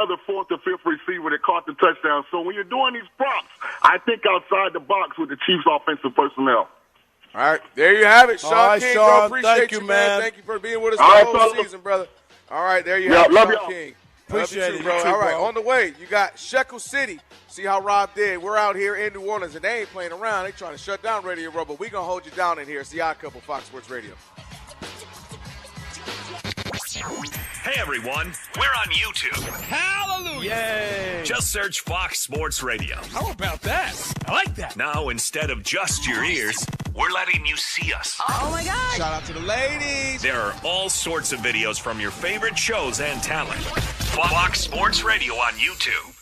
other fourth or fifth receiver that caught the touchdown. So when you're doing these props, I think outside the box with the Chiefs offensive personnel. All right, there you have it, Sean right, King. Sean, Appreciate thank you, you, man. man. Thank you for being with us All the right, whole fellas. season, brother. All right, there you have it, love Sean y'all. King. Appreciate Love you it, too, bro. you too, All right, bro. on the way, you got Shekel City. See how Rob did. We're out here in New Orleans, and they ain't playing around. They trying to shut down Radio Row, but we going to hold you down in here. It's the Odd Couple, Fox Sports Radio. Hey everyone, we're on YouTube. Hallelujah! Yay! Just search Fox Sports Radio. How about that? I like that. Now, instead of just your ears, we're letting you see us. Oh my God! Shout out to the ladies. There are all sorts of videos from your favorite shows and talent. Fox Sports Radio on YouTube.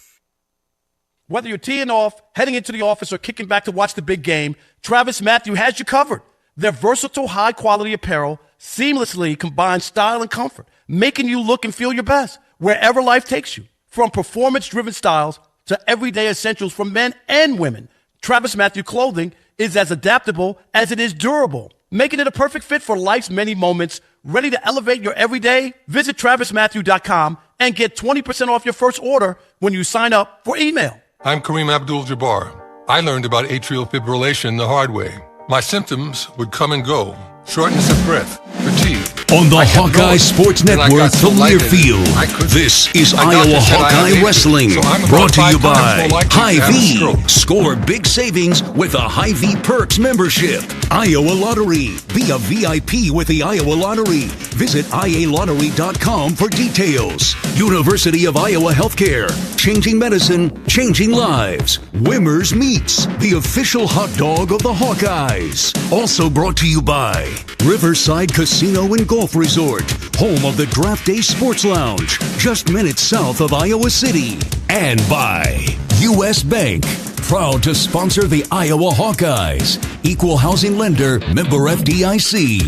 Whether you're teeing off, heading into the office, or kicking back to watch the big game, Travis Matthew has you covered. Their versatile, high-quality apparel seamlessly combines style and comfort, making you look and feel your best wherever life takes you. From performance-driven styles to everyday essentials for men and women, Travis Matthew clothing is as adaptable as it is durable, making it a perfect fit for life's many moments. Ready to elevate your everyday? Visit TravisMatthew.com and get 20% off your first order when you sign up for email. I'm Kareem Abdul-Jabbar. I learned about atrial fibrillation the hard way. My symptoms would come and go. Shortness of breath, fatigue. On the Hawkeye Sports Network from Learfield, this is Iowa Hawkeye Wrestling, brought to you by Hy-Vee. Score big savings with a Hy-Vee Perks membership. Iowa Lottery. Be a VIP with the Iowa Lottery. Visit ialottery.com for details. University of Iowa Healthcare. Changing medicine, changing lives. Wimmers Meats, the official hot dog of the Hawkeyes. Also brought to you by Riverside Casino and Golf Resort, home of the Draft Day Sports Lounge, just minutes south of Iowa City. And by U.S. Bank, proud to sponsor the Iowa Hawkeyes. Equal housing lender, member FDIC.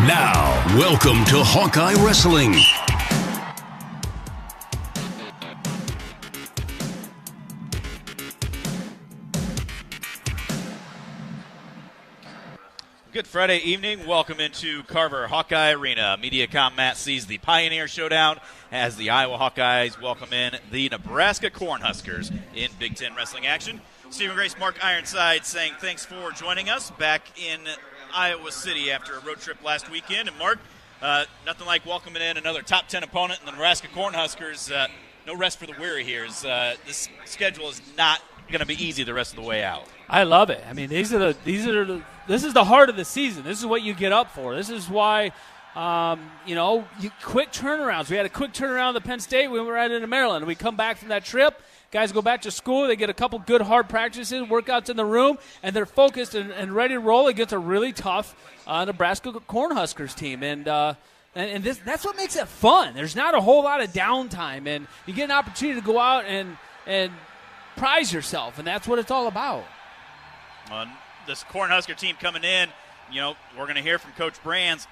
Now, welcome to Hawkeye Wrestling. Good Friday evening. Welcome into Carver Hawkeye Arena. Mediacom Matt sees the Pioneer Showdown as the Iowa Hawkeyes welcome in the Nebraska Cornhuskers in Big Ten wrestling action. Stephen Grace, Mark Ironside saying thanks for joining us back in Iowa City after a road trip last weekend. And Mark, nothing like welcoming in another top 10 opponent in the Nebraska Cornhuskers. No rest for the weary here. This schedule is not going to be easy the rest of the way out. I love it. I mean, this is the heart of the season. This is what you get up for. This is why, quick turnarounds. We had a quick turnaround at Penn State. We went right into Maryland. We come back from that trip. Guys go back to school. They get a couple good hard practices, workouts in the room, and they're focused and ready to roll against a really tough Nebraska Cornhuskers team. And that's what makes it fun. There's not a whole lot of downtime, and you get an opportunity to go out and prize yourself, and that's what it's all about. This Cornhusker team coming in, we're going to hear from Coach Brands.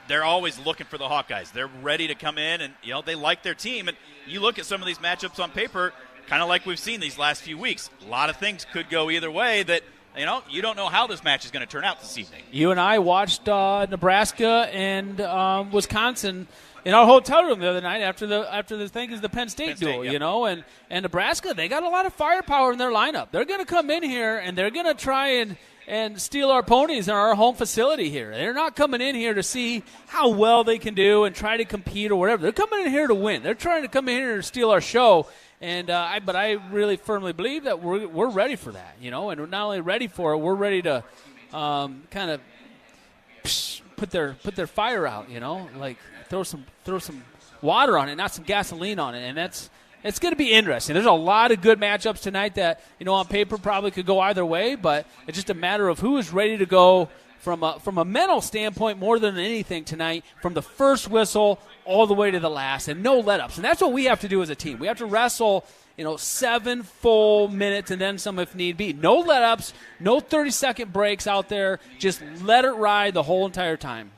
They're always looking for the Hawkeyes. They're ready to come in, and, they like their team. And you look at some of these matchups on paper, kind of like we've seen these last few weeks. A lot of things could go either way that, you don't know how this match is going to turn out this evening. You and I watched Nebraska and Wisconsin in our hotel room the other night after the Penn State duel, yep. and Nebraska, they got a lot of firepower in their lineup. They're going to come in here and they're going to try and steal our ponies in our home facility here. They're not coming in here to see how well they can do and try to compete or whatever. They're coming in here to win. They're trying to come in here to steal our show. And but I really firmly believe that we're ready for that, and we're not only ready for it, we're ready to kind of put their fire out, like throw some water on it, not some gasoline on it, and it's going to be interesting. There's a lot of good matchups tonight that on paper probably could go either way, but it's just a matter of who is ready to go from a mental standpoint more than anything tonight, from the first whistle all the way to the last, and no let-ups. And that's what we have to do as a team. We have to wrestle 7 full minutes and then some if need be. No let-ups, no 30-second breaks out there. Just let it ride the whole entire time.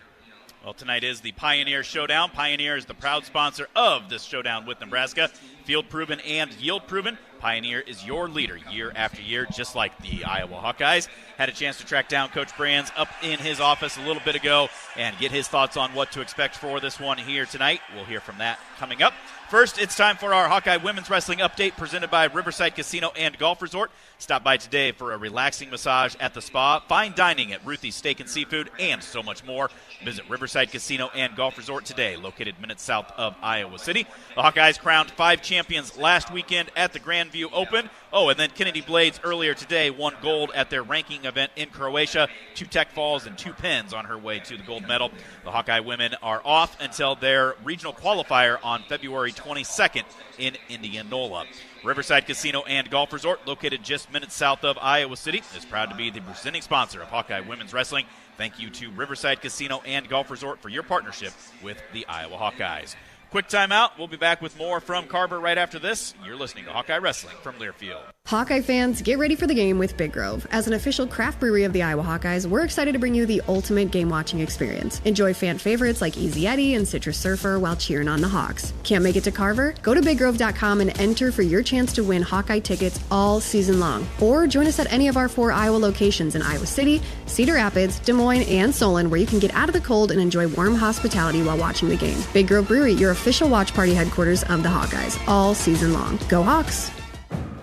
Well, tonight is the Pioneer Showdown. Pioneer is the proud sponsor of this showdown with Nebraska. Field proven and yield proven. Pioneer is your leader year after year, just like the Iowa Hawkeyes. Had a chance to track down Coach Brands up in his office a little bit ago and get his thoughts on what to expect for this one here tonight. We'll hear from that coming up. First, it's time for our Hawkeye Women's Wrestling Update presented by Riverside Casino and Golf Resort. Stop by today for a relaxing massage at the spa, fine dining at Ruthie's Steak and Seafood, and so much more. Visit Riverside Casino and Golf Resort today, located minutes south of Iowa City. The Hawkeyes crowned 5 champions last weekend at the Grandview Open. Oh, and then Kennedy Blades earlier today won gold at their ranking event in Croatia. 2 tech falls and 2 pins on her way to the gold medal. The Hawkeye women are off until their regional qualifier on February 22nd in Indianola. Riverside Casino and Golf Resort, located just minutes south of Iowa City, is proud to be the presenting sponsor of Hawkeye Women's Wrestling. Thank you to Riverside Casino and Golf Resort for your partnership with the Iowa Hawkeyes. Quick timeout. We'll be back with more from Carver right after this. You're listening to Hawkeye Wrestling from Learfield. Hawkeye fans, get ready for the game with Big Grove. As an official craft brewery of the Iowa Hawkeyes, we're excited to bring you the ultimate game-watching experience. Enjoy fan favorites like Easy Eddie and Citrus Surfer while cheering on the Hawks. Can't make it to Carver? Go to BigGrove.com and enter for your chance to win Hawkeye tickets all season long. Or join us at any of our 4 Iowa locations in Iowa City, Cedar Rapids, Des Moines, and Solon, where you can get out of the cold and enjoy warm hospitality while watching the game. Big Grove Brewery, your official watch party headquarters of the Hawkeyes, all season long. Go Hawks!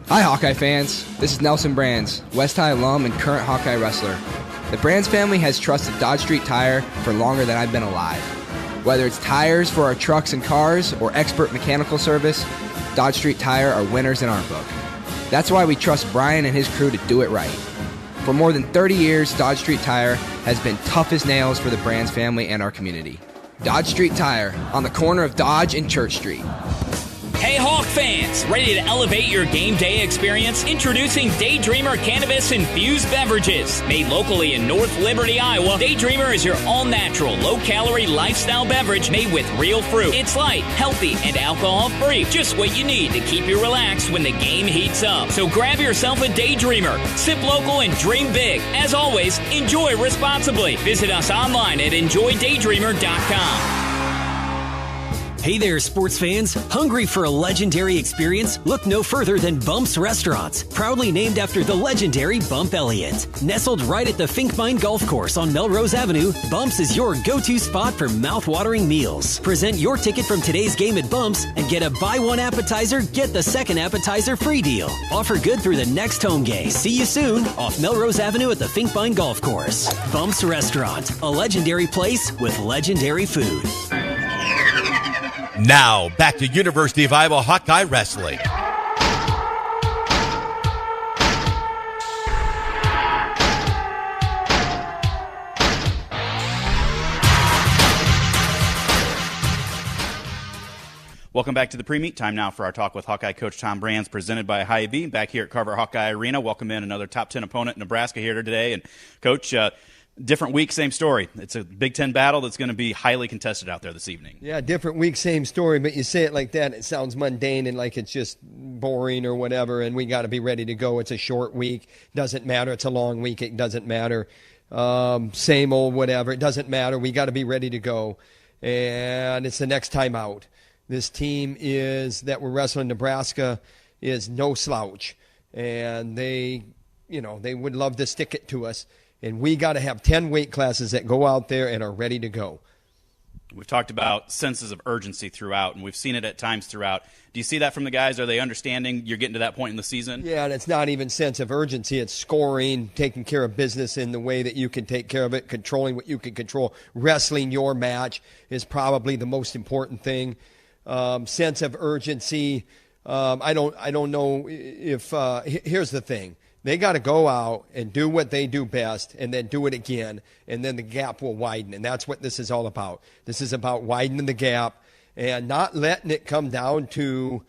Hi Hawkeye fans, this is Nelson Brands, West High alum and current Hawkeye wrestler. The Brands family has trusted Dodge Street Tire for longer than I've been alive. Whether it's tires for our trucks and cars or expert mechanical service, Dodge Street Tire are winners in our book. That's why we trust Brian and his crew to do it right. For more than 30 years, Dodge Street Tire has been tough as nails for the Brands family and our community. Dodge Street Tire, on the corner of Dodge and Church Street. Hey Hawk fans, ready to elevate your game day experience? Introducing Daydreamer Cannabis-infused beverages. Made locally in North Liberty, Iowa, Daydreamer is your all-natural, low-calorie lifestyle beverage made with real fruit. It's light, healthy, and alcohol-free. Just what you need to keep you relaxed when the game heats up. So grab yourself a Daydreamer. Sip local and dream big. As always, enjoy responsibly. Visit us online at enjoydaydreamer.com. Hey there, sports fans. Hungry for a legendary experience? Look no further than Bumps Restaurants, proudly named after the legendary Bump Elliott. Nestled right at the Finkmine Golf Course on Melrose Avenue, Bumps is your go-to spot for mouth-watering meals. Present your ticket from today's game at Bumps and get a buy one appetizer, get the second appetizer free deal. Offer good through the next home game. See you soon off Melrose Avenue at the Finkmine Golf Course. Bumps Restaurant, a legendary place with legendary food. Now, back to University of Iowa Hawkeye Wrestling. Welcome back to the pre-meet. Time now for our talk with Hawkeye coach Tom Brands, presented by Hy-Vee, back here at Carver Hawkeye Arena. Welcome in another top 10 opponent, Nebraska, here today. And, Coach, different week, same story. It's a Big Ten battle that's going to be highly contested out there this evening. Yeah, different week, same story, but you say it like that, it sounds mundane and like it's just boring or whatever, and we got to be ready to go. It's a short week. Doesn't matter. It's a long week. It doesn't matter. Same old whatever. It doesn't matter. We got to be ready to go, and it's the next time out. This team that we're wrestling Nebraska is no slouch, and they would love to stick it to us. And we got to have 10 weight classes that go out there and are ready to go. We've talked about senses of urgency throughout, and we've seen it at times throughout. Do you see that from the guys? Are they understanding you're getting to that point in the season? Yeah, and it's not even sense of urgency. It's scoring, taking care of business in the way that you can take care of it, controlling what you can control. Wrestling your match is probably the most important thing. Sense of urgency, I don't know if here's the thing. They got to go out and do what they do best and then do it again, and then the gap will widen, and that's what this is all about. This is about widening the gap and not letting it come down to,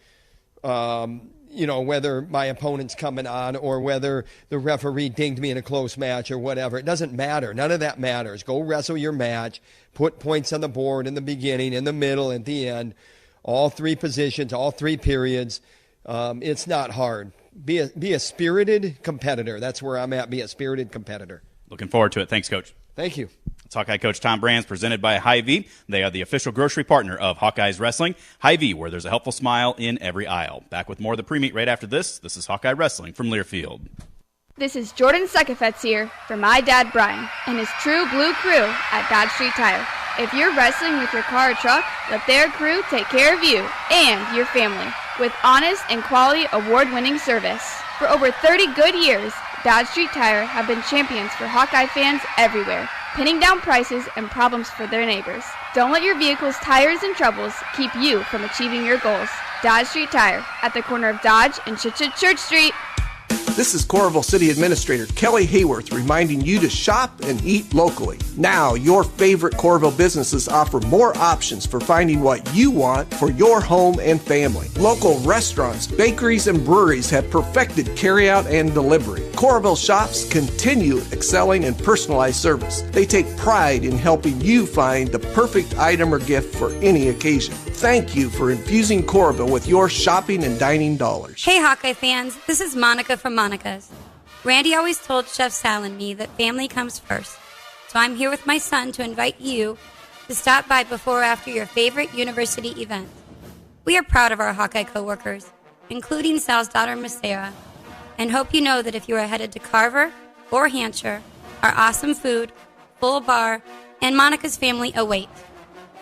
whether my opponent's coming on or whether the referee dinged me in a close match or whatever. It doesn't matter. None of that matters. Go wrestle your match. Put points on the board in the beginning, in the middle, at the end. All 3 positions, all 3 periods. It's not hard. Be a spirited competitor. That's where I'm at. Be a spirited competitor. Looking forward to it. Thanks, Coach. Thank you. It's Hawkeye coach Tom Brands, presented by Hy-Vee. They are the official grocery partner of Hawkeyes Wrestling. Hy-Vee, where there's a helpful smile in every aisle. Back with more of the pre-meet right after this. This is Hawkeye Wrestling from Learfield. This is Jordan Suckafetz here for my dad Brian and his True Blue crew at Dodge Street Tire. If you're wrestling with your car or truck, let their crew take care of you and your family with honest and quality award-winning service. For over 30 good years, Dodge Street Tire have been champions for Hawkeye fans everywhere, pinning down prices and problems for their neighbors. Don't let your vehicle's tires and troubles keep you from achieving your goals. Dodge Street Tire at the corner of Dodge and Church Street. This is Coralville City Administrator Kelly Hayworth reminding you to shop and eat locally. Now, your favorite Coralville businesses offer more options for finding what you want for your home and family. Local restaurants, bakeries, and breweries have perfected carryout and delivery. Coralville shops continue excelling in personalized service. They take pride in helping you find the perfect item or gift for any occasion. Thank you for infusing Coralville with your shopping and dining dollars. Hey Hawkeye fans, this is Monica from Monica's. Randy always told Chef Sal and me that family comes first. So I'm here with my son to invite you to stop by before or after your favorite university event. We are proud of our Hawkeye coworkers, including Sal's daughter Miss Sarah, and hope you know that if you are headed to Carver or Hampshire, our awesome food, full bar, and Monica's family await.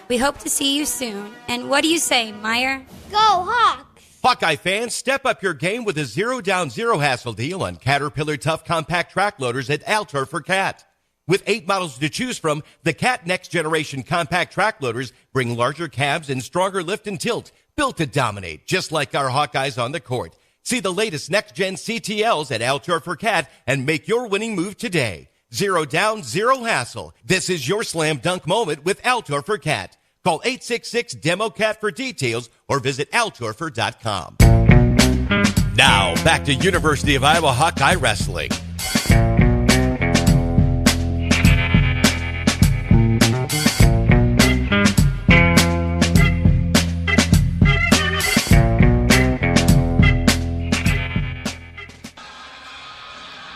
We hope to see you soon. And what do you say, Meyer? Go Hawks! Hawkeye fans, step up your game with a 0 down, 0 hassle deal on Caterpillar Tough Compact Track Loaders at Altor for Cat. With 8 models to choose from, the Cat Next Generation Compact Track Loaders bring larger cabs and stronger lift and tilt, built to dominate, just like our Hawkeyes on the court. See the latest next-gen CTLs at Altor for Cat and make your winning move today. 0 down, 0 hassle. This is your slam dunk moment with Altor for Cat. Call 866-DEMO-CAT for details or visit altorfer.com. Now, back to University of Iowa Hawkeye Wrestling.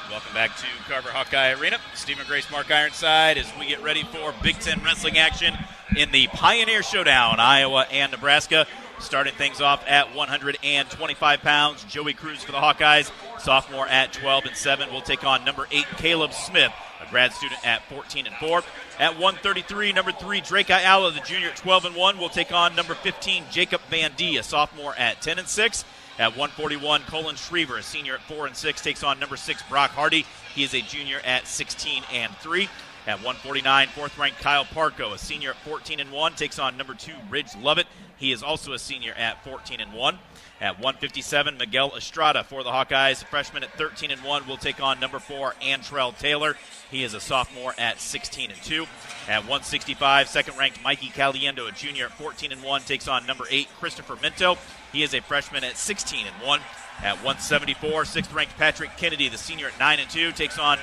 Welcome back to Carver Hawkeye Arena. Stephen Grace, Mark Ironside, as we get ready for Big Ten wrestling action in the Pioneer Showdown, Iowa and Nebraska. Starting things off at 125 pounds, Joey Cruz for the Hawkeyes, sophomore at 12-7, will take on number 8, Caleb Smith, a grad student at 14-4. At 133, number 3, Drake Ayala, the junior at 12-1, will take on number 15, Jacob Van D, a sophomore at 10-6. At 141, Colin Shriver, a senior at 4-6, takes on number 6, Brock Hardy. He is a junior at 16-3. At 149, fourth-ranked Kyle Parco, a senior at 14-1, takes on number 2, Ridge Loveit. He is also a senior at 14-1. At 157, Miguel Estrada for the Hawkeyes, a freshman at 13-1, will take on number 4, Antrell Taylor. He is a sophomore at 16-2. At 165, second-ranked Mikey Caliendo, a junior at 14-1, takes on number 8, Christopher Mento. He is a freshman at 16-1. At 174, sixth-ranked Patrick Kennedy, the senior at 9-2, takes on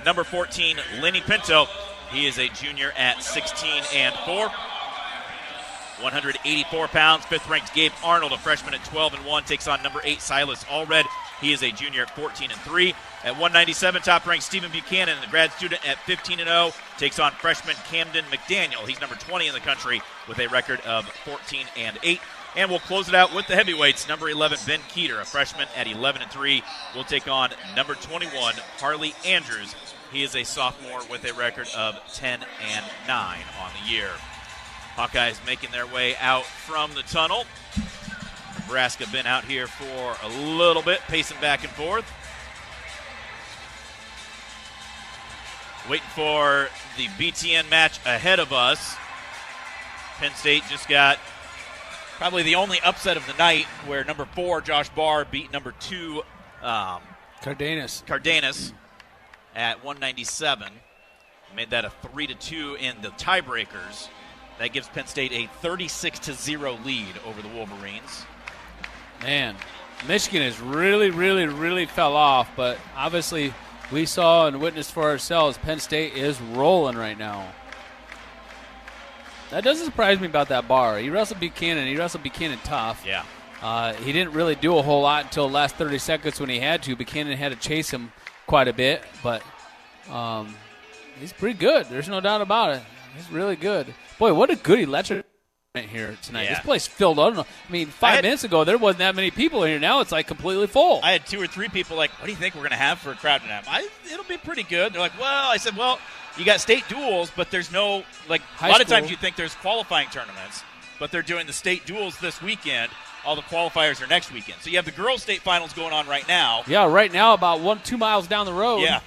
number 14, Lenny Pinto. He is a junior at 16-4. 184 pounds, fifth-ranked Gabe Arnold, a freshman at 12-1, takes on number 8, Silas Allred. He is a junior at 14-3. At 197, top-ranked Stephen Buchanan, the grad student at 15-0, takes on freshman Camden McDaniel. He's number 20 in the country with a record of 14-8. And we'll close it out with the heavyweights. Number 11, Ben Keeter, a freshman at 11-3, will take on number 21, Harley Andrews. He is a sophomore with a record of 10-9 on the year. Hawkeyes making their way out from the tunnel. Nebraska been out here for a little bit, pacing back and forth. Waiting for the BTN match ahead of us. Penn State just got probably the only upset of the night, where number 4, Josh Barr, beat number 2, Cardenas at 197. Made that a 3-2 in the tiebreakers. That gives Penn State a 36-0 lead over the Wolverines. Man, Michigan has really fell off, but obviously we saw and witnessed for ourselves Penn State is rolling right now. That doesn't surprise me about that Barr. He wrestled Buchanan tough. Yeah. He didn't really do a whole lot until the last 30 seconds when he had to. Buchanan had to chase him quite a bit, but He's pretty good. There's no doubt about it. He's really good. Boy, what a good electric here tonight. Yeah. This place filled. I don't know. I mean, 5 minutes ago there wasn't that many people here. Now it's like completely full. I had 2 or 3 people like, what do you think we're going to have for a crowd tonight? It'll be pretty good. They're like, well, I said, well, you got state duels, but there's no, like, a lot of times you think there's qualifying tournaments, but they're doing the state duels this weekend. All the qualifiers are next weekend. So you have the girls' state finals going on right now. Yeah, right now about 1-2 miles down the road. Yeah.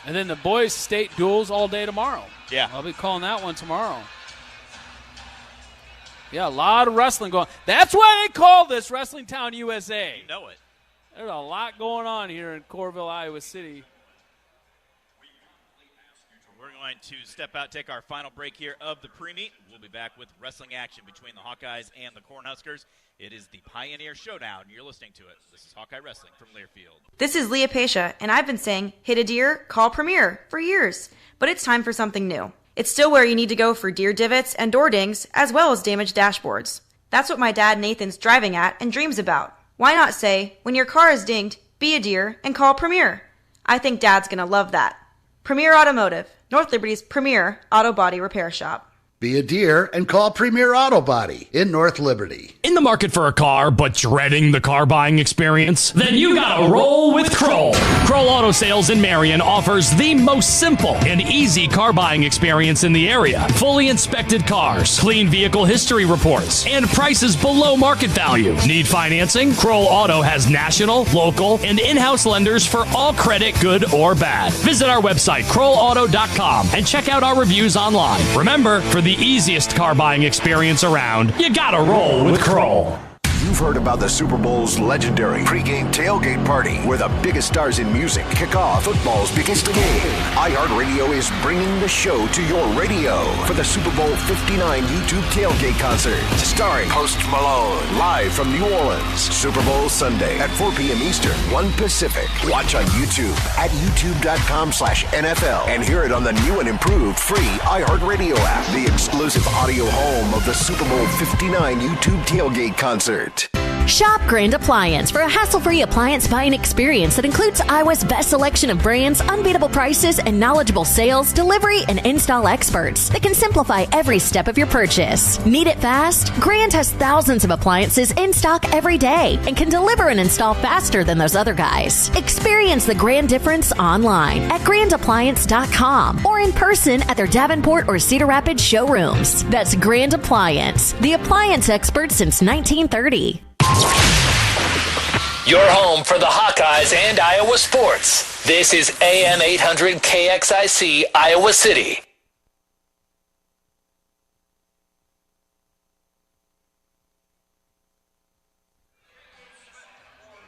And then the boys' state duels all day tomorrow. Yeah. I'll be calling that one tomorrow. Yeah, a lot of wrestling going on. That's why they call this Wrestling Town, USA. You know it. There's a lot going on here in Coralville, Iowa City. We're going to step out, take our final break here of the pre-meet. We'll be back with wrestling action between the Hawkeyes and the Cornhuskers. It is the Pioneer Showdown. You're listening to it. This is Hawkeye Wrestling from Learfield. This is Leah Pasha, and I've been saying, hit a deer, call Premier for years. But it's time for something new. It's still where you need to go for deer divots and door dings, as well as damaged dashboards. That's what my dad Nathan's driving at and dreams about. Why not say, when your car is dinged, be a deer and call Premier? I think Dad's gonna love that. Premier Automotive, North Liberty's premier auto body repair shop. Be a deer and call Premier Auto Body in North Liberty. In the market for a car, but dreading the car buying experience? Then you gotta roll with Kroll. Kroll Auto Sales in Marion offers the most simple and easy car buying experience in the area. Fully inspected cars, clean vehicle history reports, and prices below market value. Need financing? Kroll Auto has national, local, and in-house lenders for all credit, good or bad. Visit our website, krollauto.com, and check out our reviews online. Remember, for the easiest car buying experience around, you gotta roll with Kroll. You've heard about the Super Bowl's legendary pregame tailgate party, where the biggest stars in music kick off football's biggest game. iHeartRadio is bringing the show to your radio for the Super Bowl 59 YouTube tailgate concert, starring Post Malone, live from New Orleans. Super Bowl Sunday at 4 p.m. Eastern, 1 Pacific. Watch on YouTube at youtube.com/NFL and hear it on the new and improved free iHeartRadio app, the exclusive audio home of the Super Bowl 59 YouTube tailgate concert. Shop Grand Appliance for a hassle-free appliance buying experience that includes Iowa's best selection of brands, unbeatable prices, and knowledgeable sales, delivery, and install experts that can simplify every step of your purchase. Need it fast? Grand has thousands of appliances in stock every day and can deliver and install faster than those other guys. Experience the Grand difference online at grandappliance.com or in person at their Davenport or Cedar Rapids showrooms. That's Grand Appliance, the appliance expert since 1930. Your home for the Hawkeyes and Iowa sports. This is AM 800 KXIC, Iowa City.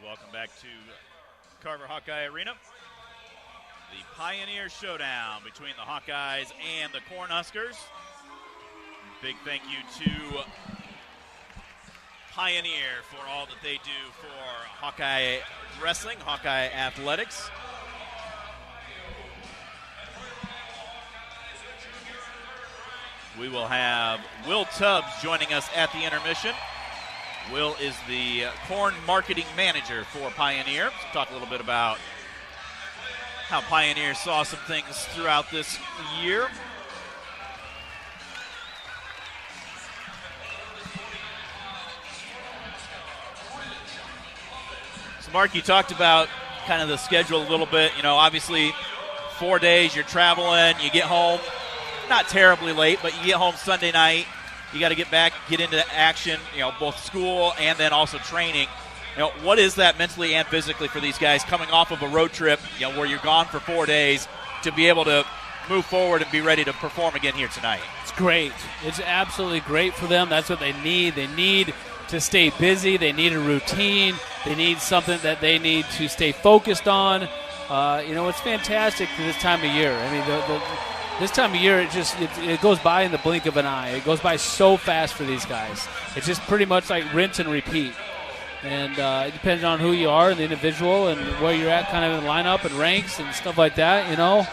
Welcome back to Carver Hawkeye Arena. The Pioneer Showdown between the Hawkeyes and the Cornhuskers. Big thank you to Pioneer for all that they do for Hawkeye wrestling, Hawkeye athletics. We will have Will Tubbs joining us at the intermission. Will is the corn marketing manager for Pioneer. Let's talk a little bit about how Pioneer saw some things throughout this year. So, Mark, you talked about kind of the schedule a little bit. You know, obviously 4 days, you're traveling, you get home, not terribly late, but you get home Sunday night. You got to get back, get into action, you know, both school and then also training. You know, what is that mentally and physically for these guys coming off of a road trip, you know, where you're gone for 4 days to be able to move forward and be ready to perform again here tonight? It's great. It's absolutely great for them. That's what they need. They need to stay busy. They need a routine. They need something that they need to stay focused on. You know, it's fantastic for this time of year. I mean, this time of year, it goes by in the blink of an eye. It goes by so fast for these guys. It's just pretty much like rinse and repeat. And it depends on who you are and the individual and where you're at kind of in the lineup and ranks and stuff like that, you know.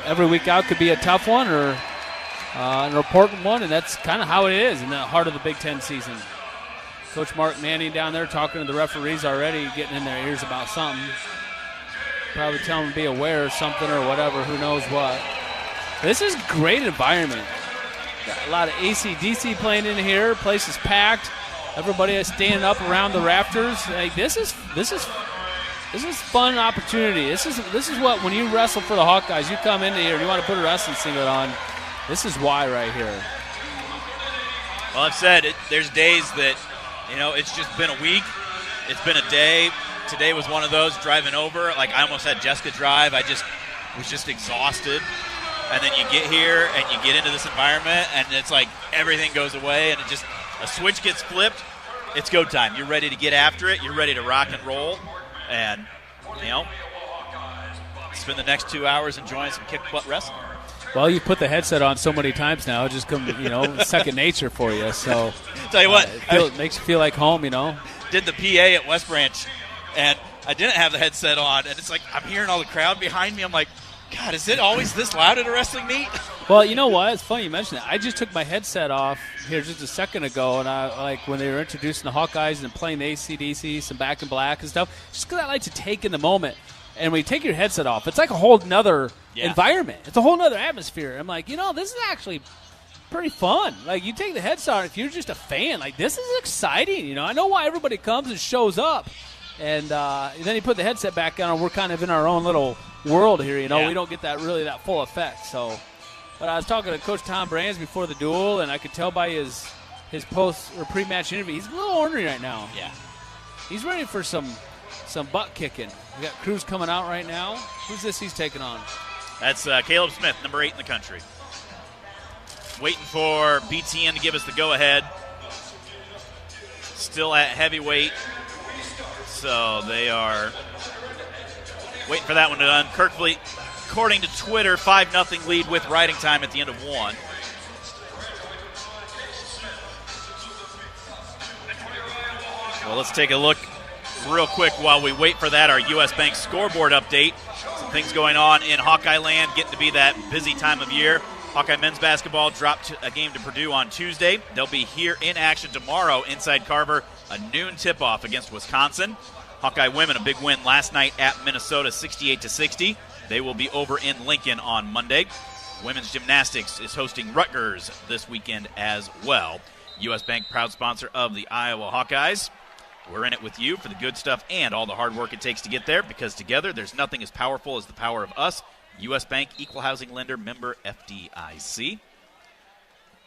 Every week out could be a tough one or an important one, and that's kind of how it is in the heart of the Big Ten season. Coach Mark Manning down there talking to the referees already, getting in their ears about something. probably tell them to be aware of something or whatever, who knows what. This is great environment. Got a lot of AC/DC playing in here. Place is packed. Everybody is standing up around the rafters. Like this is fun opportunity. This is what, when you wrestle for the Hawkeyes, you come into here and you want to put a wrestling singlet on. This is why right here. Well, I've said there's days that, it's just been a week. It's been a day. Today was one of those, driving over. Like, I almost had Jessica drive. I was just exhausted. And then you get here and you get into this environment, and it's like everything goes away, and a switch gets flipped. It's go time. You're ready to get after it. You're ready to rock and roll. And, spend the next 2 hours enjoying some kick-butt wrestling. Well, you put the headset on so many times now, it just comes, second nature for you. So, tell you what, it makes you feel like home, Did the PA at West Branch, and I didn't have the headset on, and it's like I'm hearing all the crowd behind me. I'm like, God, is it always this loud at a wrestling meet? Well, you know what? It's funny you mentioned that. I just took my headset off here just a second ago, and when they were introducing the Hawkeyes and playing the AC/DC, some Back in Black and stuff, just because I like to take in the moment. And when you take your headset off, it's like a whole nother environment. It's a whole nother atmosphere. I'm like, this is actually pretty fun. Like, you take the headset on, if you're just a fan, like, this is exciting. I know why everybody comes and shows up. And then you put the headset back on, and we're kind of in our own little world here. We don't get that full effect. So, but I was talking to Coach Tom Brands before the duel, and I could tell by his post or pre-match interview, he's a little ornery right now. Yeah, he's ready for some butt kicking. We got Cruz coming out right now. Who's this he's taking on? That's Caleb Smith, number 8 in the country. Waiting for BTN to give us the go-ahead. Still at heavyweight. So they are waiting for that one to done. Kirkfleet, according to Twitter, 5-0 lead with riding time at the end of 1. Well, let's take a look real quick while we wait for that. Our U.S. Bank scoreboard update. Some things going on in Hawkeye land, getting to be that busy time of year. Hawkeye men's basketball dropped a game to Purdue on Tuesday. They'll be here in action tomorrow inside Carver, a noon tip-off against Wisconsin. Hawkeye women, a big win last night at Minnesota, 68-60. They will be over in Lincoln on Monday. Women's gymnastics is hosting Rutgers this weekend as well. U.S. Bank, proud sponsor of the Iowa Hawkeyes. We're in it with you for the good stuff and all the hard work it takes to get there, because together there's nothing as powerful as the power of us. U.S. Bank, equal housing lender, member FDIC.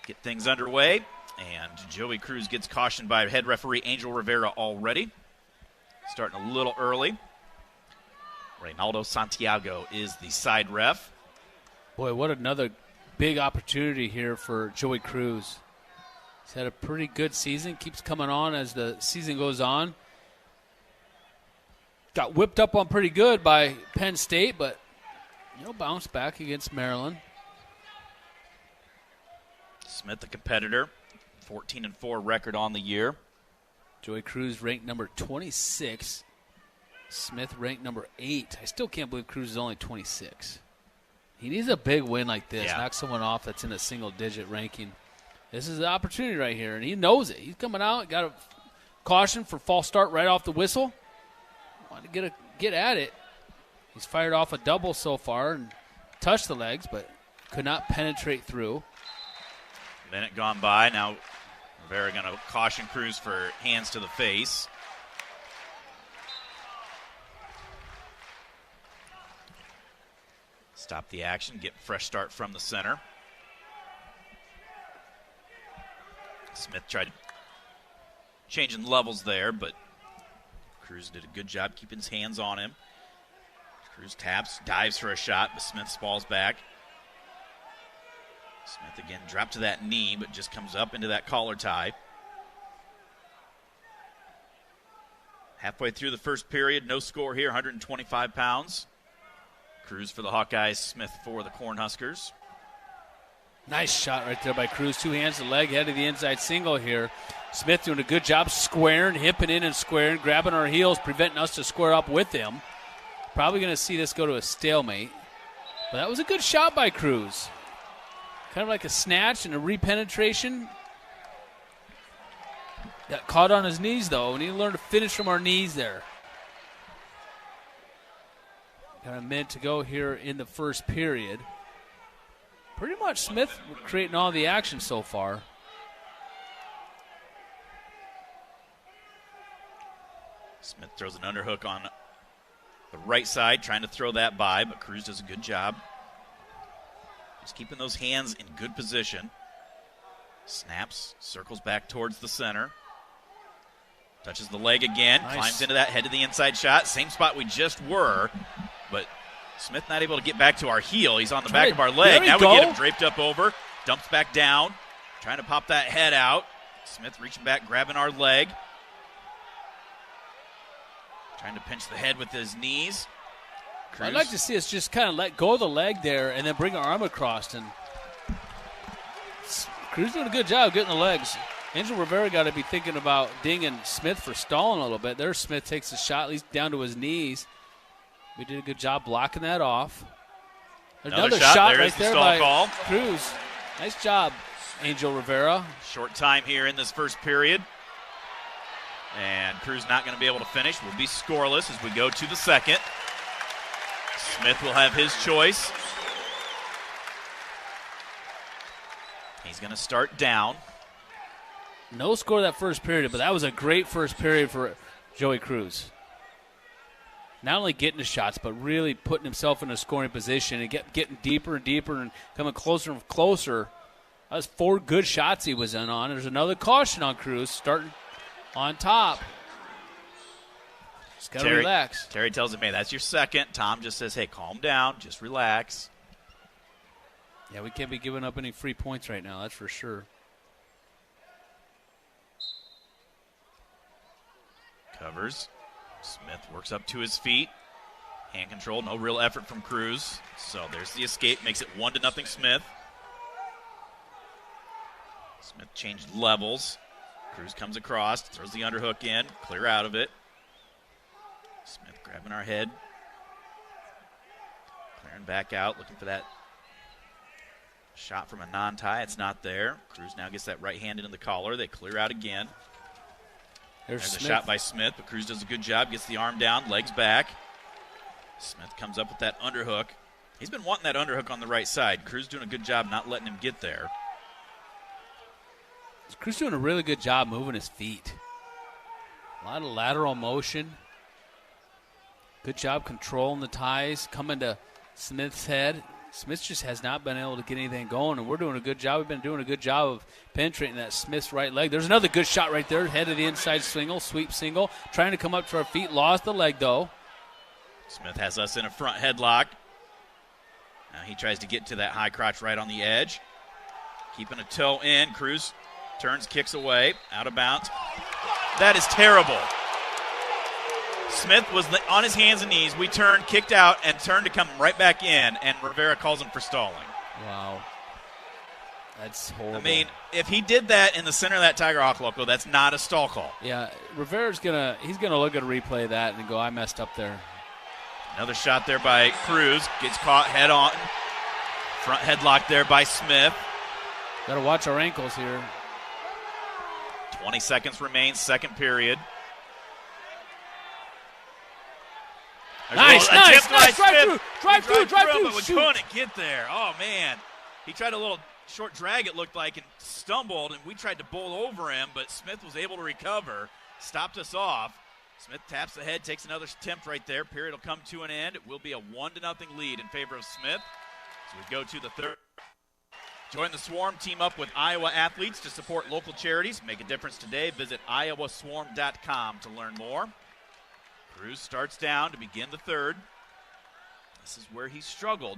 Get things underway, and Joey Cruz gets cautioned by head referee Angel Rivera already. Starting a little early. Reynaldo Santiago is the side ref. Boy, what another big opportunity here for Joey Cruz. He's had a pretty good season, keeps coming on as the season goes on. Got whipped up on pretty good by Penn State, but bounced back against Maryland. Smith, the competitor, 14-4 record on the year. Joey Cruz ranked number 26. Smith ranked number 8. I still can't believe Cruz is only 26. He needs a big win like this, knock someone off that's in a single-digit ranking. This is the opportunity right here, and he knows it. He's coming out, got a caution for false start right off the whistle. Wanted to get at it. He's fired off a double so far and touched the legs, but could not penetrate through. Minute gone by. Now Rivera going to caution Cruz for hands to the face. Stop the action, get fresh start from the center. Smith tried changing levels there, but Cruz did a good job keeping his hands on him. Cruz taps, dives for a shot, but Smith falls back. Smith again dropped to that knee, but just comes up into that collar tie. Halfway through the first period, no score here, 125 pounds. Cruz for the Hawkeyes, Smith for the Cornhuskers. Nice shot right there by Cruz. 2 hands to the leg, head to the inside single here. Smith doing a good job squaring, hipping in and squaring, grabbing our heels, preventing us to square up with him. Probably going to see this go to a stalemate. But that was a good shot by Cruz. Kind of like a snatch and a repenetration. Got caught on his knees, though. We need to learn to finish from our knees there. Got a minute to go here in the first period. Pretty much Smith creating all the action so far. Smith throws an underhook on the right side, trying to throw that by, but Cruz does a good job. Just keeping those hands in good position. Snaps, circles back towards the center. Touches the leg again, nice. Climbs into that, head to the inside shot. Same spot we just were, but Smith not able to get back to our heel. He's on the back of our leg. Now we get him draped up over, dumps back down, trying to pop that head out. Smith reaching back, grabbing our leg. Trying to pinch the head with his knees. Cruz. I'd like to see us just kind of let go of the leg there and then bring our arm across. And Cruz doing a good job getting the legs. Angel Rivera got to be thinking about dinging Smith for stalling a little bit. There, Smith takes a shot, at least down to his knees. We did a good job blocking that off. Another shot right there by Cruz. Nice job, Angel Rivera. Short time here in this first period. And Cruz not going to be able to finish. We'll be scoreless as we go to the second. Smith will have his choice. He's going to start down. No score that first period, but that was a great first period for Joey Cruz. Not only getting the shots, but really putting himself in a scoring position and getting deeper and deeper and coming closer and closer. That was 4 good shots he was in on. There's another caution on Cruz, starting on top. Just got to relax. Terry tells him, hey, that's your second. Tom just says, hey, calm down. Just relax. Yeah, we can't be giving up any free points right now, that's for sure. Covers. Smith works up to his feet. Hand control, no real effort from Cruz. So there's the escape, makes it 1-0 Smith. Smith changed levels. Cruz comes across, throws the underhook in, clear out of it. Smith grabbing our head. Clearing back out, looking for that shot from a non-tie. It's not there. Cruz now gets that right hand into the collar. They clear out again. There's a shot by Smith, but Cruz does a good job, gets the arm down, legs back. Smith comes up with that underhook. He's been wanting that underhook on the right side. Cruz doing a good job not letting him get there. Cruz doing a really good job moving his feet. A lot of lateral motion. Good job controlling the ties, coming to Smith's head. Smith just has not been able to get anything going, and we're doing a good job. We've been doing a good job of penetrating that Smith's right leg. There's another good shot right there, head of the inside single, sweep single. Trying to come up to our feet, lost the leg, though. Smith has us in a front headlock. Now he tries to get to that high crotch right on the edge. Keeping a toe in. Cruz turns, kicks away, out of bounds. That is terrible. Smith was on his hands and knees. We turned, kicked out, and turned to come right back in, and Rivera calls him for stalling. Wow. That's horrible. I mean, if he did that in the center of that Tiger Hawk loco, that's not a stall call. Yeah, Rivera's he's gonna look at a replay of that and go, I messed up there. Another shot there by Cruz. Gets caught head on. Front headlock there by Smith. Got to watch our ankles here. 20 seconds remain, second period. Nice. Drive through. But we couldn't get there. Oh, man. He tried a little short drag, it looked like, and stumbled, and we tried to bowl over him, but Smith was able to recover, stopped us off. Smith taps the head, takes another attempt right there. Period will come to an end. It will be a 1-0 lead in favor of Smith. So we go to the third. Join the Swarm, team up with Iowa athletes to support local charities. Make a difference today. Visit iowaswarm.com to learn more. Cruz starts down to begin the third. This is where he struggled.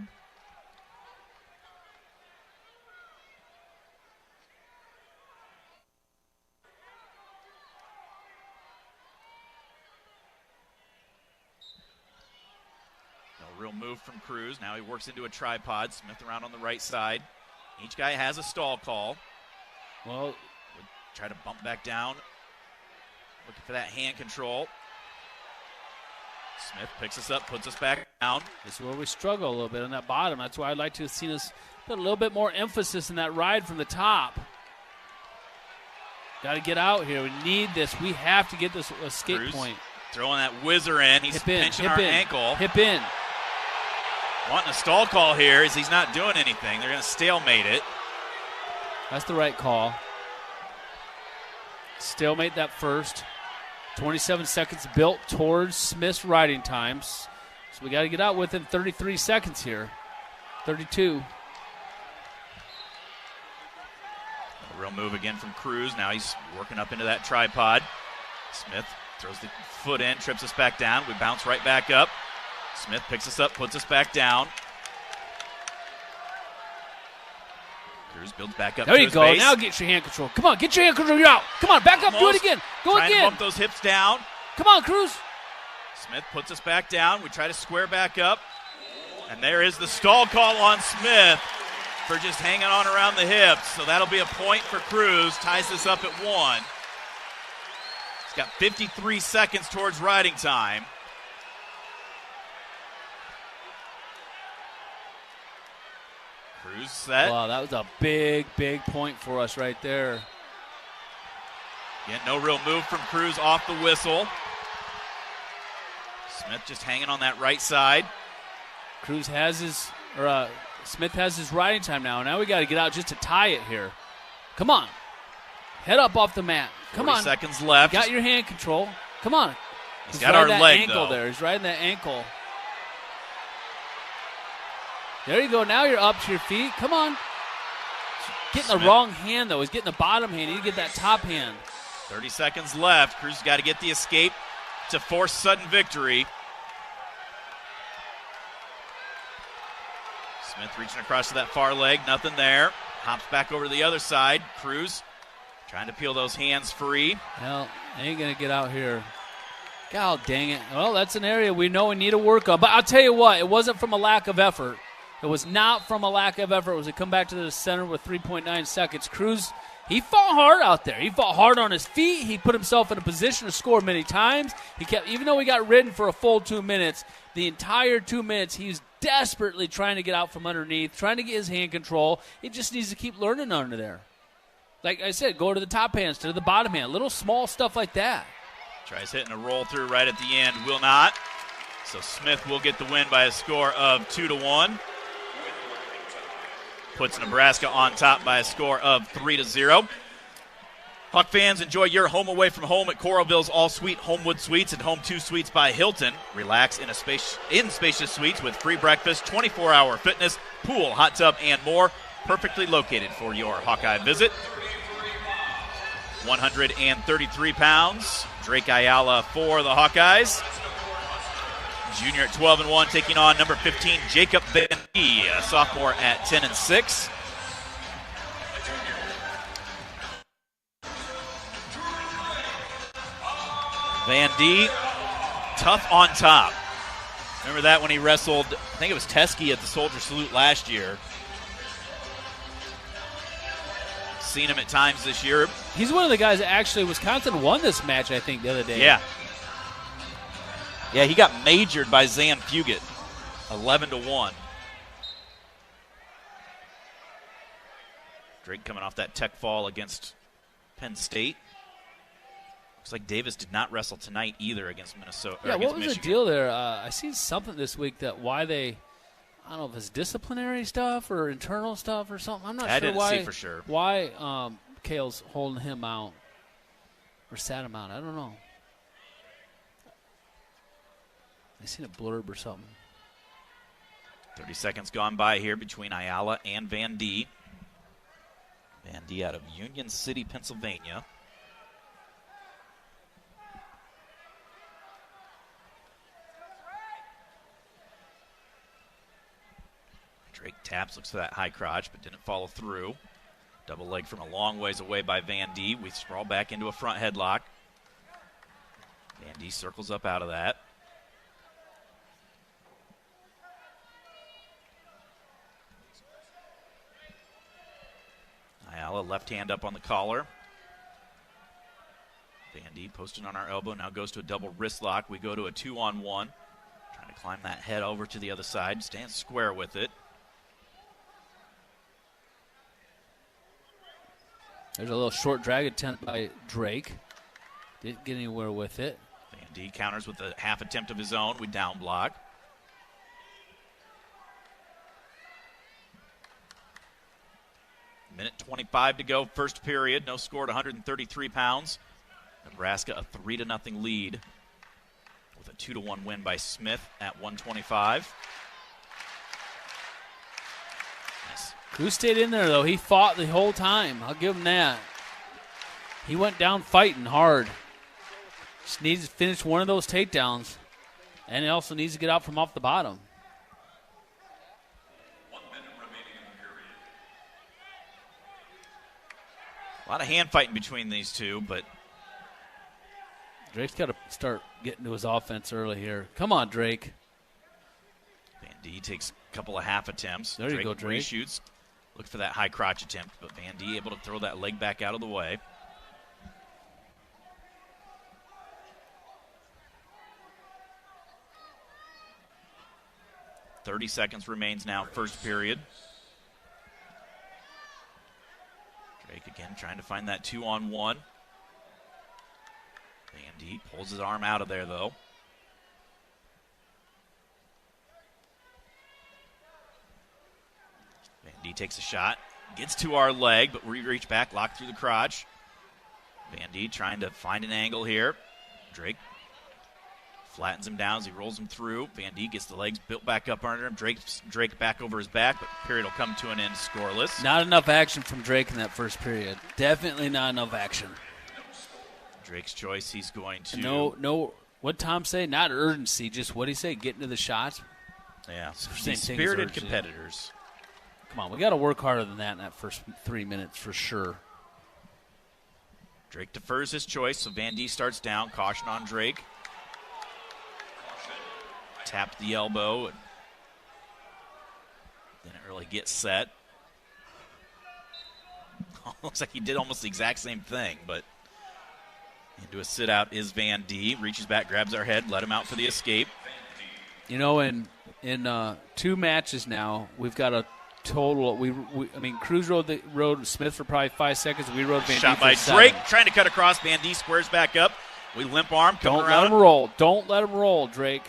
No real move from Cruz. Now he works into a tripod. Smith around on the right side. Each guy has a stall call. Well, would try to bump back down. Looking for that hand control. Smith picks us up, puts us back down. This is where we struggle a little bit on that bottom. That's why I'd like to have seen us put a little bit more emphasis in that ride from the top. Got to get out here. We need this. We have to get this escape Cruz point. Throwing that whizzer in. He's pinching our ankle. Hip in. Wanting a stall call here as he's not doing anything. They're going to stalemate it. That's the right call. Stalemate that first. 27 seconds built towards Smith's riding times. So we got to get out within 33 seconds here. 32. A real move again from Cruz. Now he's working up into that tripod. Smith throws the foot in, trips us back down. We bounce right back up. Smith picks us up, puts us back down. Cruz builds back up. There to you his go. base. Now get your hand control. Come on, get your hand control. You're out. Come on, back up. Do it again. Go trying again. to bump those hips down. Come on, Cruz. Smith puts us back down. We try to square back up. And there is the stall call on Smith for just hanging on around the hips. So that'll be a point for Cruz. Ties this up at 1. He's got 53 seconds towards riding time. Cruz set. Wow, that was a big, big point for us right there. Again, no real move from Cruz off the whistle. Smith just hanging on that right side. Cruz has Smith has his riding time now. Now we got to get out just to tie it here. Come on. Head up off the mat. Come 40 on. seconds left. You got your hand control. Come on. He's got our that leg, ankle though. there. He's riding that ankle. There you go. Now you're up to your feet. Come on. Getting the wrong hand, though. He's getting the bottom hand. You need to get that top hand. 30 seconds left. Cruz got to get the escape to force sudden victory. Smith reaching across to that far leg. Nothing there. Hops back over to the other side. Cruz trying to peel those hands free. Well, ain't going to get out here. God dang it. Well, that's an area we know we need to work on. But I'll tell you what, it wasn't from a lack of effort. It was not from a lack of effort. It was to come back to the center with 3.9 seconds. Cruz, he fought hard out there. He fought hard on his feet. He put himself in a position to score many times. He kept, even though he got ridden for a full 2 minutes, the entire 2 minutes he was desperately trying to get out from underneath, trying to get his hand control. He just needs to keep learning under there. Like I said, go to the top hands, to the bottom hand, little small stuff like that. Tries hitting a roll through right at the end. Will not. So Smith will get the win by a score of 2-1. Puts Nebraska on top by a score of 3-0. Hawk fans, enjoy your home away from home at Coralville's All-Suite Homewood Suites and Home 2 Suites by Hilton. Relax in spacious suites with free breakfast, 24-hour fitness, pool, hot tub, and more. Perfectly located for your Hawkeye visit. 133 pounds. Drake Ayala for the Hawkeyes. Junior at 12-1, taking on number 15, Jacob Vane, a sophomore at 10-6. Van D, tough on top. Remember that when he wrestled, I think it was Teskey at the Soldier Salute last year. Seen him at times this year. He's one of the guys that actually Wisconsin won this match, I think, the other day. Yeah. Yeah, he got majored by Zan Fugit, 11-1. Drake coming off that tech fall against Penn State. Looks like Davis did not wrestle tonight either against Minnesota. Yeah, what was Michigan. the deal there? I seen something this week that why they, I don't know if it's disciplinary stuff or internal stuff or something. I'm not sure didn't why. see for sure. Why Kale's holding him out or sat him out. I don't know. I seen a blurb or something. 30 seconds gone by here between Ayala and Van D. Van D out of Union City, Pennsylvania. Drake taps, looks for that high crotch, but didn't follow through. Double leg from a long ways away by Van D. We sprawl back into a front headlock. Van D circles up out of that. Ayala left hand up on the collar. Van D posted on our elbow, now goes to a double wrist lock. We go to a 2-on-1. Trying to climb that head over to the other side. Stands square with it. There's a little short drag attempt by Drake. Didn't get anywhere with it. Van D counters with a half attempt of his own. We down block. Minute 25 to go, first period. No score at 133 pounds. Nebraska a 3-0 lead with a 2-1 win by Smith at 125. Nice. Cruz stayed in there, though. He fought the whole time. I'll give him that. He went down fighting hard. Just needs to finish one of those takedowns. And he also needs to get out from off the bottom. A lot of hand fighting between these two, but Drake's got to start getting to his offense early here. Come on, Drake. Van D takes a couple of half attempts. There you go, Drake. Reshoots. Look for that high crotch attempt, but Van D able to throw that leg back out of the way. .30 seconds remains now, first period. Drake again trying to find that 2-on-1. Van D pulls his arm out of there, though. Van D takes a shot, gets to our leg, but we reach back, locked through the crotch. Van D trying to find an angle here. Drake flattens him down as he rolls him through. Van D gets the legs built back up under him. Drake back over his back, but the period will come to an end scoreless. Not enough action from Drake in that first period. Definitely not enough action. Drake's choice, he's going to... No, what'd Tom say? Not urgency, just what'd he say? Get into the shots? Yeah, spirited competitors. Come on, we got to work harder than that in that first 3 minutes for sure. Drake defers his choice, so Van D starts down. Caution on Drake. Tapped the elbow, and didn't really get set. Looks like he did almost the exact same thing, but into a sit-out is Van D. Reaches back, grabs our head, let him out for the escape. You know, in 2 matches now, we've got a total. Cruz rode Smith for probably 5 seconds. We rode Van D Shot for by 7. Drake, trying to cut across. Van D squares back up. We limp arm. Don't let him roll. Don't let him roll, Drake.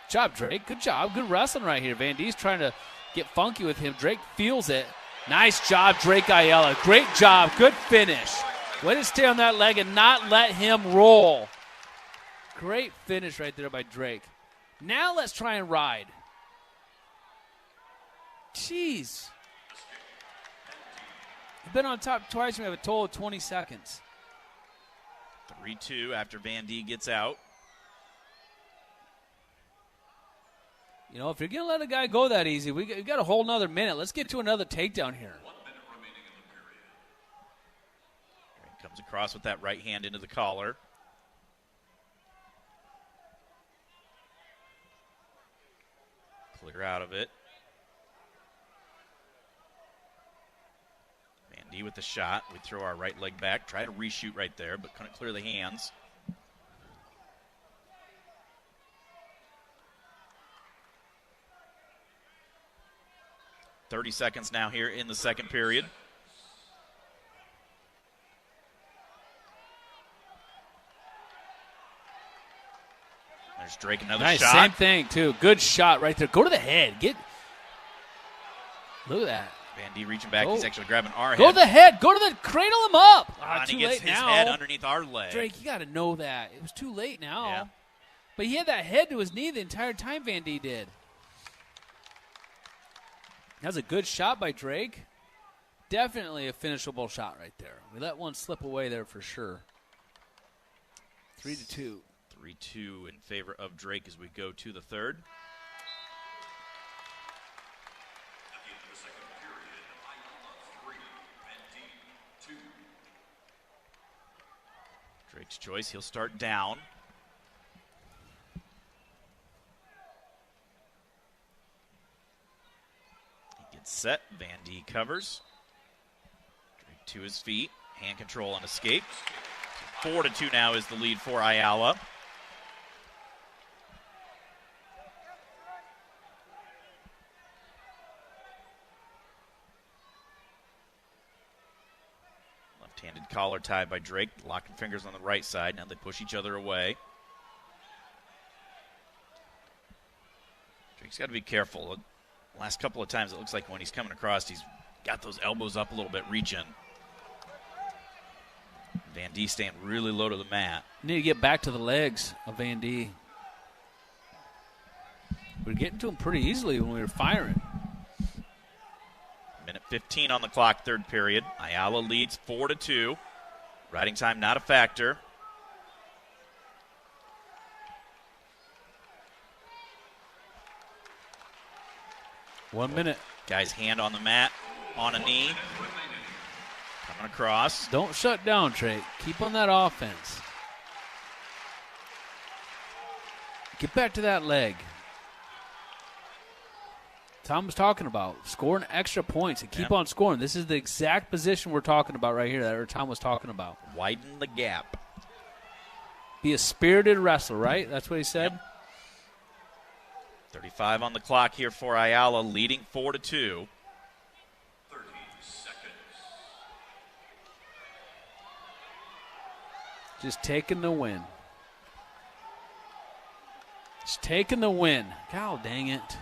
Good job, Drake. Good job. Good wrestling right here. Van D's trying to get funky with him. Drake feels it. Nice job, Drake Ayala. Great job. Good finish. Way to stay on that leg and not let him roll. Great finish right there by Drake. Now let's try and ride. Jeez. We've been on top twice. We have a total of 20 seconds. 3-2 after Van D gets out. You know, if you're going to let a guy go that easy, we got a whole nother minute. Let's get to another takedown here. Comes across with that right hand into the collar. Clear out of it. Van D with the shot. We throw our right leg back. Try to reshoot right there, but couldn't clear the hands. .30 seconds now here in the second period. There's Drake, another nice, shot. Same thing, too. Good shot right there. Go to the head. Look at that. Van D reaching back. He's actually grabbing our head. Go to the head. Go to the cradle him up. And too he gets late his now. head underneath our leg. Drake, you got to know that. It was too late now. Yeah. But he had that head to his knee the entire time Van D did. That was a good shot by Drake. Definitely a finishable shot right there. We let one slip away there for sure. 3-2. 3-2 in favor of Drake as we go to the third. Drake's choice. He'll start down. He gets set. Van D covers. Drake to his feet. Hand control and escape. 4-2 now is the lead for Ayala. Left-handed collar tied by Drake, locking fingers on the right side. Now they push each other away. Drake's got to be careful. The last couple of times it looks like when he's coming across, he's got those elbows up a little bit, reaching. Van D staying really low to the mat. Need to get back to the legs of Van D. We were getting to him pretty easily when we were firing. Minute 15 on the clock, third period. Ayala leads 4-2. Riding time not a factor. One minute. Guy's hand on the mat, on a knee. Coming across. Don't shut down, Trey. Keep on that offense. Get back to that leg. Tom was talking about scoring extra points and keep on scoring. This is the exact position we're talking about right here that Tom was talking about. Widen the gap. Be a spirited wrestler, right? That's what he said? Yep. 35 on the clock here for Ayala, leading 4-2. 30 seconds. Just taking the win. Just taking the win. God dang it.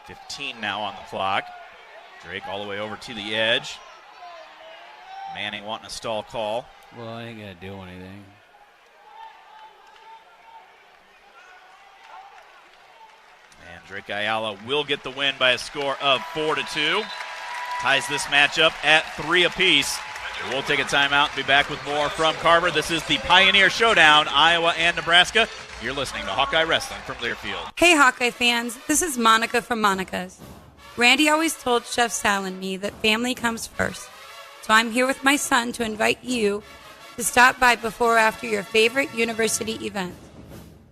15 now on the clock. Drake all the way over to the edge. Manning wanting a stall call. Well, I ain't going to do anything. And Drake Ayala will get the win by a score of 4-2. Ties this matchup at 3 apiece. We'll take a timeout and be back with more from Carver. This is the Pioneer Showdown, Iowa and Nebraska. You're listening to Hawkeye Wrestling from Learfield. Hey, Hawkeye fans. This is Monica from Monica's. Randy always told Chef Sal and me that family comes first. So I'm here with my son to invite you to stop by before or after your favorite university event.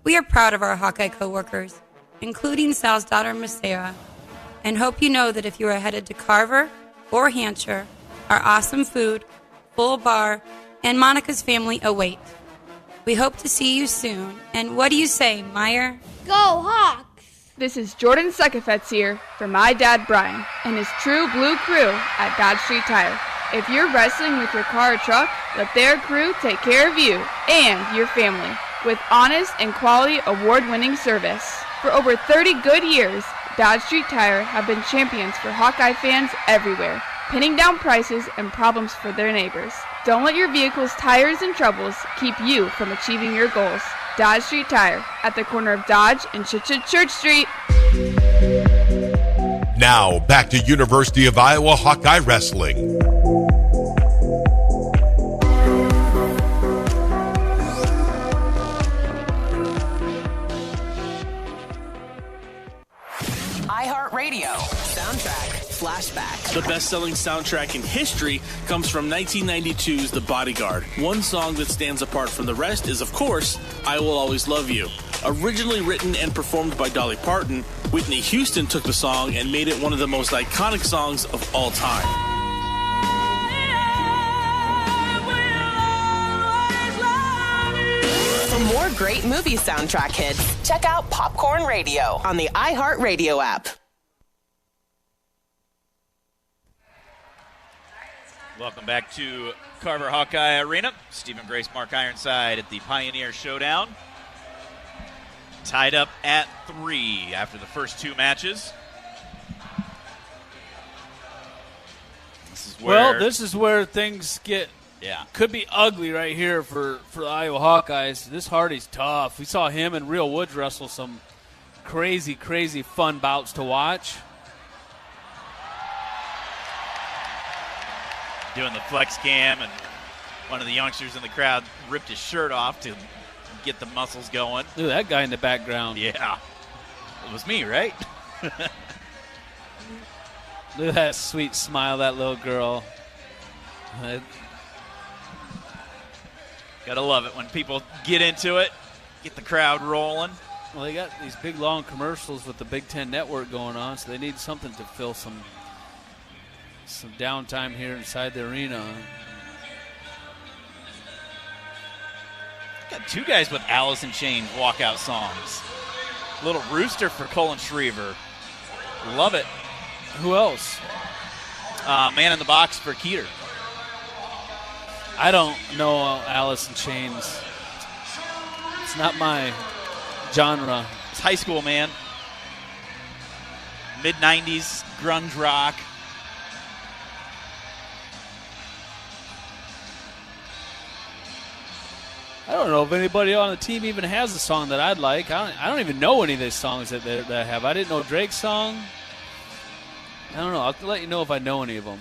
We are proud of our Hawkeye coworkers, including Sal's daughter, Miss Sarah, and hope you know that if you are headed to Carver or Hampshire, our awesome food, full bar, and Monica's family await. We hope to see you soon. And what do you say, Meyer? Go Hawks! This is Jordan Sekefetz here for my dad, Brian, and his true blue crew at Dodge Street Tire. If you're wrestling with your car or truck, let their crew take care of you and your family with honest and quality award-winning service. For over 30 good years, Dodge Street Tire have been champions for Hawkeye fans everywhere, pinning down prices and problems for their neighbors. Don't let your vehicle's tires and troubles keep you from achieving your goals. Dodge Street Tire at the corner of Dodge and Church Street. Now, back to University of Iowa Hawkeye Wrestling. iHeartRadio Soundtrack Flashback. The best-selling soundtrack in history comes from 1992's The Bodyguard. One song that stands apart from the rest is, of course, I Will Always Love You. Originally written and performed by Dolly Parton, Whitney Houston took the song and made it one of the most iconic songs of all time. For more great movie soundtrack hits, check out Popcorn Radio on the iHeartRadio app. Welcome back to Carver Hawkeye Arena. Stephen Grace, Mark Ironside at the Pioneer Showdown. Tied up at 3 after the first 2 matches. This is where things get could be ugly right here for the Iowa Hawkeyes. This Hardy's tough. We saw him and Real Woods wrestle some crazy, crazy fun bouts to watch. Doing the flex cam, and one of the youngsters in the crowd ripped his shirt off to get the muscles going. Look at that guy in the background. Yeah. It was me, right? Look at that sweet smile, that little girl. Gotta love it when people get into it, get the crowd rolling. Well, they got these big, long commercials with the Big Ten Network going on, so they need something to fill some downtime here inside the arena. Got 2 guys with Alice in Chains walkout songs. Little rooster for Colin Shriver. Love it. Who else? Man in the Box for Keeter. I don't know Alice in Chains. It's not my genre. It's high school, man. Mid-90s grunge rock. I don't know if anybody on the team even has a song that I'd like. I don't even know any of these songs that I have. I didn't know Drake's song. I don't know. I'll have to let you know if I know any of them.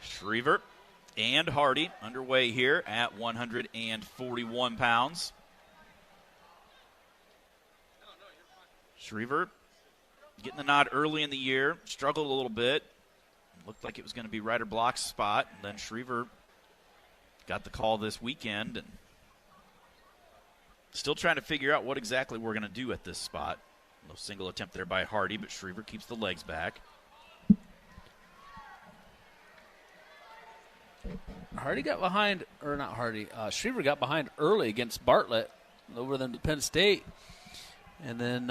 Shriver and Hardy underway here at 141 pounds. Shriver getting the nod early in the year. Struggled a little bit. Looked like it was going to be Ryder Block's spot. And then Shriver got the call this weekend, and still trying to figure out what exactly we're going to do at this spot. No single attempt there by Hardy, but Shriver keeps the legs back. Hardy got behind, or not Hardy, Shriver got behind early against Bartlett over them to Penn State, and then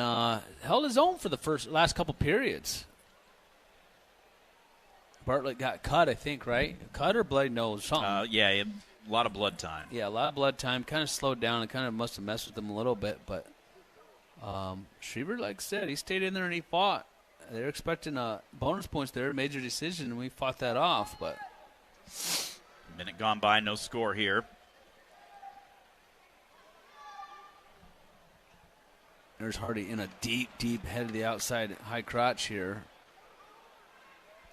held his own for the last couple periods. Bartlett got cut, I think, right? Cut or bloody nose, something. Yeah, a lot of blood time. Yeah, a lot of blood time. Kind of slowed down and kind of must have messed with him a little bit. But Shriver, like I said, he stayed in there and he fought. They're expecting bonus points there, major decision, and we fought that off. But a minute gone by, no score here. There's Hardy in a deep head of the outside high crotch here.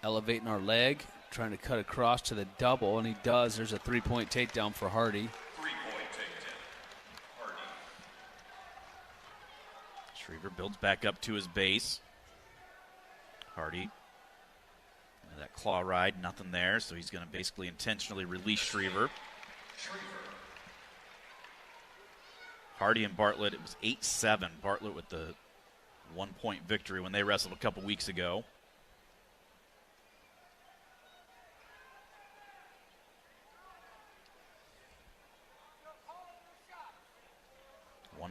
Elevating our leg, trying to cut across to the double, and he does. There's a 3-point takedown for Hardy. 3-point takedown, Hardy. Shriver builds back up to his base. Hardy, that claw ride, nothing there, so he's going to basically intentionally release Shriver. Hardy and Bartlett, it was 8-7. Bartlett with the 1-point victory when they wrestled a couple weeks ago.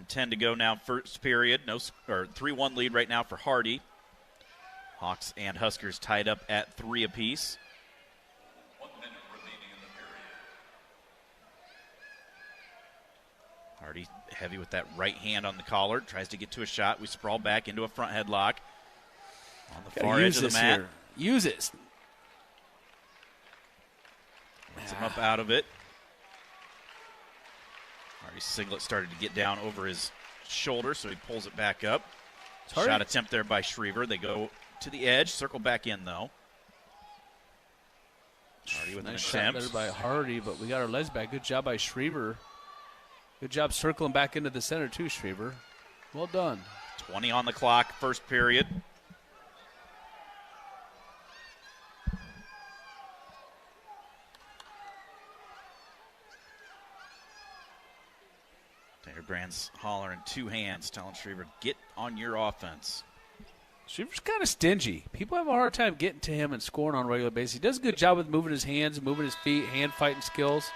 .10 to go now, first period. 3-1 lead right now for Hardy. Hawks and Huskers tied up at 3 apiece. 1 minute remaining in the period. Hardy heavy with that right hand on the collar. Tries to get to a shot. We sprawl back into a front headlock. On the far edge of the mat. Here. Use it. Gets him up out of it. Hardy's singlet started to get down over his shoulder, so he pulls it back up. Shot attempt there by Shriver. They go to the edge, circle back in, though. Hardy with an attempt. Shot there by Hardy, but we got our legs back. Good job by Shriver. Good job circling back into the center, too, Shriver. Well done. 20 on the clock, first period. Brand's hollering 2 hands, telling Shriver, get on your offense. Shriver's kind of stingy. People have a hard time getting to him and scoring on a regular basis. He does a good job with moving his hands, moving his feet, hand fighting skills.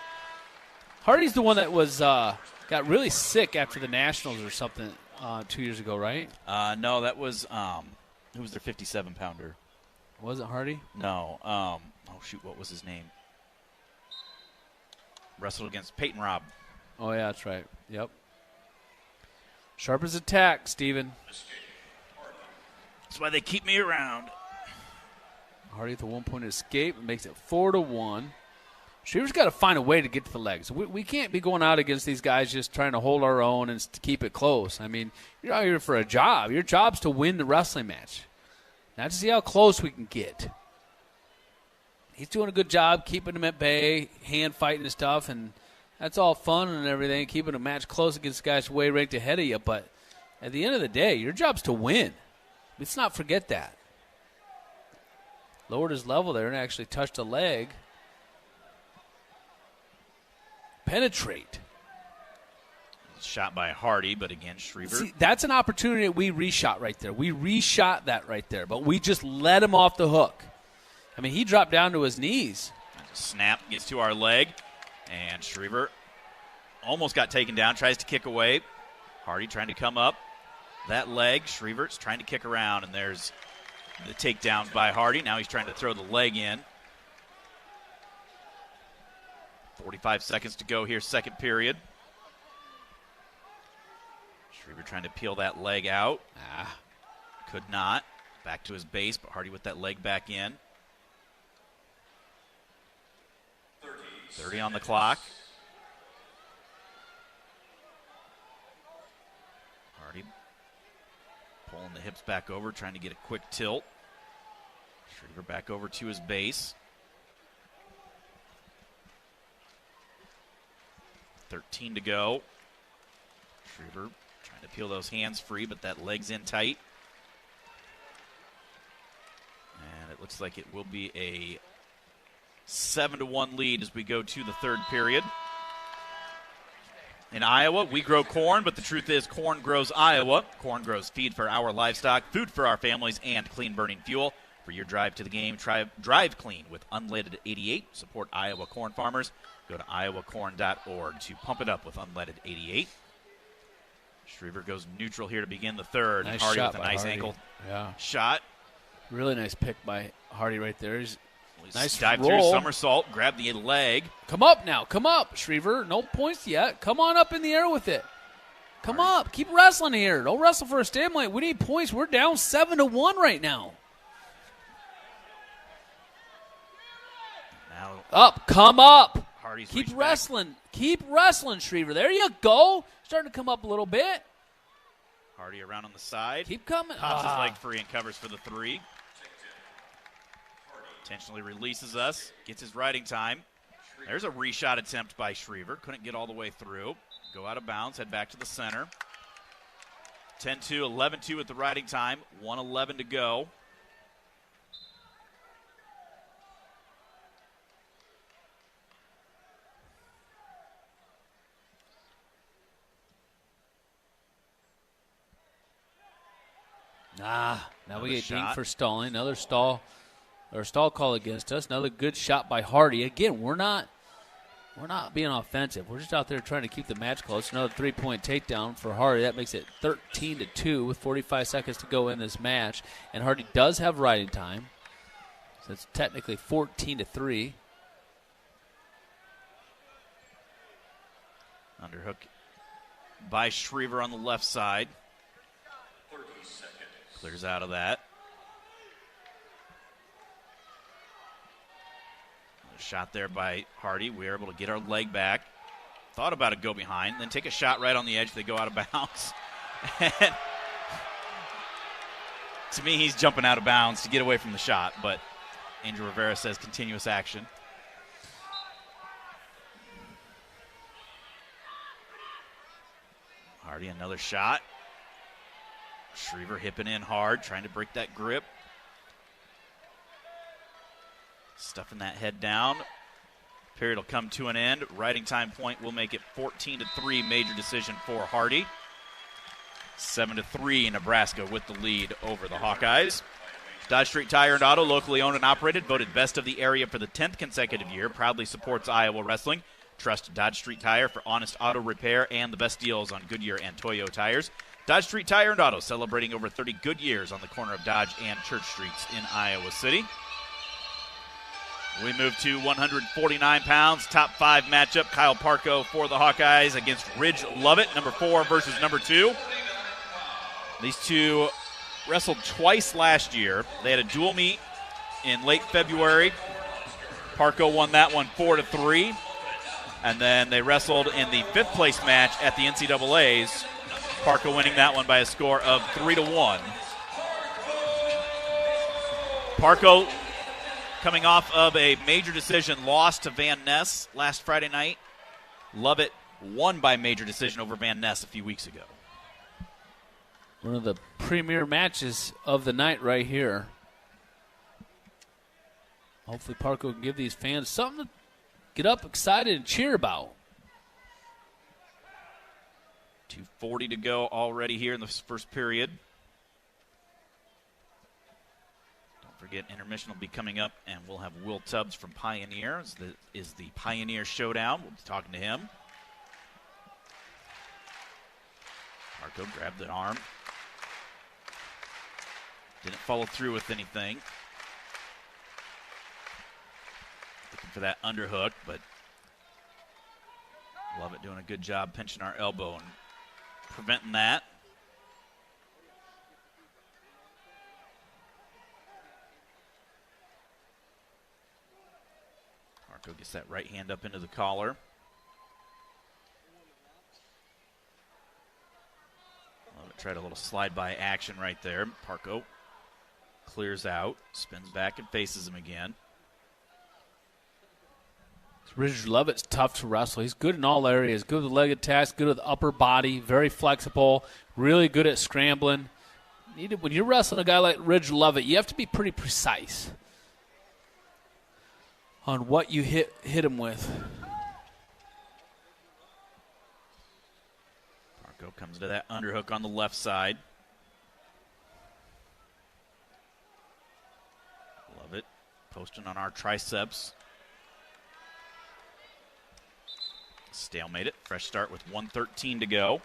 Hardy's the one that was got really sick after the Nationals or something 2 years ago, right? No, that was who was their 57-pounder? Was it Hardy? No. What was his name? Wrestled against Peyton Robb. Oh, yeah, that's right. Yep. Sharp as attack, Steven. That's why they keep me around. Hardy with a 1-point escape makes it 4-1. Shriver's got to find a way to get to the legs. We can't be going out against these guys just trying to hold our own and to keep it close. I mean, you're out here for a job. Your job's to win the wrestling match, not to see how close we can get. He's doing a good job keeping them at bay, hand fighting and stuff, and that's all fun and everything, keeping a match close against guys way ranked ahead of you. But at the end of the day, your job's to win. Let's not forget that. Lowered his level there and actually touched a leg. Penetrate. Shot by Hardy, but again, Shriver. See, that's an opportunity that we reshot right there. We reshot that right there, but we just let him off the hook. I mean, he dropped down to his knees. Snap, gets to our leg. And Shriver almost got taken down, tries to kick away. Hardy trying to come up. That leg, Shriver's trying to kick around, and there's the takedown by Hardy. Now he's trying to throw the leg in. 45 seconds to go here, second period. Shriver trying to peel that leg out. Could not. Back to his base, but Hardy with that leg back in. 30 on the clock. Hardy pulling the hips back over, trying to get a quick tilt. Shriver back over to his base. 13 to go. Shriver trying to peel those hands free, but that leg's in tight. And it looks like it will be a 7-1 lead as we go to the third period. In Iowa, we grow corn, but the truth is corn grows Iowa. Corn grows feed for our livestock, food for our families, and clean-burning fuel. For your drive to the game, drive clean with unleaded 88. Support Iowa corn farmers. Go to iowacorn.org to pump it up with unleaded 88. Shriver goes neutral here to begin the third. Nice Hardy shot with a by nice Hardy. ankle shot. Really nice pick by Hardy right there. Nice dive roll. through somersault, grab the leg. Come up now. Come up, Shriver. No points yet. Come on up in the air with it. Come up. Keep wrestling here. Don't wrestle for a stalemate. We need points. We're down 7-1 right now. Now up. Come up. Hardy's Keep wrestling. Keep wrestling, Shriver. There you go. Starting to come up a little bit. Hardy around on the side. Keep coming. Pops his leg free and covers for the 3. Intentionally releases us. Gets his riding time. There's a reshot attempt by Shriver. Couldn't get all the way through. Go out of bounds. Head back to the center. 10-2, 11-2 at the riding time. 1:11 to go. Now Another we get shot. dinged for stalling. Another stall call against us. Another good shot by Hardy. Again, we're not being offensive. We're just out there trying to keep the match close. Another 3-point takedown for Hardy. That makes it 13-2 with 45 seconds to go in this match. And Hardy does have riding time. So it's technically 14-3. Underhook by Shriver on the left side. Clears out of that. Another shot there by Hardy. We were able to get our leg back. Thought about a go behind, then take a shot right on the edge. They go out of bounds. And to me, he's jumping out of bounds to get away from the shot, but Andrew Rivera says continuous action. Hardy, another shot. Shriver hipping in hard, trying to break that grip. Stuffing that head down. Period will come to an end. Riding time point will make it 14-3, major decision for Hardy. 7-3, Nebraska with the lead over the Hawkeyes. Dodge Street Tire and Auto, locally owned and operated, voted best of the area for the 10th consecutive year. Proudly supports Iowa wrestling. Trust Dodge Street Tire for honest auto repair and the best deals on Goodyear and Toyo tires. Dodge Street Tire and Auto, celebrating over 30 good years on the corner of Dodge and Church Streets in Iowa City. We move to 149 pounds, top 5 matchup. Kyle Parco for the Hawkeyes against Ridge Loveit, number 4 versus number 2. These two wrestled twice last year. They had a dual meet in late February. Parco won that one 4-3. And then they wrestled in the 5th place match at the NCAAs. Parco winning that one by a score of 3-1. Parco coming off of a major decision loss to Van Ness last Friday night. Loveit won by major decision over Van Ness a few weeks ago. One of the premier matches of the night right here. Hopefully Parco can give these fans something to get up excited and cheer about. 2:40 to go already here in the first period. Don't forget, intermission will be coming up, and we'll have Will Tubbs from Pioneer. Is the Pioneer Showdown. We'll be talking to him. Parco grabbed the arm. Didn't follow through with anything. Looking for that underhook, but Loveit doing a good job pinching our elbow and preventing that. Parco gets that right hand up into the collar. Loveit tried a little slide-by action right there. Parco clears out, spins back and faces him again. Richard Lovett's tough to wrestle. He's good in all areas. Good with leg attacks, good with upper body, very flexible, really good at scrambling. When you're wrestling a guy like Richard Loveit, you have to be pretty precise on what you hit him with. Parco comes to that underhook on the left side. Loveit posting on our triceps. Stalemate it. Fresh start with 1:13 to go.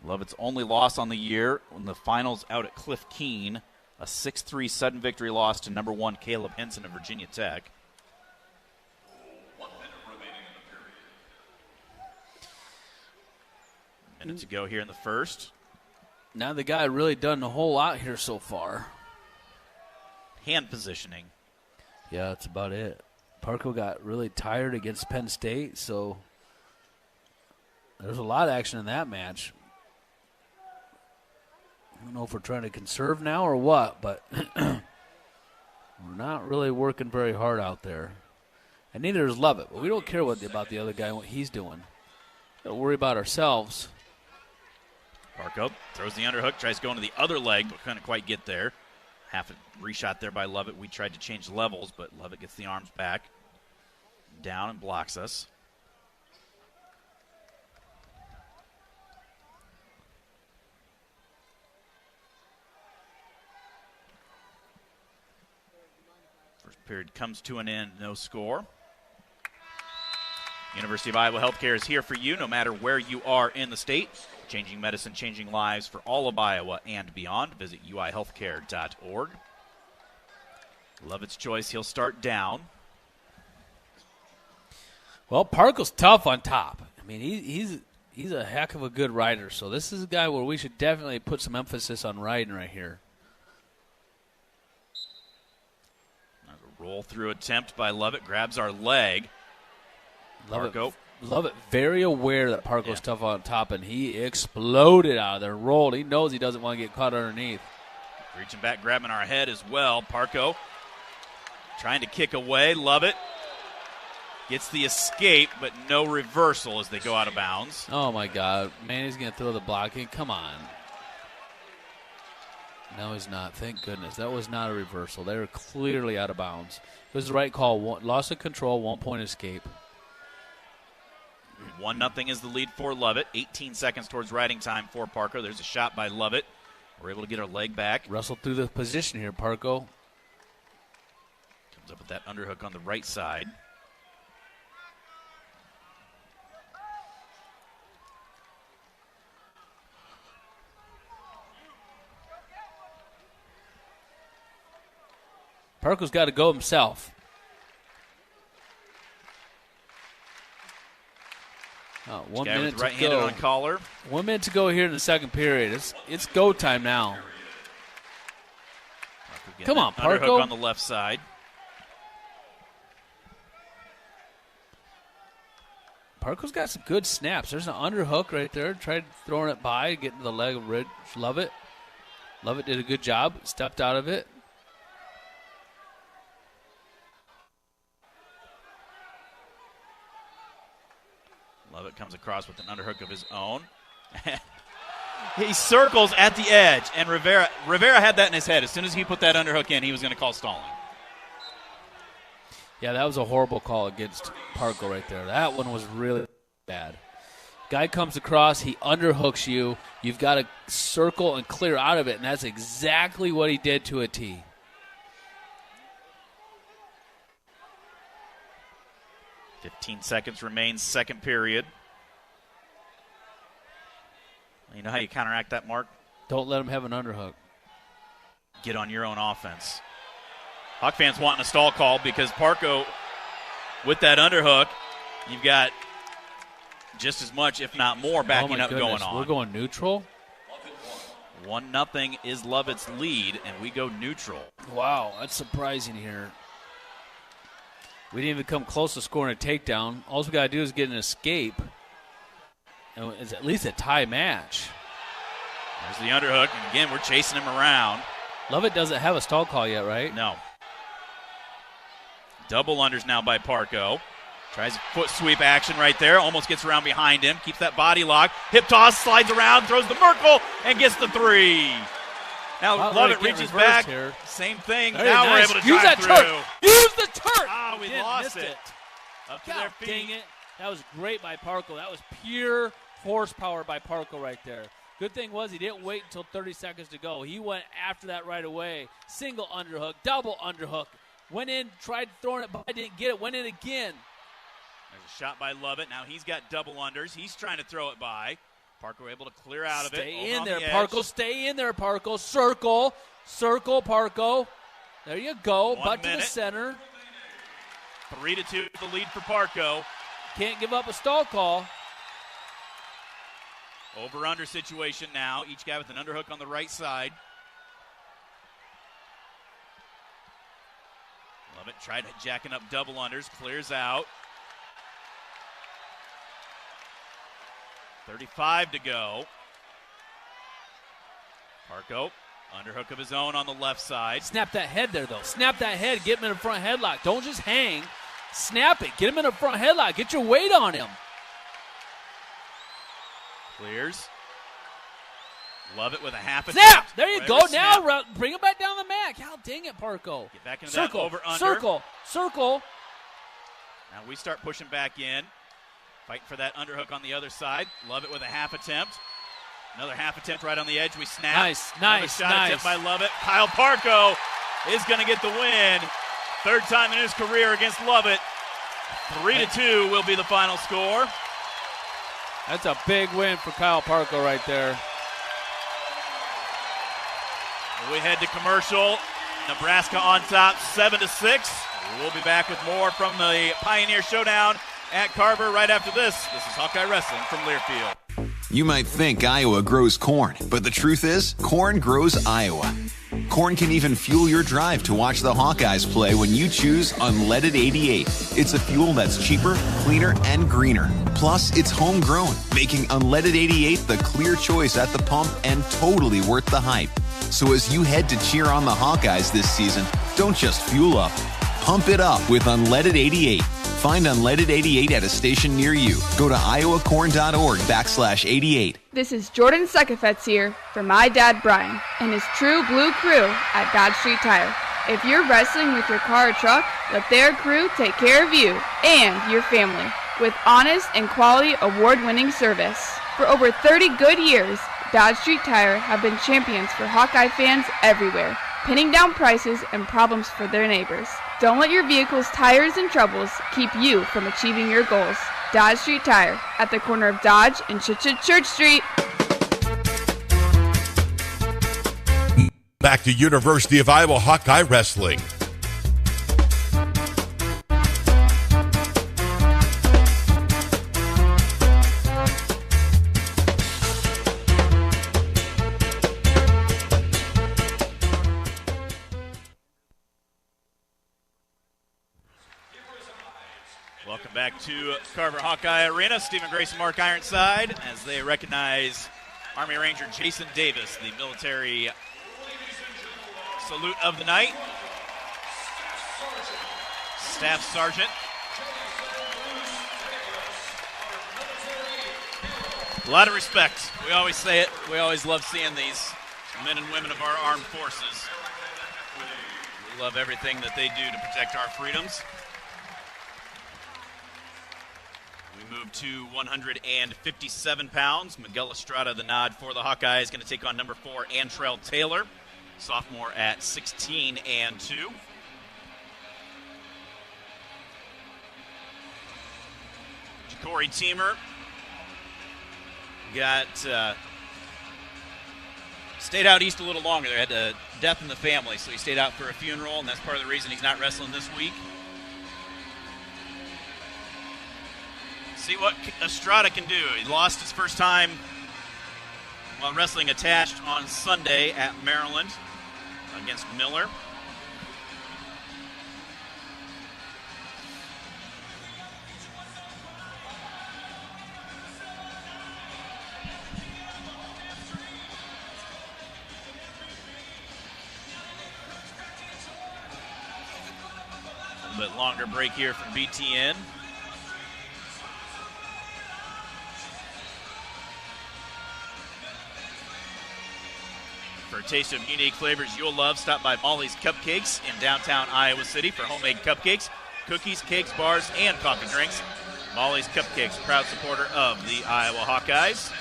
Lovett's only loss on the year in the finals out at Cliff Keene. A 6-3 sudden victory loss to number 1 Caleb Henson of Virginia Tech. 1 minute remaining in the period. Minute to go here in the first. Now the guy really done a whole lot here so far. Hand positioning. Yeah, that's about it. Parco got really tired against Penn State, so there's a lot of action in that match. I don't know if we're trying to conserve now or what, but we're not really working very hard out there. And neither is Loveit, but we don't care about the other guy and what he's doing. Don't worry about ourselves. Parco throws the underhook, tries going to the other leg, but couldn't quite get there. Half a reshot there by Loveit. We tried to change levels, but Loveit gets the arms back, down, and blocks us. First period comes to an end, no score. University of Iowa Healthcare is here for you no matter where you are in the state. Changing medicine, changing lives for all of Iowa and beyond. Visit uihealthcare.org. Lovett's choice, he'll start down. Well, Parco's tough on top. I mean, he's a heck of a good rider, so this is a guy where we should definitely put some emphasis on riding right here. There's a roll-through attempt by Loveit, grabs our leg. Parco. Loveit very aware that Parco's tough on top, and he exploded out of there, rolled. He knows he doesn't want to get caught underneath. Reaching back, grabbing our head as well. Parco trying to kick away. Loveit gets the escape, but no reversal as they go out of bounds. Oh, my God. Man, he's going to throw the blocking. Come on. No, he's not. Thank goodness. That was not a reversal. They were clearly out of bounds. It was the right call. Loss of control, 1 point escape. 1-0 is the lead for Loveit. 18 seconds towards riding time for Parco. There's a shot by Loveit. We're able to get our leg back. Wrestle through the position here, Parco. Comes up with that underhook on the right side. Parco's got to go himself. Oh, 1 minute to go. On collar. 1 minute to go here in the second period. It's go time now. Come on, Parco. Underhook on the left side. Parco's got some good snaps. There's an underhook right there. Tried throwing it by, getting to the leg of Rich Loveit. Loveit did a good job. Stepped out of it. Loveit comes across with an underhook of his own. He circles at the edge, and Rivera had that in his head. As soon as he put that underhook in, he was going to call stalling. Yeah, that was a horrible call against Parco right there. That one was really bad. Guy comes across, he underhooks you. You've got to circle and clear out of it, and that's exactly what he did to a T. .15 seconds remains, second period. You know how you counteract that, Mark? Don't let him have an underhook. Get on your own offense. Hawk fans wanting a stall call because Parco, with that underhook, you've got just as much, if not more, backing up going on. We're going neutral? 1-0 is Lovett's lead, and we go neutral. Wow, that's surprising here. We didn't even come close to scoring a takedown. All we got to do is get an escape. And it's at least a tie match. There's the underhook, and again, we're chasing him around. Loveit doesn't have a stall call yet, right? No. Double unders now by Parco. Tries a foot sweep action right there. Almost gets around behind him. Keeps that body lock. Hip toss, slides around, throws the Merkle, and gets the 3. Now Loveit reaches back. Here. Same thing. Very now nice. we're able to Use drive that through. turf. Use the turf. Ah, we lost it. Up to God their feet. Dang it. That was great by Parco. That was pure horsepower by Parco right there. Good thing was he didn't wait until 30 seconds to go. He went after that right away. Single underhook, double underhook. Went in, tried throwing it by, didn't get it, went in again. There's a shot by Loveit. Now he's got double unders. He's trying to throw it by. Parco able to clear out of it. Stay in there, Parco. Stay in there, Parco. Circle, Parco. There you go. 1 Butt minute. to the center. 3-2 the lead for Parco. Can't give up a stall call. Over-under situation now. Each guy with an underhook on the right side. Loveit tried jacking up double unders. Clears out. 35 to go. Parco, underhook of his own on the left side. Snap that head there, though. Snap that head. Get him in a front headlock. Don't just hang. Snap it. Get him in a front headlock. Get your weight on him. Clears. Loveit with a half a snap. There you go. Now bring him back down the mat. God dang it, Parco. Get back into circle, that over-under. Circle. Now we start pushing back in. Fighting for that underhook on the other side. Loveit with a half attempt. Another half attempt right on the edge. We snap. Another shot attempt by Loveit. Kyle Parco is going to get the win. Third time in his career against Loveit. 3-2 will be the final score. That's a big win for Kyle Parco right there. We head to commercial. Nebraska on top, 7-6. We'll be back with more from the Pioneer Showdown at Carver right after this. This is Hawkeye Wrestling from Learfield. You might think Iowa grows corn, but the truth is, corn grows Iowa. Corn can even fuel your drive to watch the Hawkeyes play when you choose Unleaded 88. It's a fuel that's cheaper, cleaner, and greener. Plus, it's homegrown, making Unleaded 88 the clear choice at the pump and totally worth the hype. So as you head to cheer on the Hawkeyes this season, don't just fuel up. Pump it up with Unleaded 88. Find Unleaded 88 at a station near you. Go to iowacorn.org/88. This is Jordan Sekefetz here for my dad Brian and his true blue crew at Dodge Street Tire. If you're wrestling with your car or truck, let their crew take care of you and your family with honest and quality award-winning service. For over 30 good years, Dodge Street Tire have been champions for Hawkeye fans everywhere, pinning down prices and problems for their neighbors. Don't let your vehicle's tires and troubles keep you from achieving your goals. Dodge Street Tire at the corner of Dodge and Church Street. Back to University of Iowa Hawkeye Wrestling. Welcome back to Carver Hawkeye Arena. Stephen Grace and Mark Ironside as they recognize Army Ranger Jason Davis, the military salute of the night. Staff Sergeant. A lot of respect. We always say it. We always love seeing these men and women of our armed forces. We love everything that they do to protect our freedoms. We move to 157 pounds. Miguel Estrada, the nod for the Hawkeyes, going to take on number 4, Antrell Taylor, sophomore at 16-2. Corey Teamer got stayed out east a little longer. They had a death in the family, so he stayed out for a funeral, and that's part of the reason he's not wrestling this week. See what Estrada can do. He lost his first time Well, wrestling attached on Sunday at Maryland against Miller. A little bit longer break here from BTN. For a taste of unique flavors you'll love, stop by Molly's Cupcakes in downtown Iowa City for homemade cupcakes, cookies, cakes, bars, and coffee drinks. Molly's Cupcakes, proud supporter of the Iowa Hawkeyes.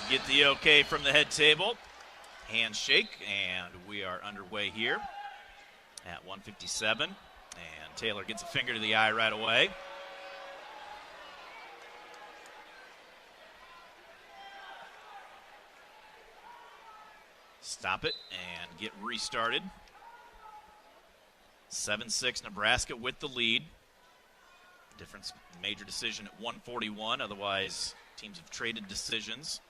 Get the okay from the head table. Handshake, and we are underway here at 157. And Taylor gets a finger to the eye right away. Stop it and get restarted. 7-6 Nebraska with the lead. Difference, major decision at 141. Otherwise, teams have traded decisions.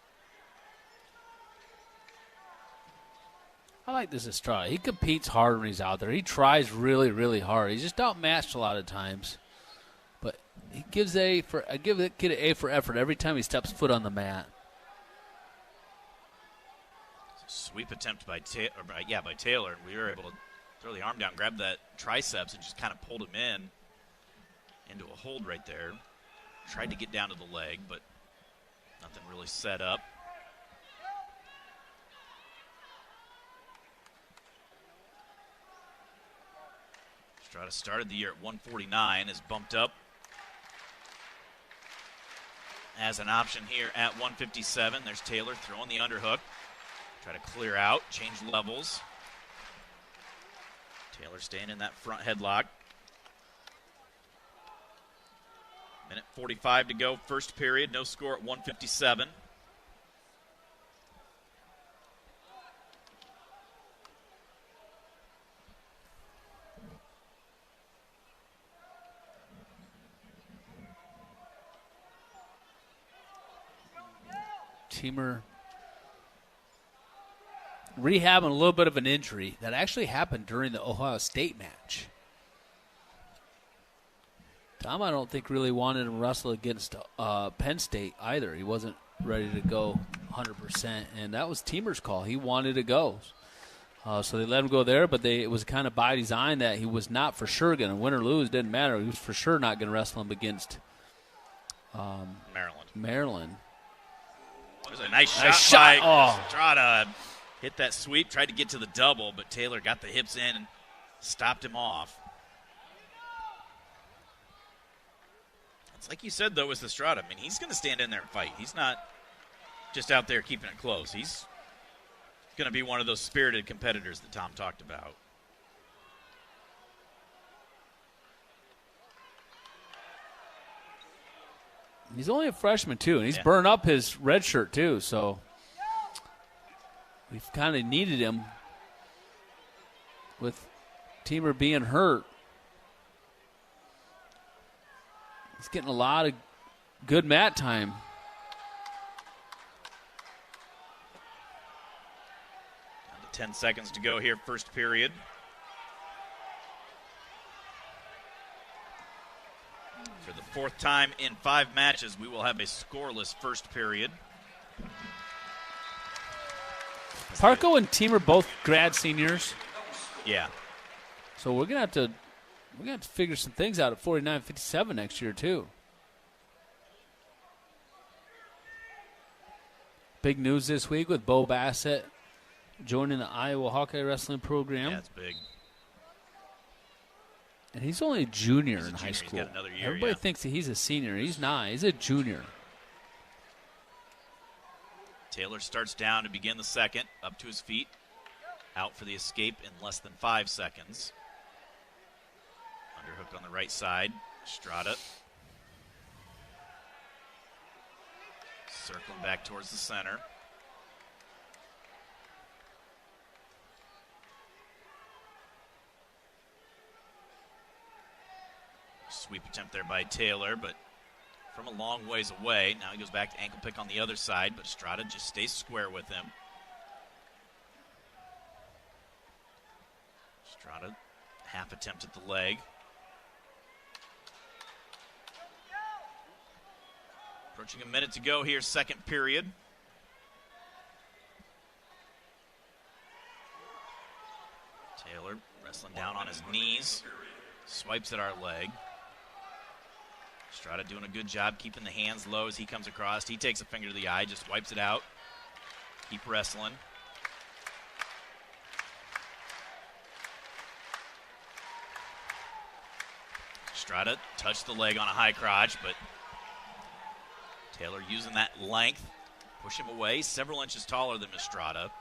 I like this Estrada. He competes hard when he's out there. He tries really, really hard. He's just outmatched a lot of times. But he gives I give the kid an A for effort every time he steps foot on the mat. Sweep attempt by Taylor. We were able to throw the arm down, grab that triceps, and just kind of pulled him into a hold right there. Tried to get down to the leg, but nothing really set up. Estrada started the year at 149, is bumped up as an option here at 157. There's Taylor throwing the underhook. Try to clear out, change levels. Taylor staying in that front headlock. Minute 45 to go, first period. No score at 157. Teamer rehabbing a little bit of an injury that actually happened during the Ohio State match. Tom, I don't think really wanted him to wrestle against Penn State either. He wasn't ready to go 100%, and that was Teamer's call. He wanted to go. So they let him go there, but it was kind of by design that he was not for sure going to win or lose. Didn't matter. He was for sure not going to wrestle him against Maryland. It was a nice shot by Estrada. Hit that sweep, tried to get to the double, but Taylor got the hips in and stopped him off. It's like you said, though, with Estrada. I mean, he's going to stand in there and fight. He's not just out there keeping it close. He's going to be one of those spirited competitors that Tom talked about. He's only a freshman, too, and he's burned up his red shirt, too, so we've kind of needed him with Teamer being hurt. He's getting a lot of good mat time. Down to 10 seconds to go here, first period. For the fourth time in 5 matches, we will have a scoreless first period. Parco and Teamer both grad seniors. Yeah. So we're gonna have to figure some things out at 49-57 next year too. Big news this week with Bo Bassett joining the Iowa Hawkeye wrestling program. Yeah, it's big. And he's only a junior in high school. He's got another year, Everybody thinks that he's a senior. He's not. He's a junior. Taylor starts down to begin the second, up to his feet. Out for the escape in less than 5 seconds. Underhook on the right side. Estrada. Circling back towards the center. Sweep attempt there by Taylor, but from a long ways away. Now he goes back to ankle pick on the other side, but Estrada just stays square with him. Estrada, half attempt at the leg. Approaching a minute to go here, second period. Taylor wrestling down on his knees. Swipes at our leg. Estrada doing a good job keeping the hands low as he comes across. He takes a finger to the eye, just wipes it out. Keep wrestling. Estrada touched the leg on a high crotch, but Taylor using that length, push him away, several inches taller than Estrada.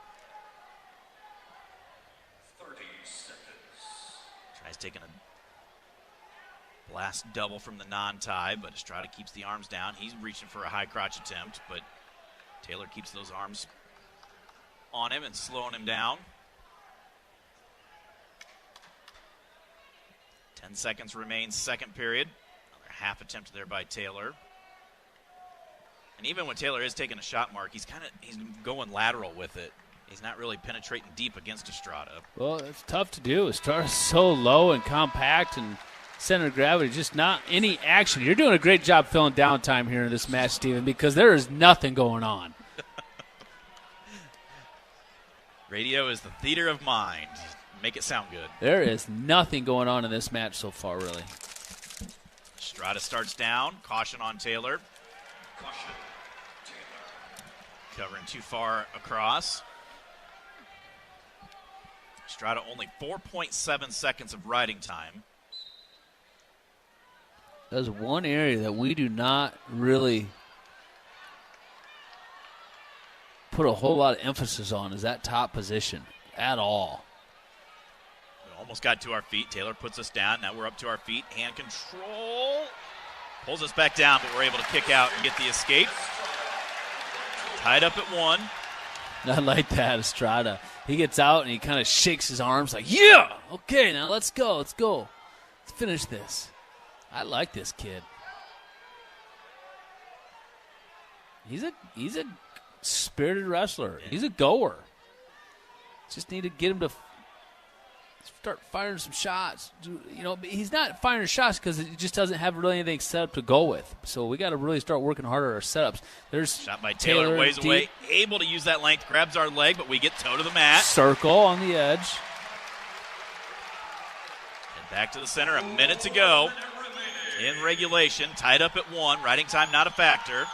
30 seconds. Tries taking a blast double from the non-tie, but Estrada keeps the arms down. He's reaching for a high crotch attempt, but Taylor keeps those arms on him and slowing him down. 10 seconds remains, second period. Another half attempt there by Taylor. And even when Taylor is taking a shot mark, he's going lateral with it. He's not really penetrating deep against Estrada. Well, it's tough to do. Estrada's so low and compact and center of gravity, just not any action. You're doing a great job filling downtime here in this match, Steven, because there is nothing going on. Radio is the theater of mind. Make it sound good. There is nothing going on in this match so far, really. Estrada starts down. Caution on Taylor. Caution. Covering too far across. Estrada only 4.7 seconds of riding time. There's one area that we do not really put a whole lot of emphasis on is that top position at all. We almost got to our feet. Taylor puts us down. Now we're up to our feet. Hand control. Pulls us back down, but we're able to kick out and get the escape. Tied up at 1. I like that, Estrada. He gets out and he kind of shakes his arms like, yeah, okay, now let's go. Let's finish this. I like this kid. He's a spirited wrestler. He's a goer. Just need to get him to start firing some shots. You know, he's not firing shots because he just doesn't have really anything set up to go with. So we got to really start working harder at our setups. There's shot by Taylor ways away, able to use that length, grabs our leg, but we get toe to the mat. Circle on the edge. And back to the center, a minute to go. In regulation, tied up at 1. Riding time not a factor.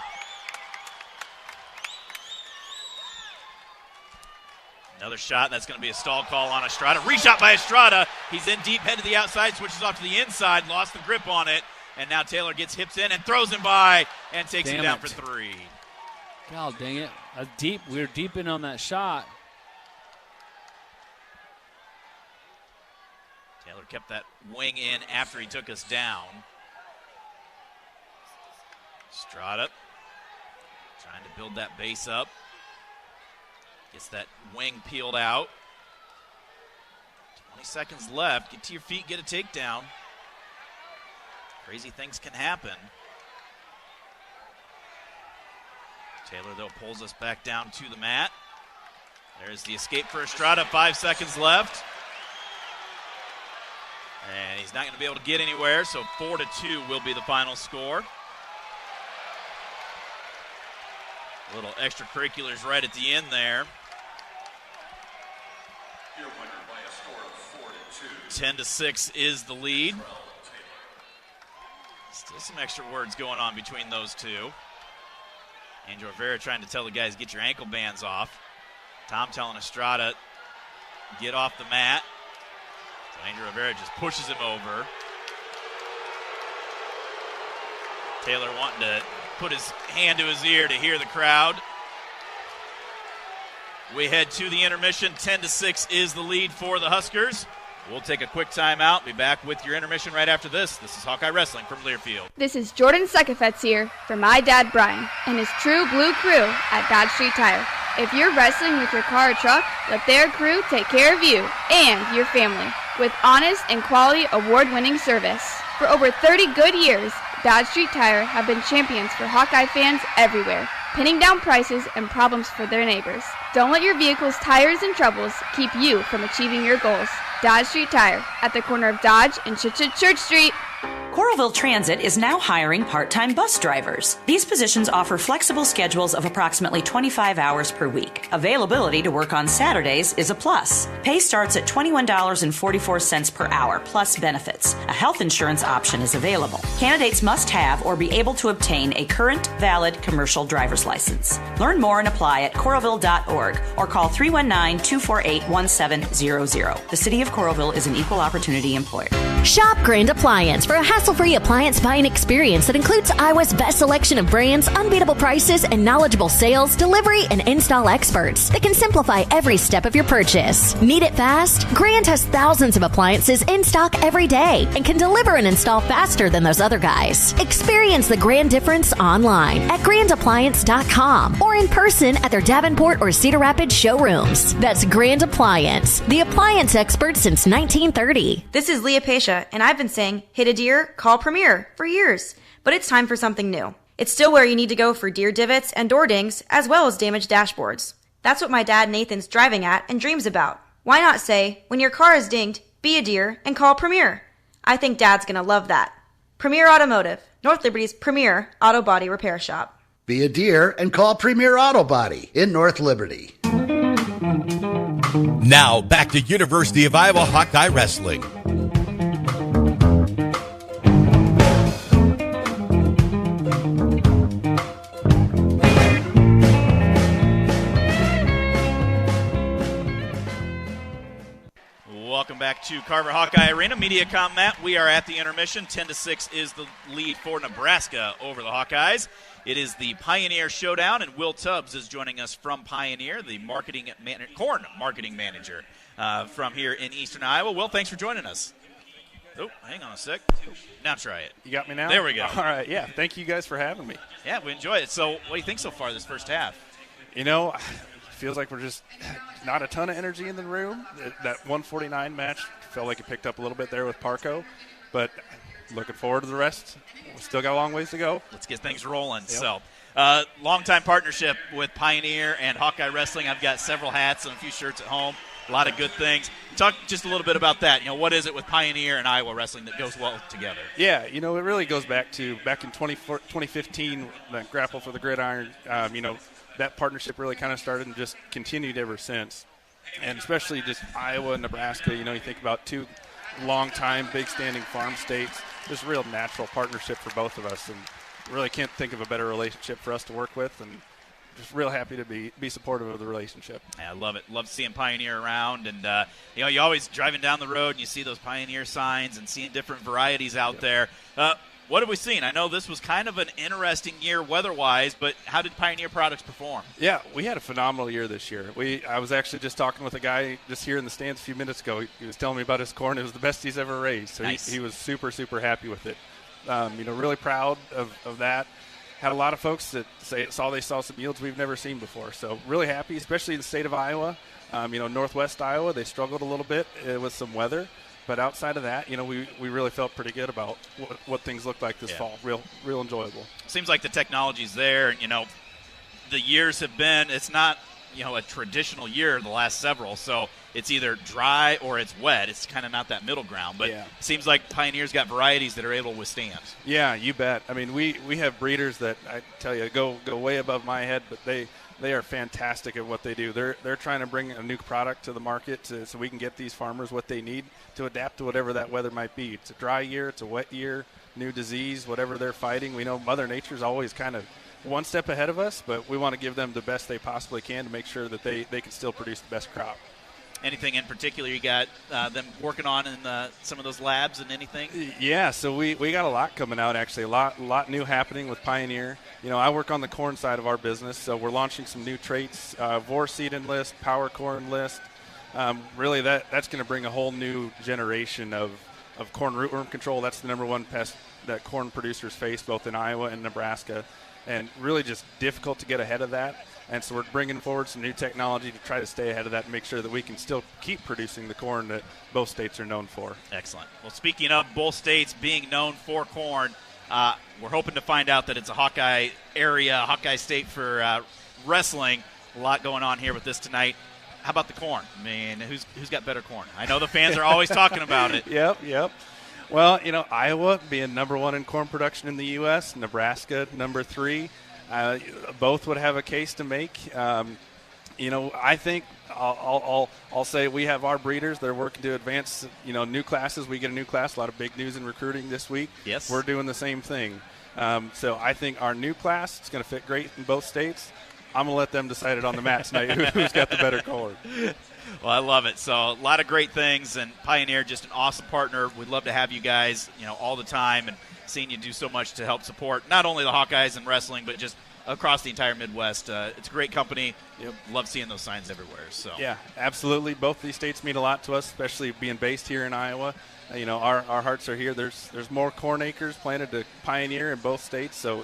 Another shot, that's going to be a stall call on Estrada. Reshot by Estrada. He's in deep, head to the outside, switches off to the inside, lost the grip on it, and now Taylor gets hips in and throws him by and takes him down for 3. God dang it. We were deep in on that shot. Taylor kept that wing in after he took us down. Estrada trying to build that base up. Gets that wing peeled out. 20 seconds left. Get to your feet, get a takedown. Crazy things can happen. Taylor, though, pulls us back down to the mat. There's the escape for Estrada. 5 seconds left. And he's not going to be able to get anywhere, so 4-2 will be the final score. A little extracurriculars right at the end there. Your winner by a score of 4-2. 10-6 is the lead. Still some extra words going on between those two. Andrew Rivera trying to tell the guys, get your ankle bands off. Tom telling Estrada, get off the mat. So Andrew Rivera just pushes him over. Taylor wanting to put his hand to his ear to hear the crowd. We head to the intermission. 10-6 is the lead for the Huskers. We'll take a quick timeout. Be back with your intermission right after this. This is Hawkeye Wrestling from Learfield. This is Jordan Sekefetz here for my dad Brian and his True Blue crew at Dodge Street Tire. If you're wrestling with your car or truck, let their crew take care of you and your family with honest and quality award-winning service. For over 30 good years, Dodge Street Tire have been champions for Hawkeye fans everywhere, pinning down prices and problems for their neighbors. Don't let your vehicle's tires and troubles keep you from achieving your goals. Dodge Street Tire, at the corner of Dodge and Church Street. Coralville Transit is now hiring part-time bus drivers. These positions offer flexible schedules of approximately 25 hours per week. Availability to work on Saturdays is a plus. Pay starts at $21.44 per hour, plus benefits. A health insurance option is available. Candidates must have or be able to obtain a current, valid commercial driver's license. Learn more and apply at coralville.org or call 319-248-1700. The City of Coralville is an equal opportunity employer. Shop Grand Appliance for a hassle-free appliance buying experience that includes Iowa's best selection of brands, unbeatable prices, and knowledgeable sales, delivery, and install experts that can simplify every step of your purchase. Need it fast? Grand has thousands of appliances in stock every day and can deliver and install faster than those other guys. Experience the Grand difference online at grandappliance.com or in person at their Davenport or Cedar Rapids showrooms. That's Grand Appliance, the appliance expert since 1930. This is Leah Pasha, and I've been saying, hit a deer, call Premier for years. But it's time for something new. It's still where you need to go for deer divots and door dings, as well as damaged dashboards. That's what my dad Nathan's driving at and dreams about. Why not say, when your car is dinged, be a deer and call Premier? I think Dad's gonna love that. Premier Automotive, North Liberty's premier auto body repair shop. Be a deer and call Premier Auto Body in North Liberty. Now, back to University of Iowa Hawkeye Wrestling. Welcome back to Carver Hawkeye Arena. MediaCom Matt, we are at the intermission. 10-6 is the lead for Nebraska over the Hawkeyes. It is the Pioneer Showdown, and Will Tubbs is joining us from Pioneer, the corn marketing manager from here in Eastern Iowa. Will, thanks for joining us. Oh, hang on a sec. Now try it. You got me now? There we go. All right, yeah. Thank you guys for having me. Yeah, we enjoy it. So what do you think so far this first half? You know, feels like we're just not a ton of energy in the room. That 149 match felt like it picked up a little bit there with Parco, but looking forward to the rest. We still got a long ways to go. Let's get things rolling. Yep. So, long-time partnership with Pioneer and Hawkeye Wrestling. I've got several hats and a few shirts at home. A lot of good things. Talk just a little bit about that. You know, what is it with Pioneer and Iowa Wrestling that goes well together? Yeah, you know, it really goes back in 2015, the Grapple for the Gridiron. You know, that partnership really kind of started and just continued ever since. And especially just Iowa and Nebraska, you know, you think about two long-time, big-standing farm states. Just a real natural partnership for both of us, and really can't think of a better relationship for us to work with, and just real happy to be supportive of the relationship. Yeah, I love it. Love seeing Pioneer around, and you know, you always driving down the road and you see those Pioneer signs and seeing different varieties out there. What have we seen? I know this was kind of an interesting year weather-wise, but how did Pioneer products perform? Yeah, we had a phenomenal year this year. I was actually just talking with a guy just here in the stands a few minutes ago. He was telling me about his corn. It was the best he's ever raised, so nice. he was super, super happy with it. You know, really proud of that. Had a lot of folks that they saw some yields we've never seen before, so really happy, especially in the state of Iowa. You know, northwest Iowa, they struggled a little bit with some weather. But outside of that, you know, we really felt pretty good about what things looked like this fall. Real enjoyable. Seems like the technology's there. You know, the years have been, it's not, you know, a traditional year the last several. So it's either dry or it's wet. It's kind of not that middle ground. But it seems like Pioneer's got varieties that are able to withstand. Yeah, you bet. I mean, we have breeders that, I tell you, go way above my head, but they are fantastic at what they do. They're trying to bring a new product to the market so we can get these farmers what they need to adapt to whatever that weather might be. It's a dry year, it's a wet year, new disease, whatever they're fighting. We know Mother Nature's always kind of one step ahead of us, but we want to give them the best they possibly can to make sure that they can still produce the best crop. Anything in particular you got them working on in some of those labs and anything? Yeah, so we got a lot coming out, actually. A lot new happening with Pioneer. You know, I work on the corn side of our business, so we're launching some new traits, Vor Seed Enlist, Power Corn List. Really, that's going to bring a whole new generation of corn rootworm control. That's the number one pest that corn producers face both in Iowa and Nebraska, and really just difficult to get ahead of that. And so we're bringing forward some new technology to try to stay ahead of that and make sure that we can still keep producing the corn that both states are known for. Excellent. Well, speaking of both states being known for corn, we're hoping to find out that it's a Hawkeye area, Hawkeye state for wrestling. A lot going on here with this tonight. How about the corn? I mean, who's got better corn? I know the fans are always talking about it. Yep. Well, Iowa being number 1 in corn production in the U.S., Nebraska number 3, both would have a case to make. I think I'll say we have our breeders. They're working to advance, new classes. We get a new class. A lot of big news in recruiting this week. Yes. We're doing the same thing. So I think our new class is going to fit great in both states. I'm going to let them decide it on the mat tonight who's got the better corn. Well, I love it. So a lot of great things, and Pioneer, just an awesome partner. We'd love to have you guys, all the time, and seeing you do so much to help support not only the Hawkeyes and wrestling, but just across the entire Midwest. It's a great company. Love seeing those signs everywhere. So yeah, absolutely. Both these states mean a lot to us, especially being based here in Iowa. Our hearts are here. There's more corn acres planted to Pioneer in both states, so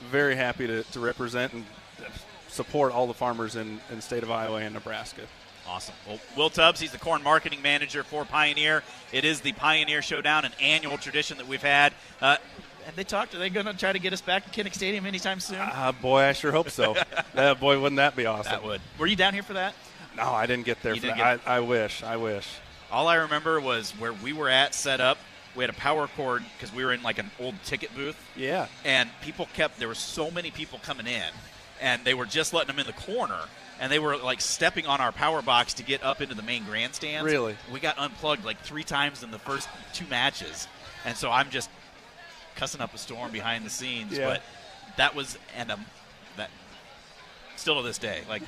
very happy to represent and support all the farmers in the state of Iowa and Nebraska. Awesome. Well, Will Tubbs, he's the corn marketing manager for Pioneer. It is the Pioneer Showdown, an annual tradition that we've had. Have they talked? Are they going to try to get us back to Kinnick Stadium anytime soon? Boy, I sure hope so. Boy, wouldn't that be awesome? That would. Were you down here for that? No, I didn't get there for that. I wish. All I remember was where we were at set up. We had a power cord because we were in like an old ticket booth. Yeah. And there were so many people coming in, and they were just letting them in the corner. And they were, like, stepping on our power box to get up into the main grandstands. Really? We got unplugged, like, 3 times in the first 2 matches. And so I'm just cussing up a storm behind the scenes. Yeah. But that was that still to this day. Like,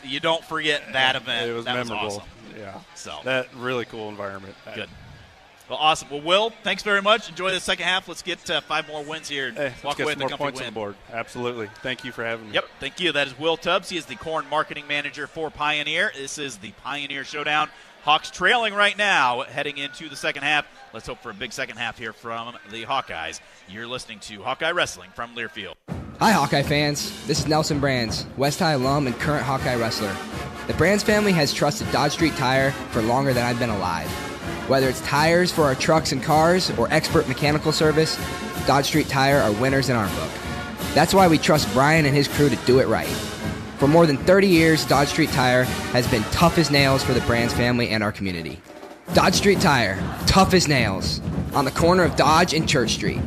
you don't forget that event. It was that memorable. Was awesome. Yeah. So that really cool environment. Good. Well, awesome. Well, Will, thanks very much. Enjoy the second half. Let's get 5 more wins here. Let's get some more points on the board. Absolutely. Thank you for having me. Yep, thank you. That is Will Tubbs. He is the corn marketing manager for Pioneer. This is the Pioneer Showdown. Hawks trailing right now, heading into the second half. Let's hope for a big second half here from the Hawkeyes. You're listening to Hawkeye Wrestling from Learfield. Hi, Hawkeye fans. This is Nelson Brands, West High alum and current Hawkeye wrestler. The Brands family has trusted Dodge Street Tire for longer than I've been alive. Whether it's tires for our trucks and cars or expert mechanical service, Dodge Street Tire are winners in our book. That's why we trust Brian and his crew to do it right. For more than 30 years, Dodge Street Tire has been tough as nails for the Brands family and our community. Dodge Street Tire, tough as nails, on the corner of Dodge and Church Street.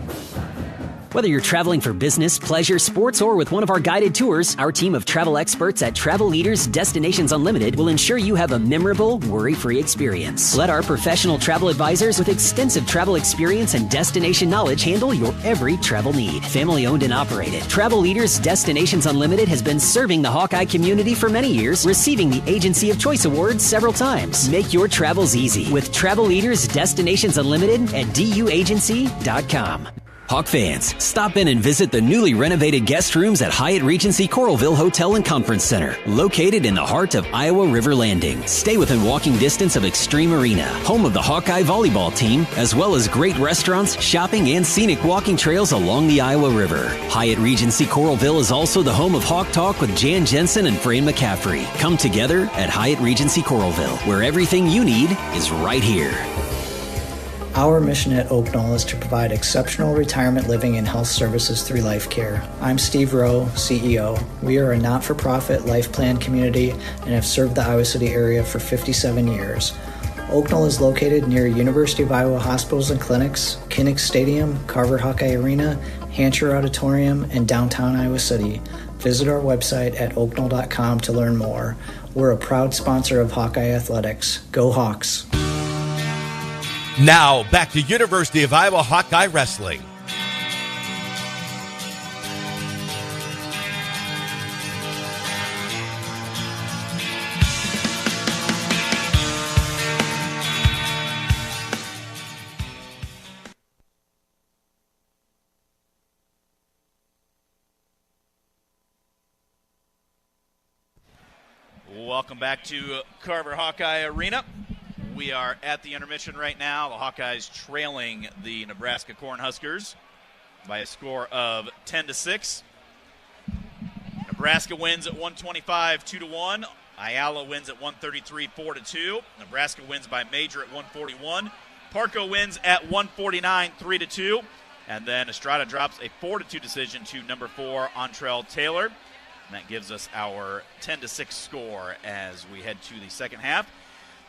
Whether you're traveling for business, pleasure, sports, or with one of our guided tours, our team of travel experts at Travel Leaders Destinations Unlimited will ensure you have a memorable, worry-free experience. Let our professional travel advisors with extensive travel experience and destination knowledge handle your every travel need. Family-owned and operated, Travel Leaders Destinations Unlimited has been serving the Hawkeye community for many years, receiving the Agency of Choice Award several times. Make your travels easy with Travel Leaders Destinations Unlimited at duagency.com. Hawk fans, stop in and visit the newly renovated guest rooms at Hyatt Regency Coralville Hotel and Conference Center, located in the heart of Iowa River Landing. Stay within walking distance of Extreme Arena, home of the Hawkeye volleyball team, as well as great restaurants, shopping, and scenic walking trails along the Iowa River. Hyatt Regency Coralville is also the home of Hawk Talk with Jan Jensen and Fran McCaffrey. Come together at Hyatt Regency Coralville, where everything you need is right here. Our mission at Oak Knoll is to provide exceptional retirement living and health services through life care. I'm Steve Rowe, CEO. We are a not-for-profit life plan community and have served the Iowa City area for 57 years. Oak Knoll is located near University of Iowa hospitals and clinics, Kinnick Stadium, Carver Hawkeye Arena, Hancher Auditorium, and downtown Iowa City. Visit our website at oakknoll.com to learn more. We're a proud sponsor of Hawkeye Athletics. Go Hawks! Now, back to University of Iowa Hawkeye Wrestling. Welcome back to Carver Hawkeye Arena. We are at the intermission right now. The Hawkeyes trailing the Nebraska Cornhuskers by a score of 10-6. Nebraska wins at 125, 2-1. Ayala wins at 133, 4-2. Nebraska wins by major at 141. Parco wins at 149, 3-2. And then Estrada drops a 4-2 decision to number 4, Ontrell Taylor. And that gives us our 10-6 score as we head to the second half.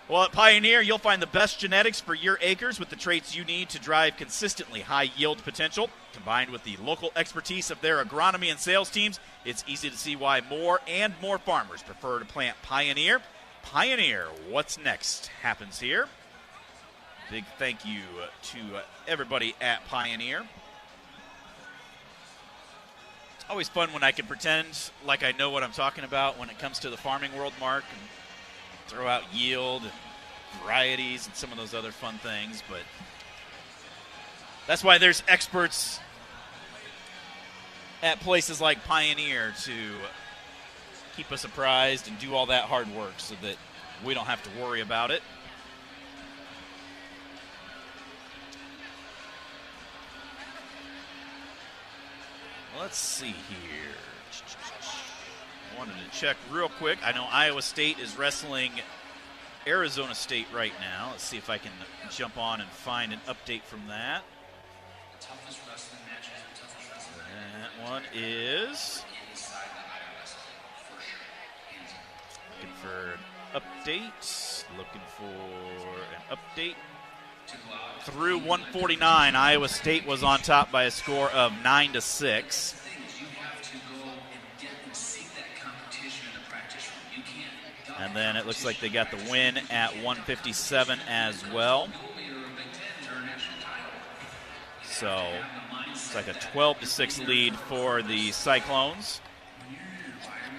Well, at Pioneer, you'll find the best genetics for your acres with the traits you need to drive consistently high yield potential. Combined with the local expertise of their agronomy and sales teams, it's easy to see why more and more farmers prefer to plant Pioneer. Pioneer, what's next happens here. Big thank you to everybody at Pioneer. It's always fun when I can pretend like I know what I'm talking about when it comes to the farming world, Mark, and throw out yield, varieties, and some of those other fun things. But that's why there's experts at places like Pioneer to keep us apprised and do all that hard work so that we don't have to worry about it. Let's see here. Wanted to check real quick. I know Iowa State is wrestling Arizona State right now. Let's see if I can jump on and find an update from that. That one is looking for an update. Looking for an update. Through 149, Iowa State was on top by a score of 9-6. And then it looks like they got the win at 157 as well. So it's like a 12-6 lead for the Cyclones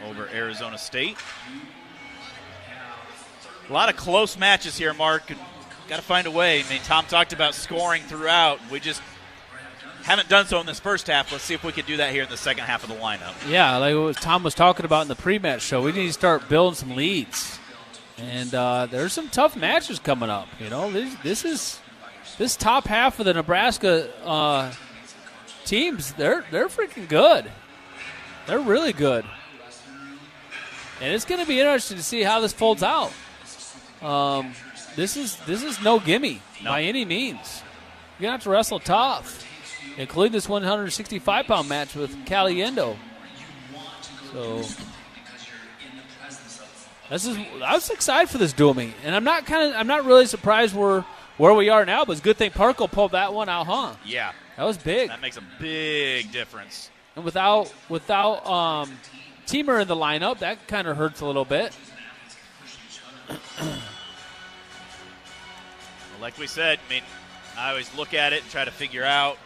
over Arizona State. A lot of close matches here, Mark. Got to find a way. I mean, Tom talked about scoring throughout. We just haven't done so in this first half. Let's see if we can do that here in the second half of the lineup. Yeah, like what Tom was talking about in the pre-match show, we need to start building some leads. And there's some tough matches coming up. You know, this top half of the Nebraska teams, they're freaking good. They're really good. And it's going to be interesting to see how this folds out. This is no gimme by any means. You're going to have to wrestle tough, including this 165-pound match with Caliendo. So I was excited for this dual meet, and I'm not really surprised where we are now. But it's a good thing Parco pulled that one out, huh? Yeah, that was big. That makes a big difference. And without Teamer in the lineup, that kind of hurts a little bit. Like we said, I mean, I always look at it and try to figure out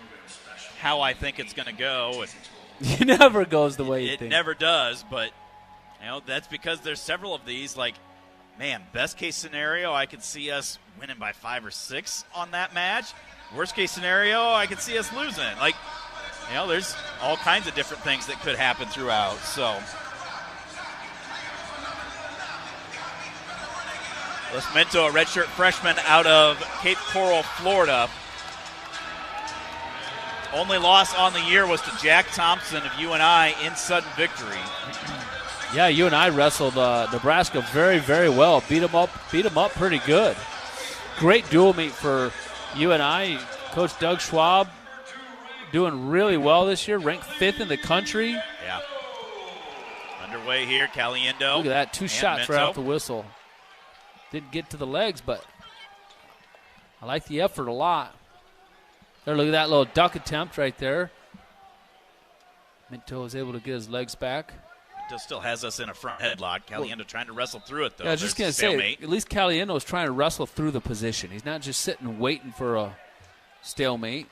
how I think it's going to go. And it never goes the way you think. It never does, but you know that's because there's several of these. Like, man, best case scenario, I could see us winning by 5 or 6 on that match. Worst case scenario, I could see us losing. Like, you know, there's all kinds of different things that could happen throughout. So. Les Mento, a redshirt freshman out of Cape Coral, Florida. Only loss on the year was to Jack Thompson of UNI in sudden victory. Yeah, UNI wrestled Nebraska very, very well. Beat them up pretty good. Great dual meet for UNI. Coach Doug Schwab doing really well this year, ranked 5th in the country. Yeah. Underway here, Caliendo. Look at that, 2 shots Mento. right off the whistle. Didn't get to the legs, but I like the effort a lot. There, look at that little duck attempt right there. Mento was able to get his legs back. Mento still has us in a front headlock. Caliendo trying to wrestle through it, though. Yeah, I was just going to say, at least Caliendo is trying to wrestle through the position. He's not just sitting and waiting for a stalemate.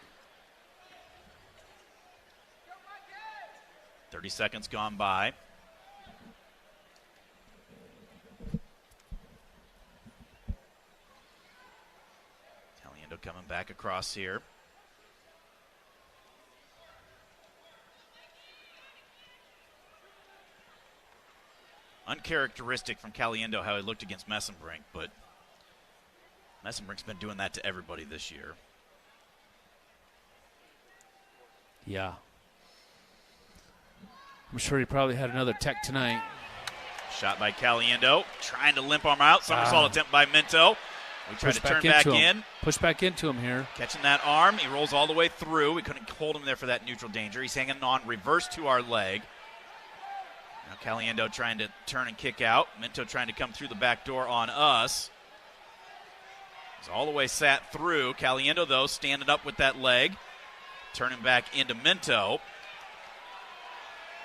30 seconds gone by. Coming back across here. Uncharacteristic from Caliendo how he looked against Messenbrink, but Messenbrink's been doing that to everybody this year. Yeah. I'm sure he probably had another tech tonight. Shot by Caliendo, trying to limp arm out. Somersault attempt by Mento. We try to turn back in. Push back into him here. Catching that arm. He rolls all the way through. We couldn't hold him there for that neutral danger. He's hanging on reverse to our leg. Now Caliendo trying to turn and kick out. Mento trying to come through the back door on us. He's all the way sat through. Caliendo, though, standing up with that leg. Turning back into Mento.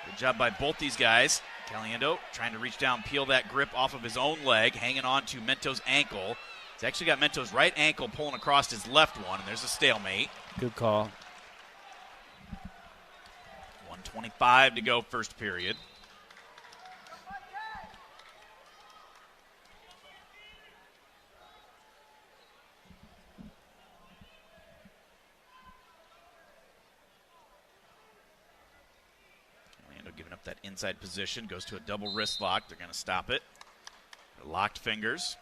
Good job by both these guys. Caliendo trying to reach down, peel that grip off of his own leg, hanging on to Mento's ankle. He's actually got Mento's right ankle pulling across his left one, and there's a stalemate. Good call. 1:25 to go first period. Giving up that inside position, goes to a double wrist lock. They're going to stop it. They're locked fingers.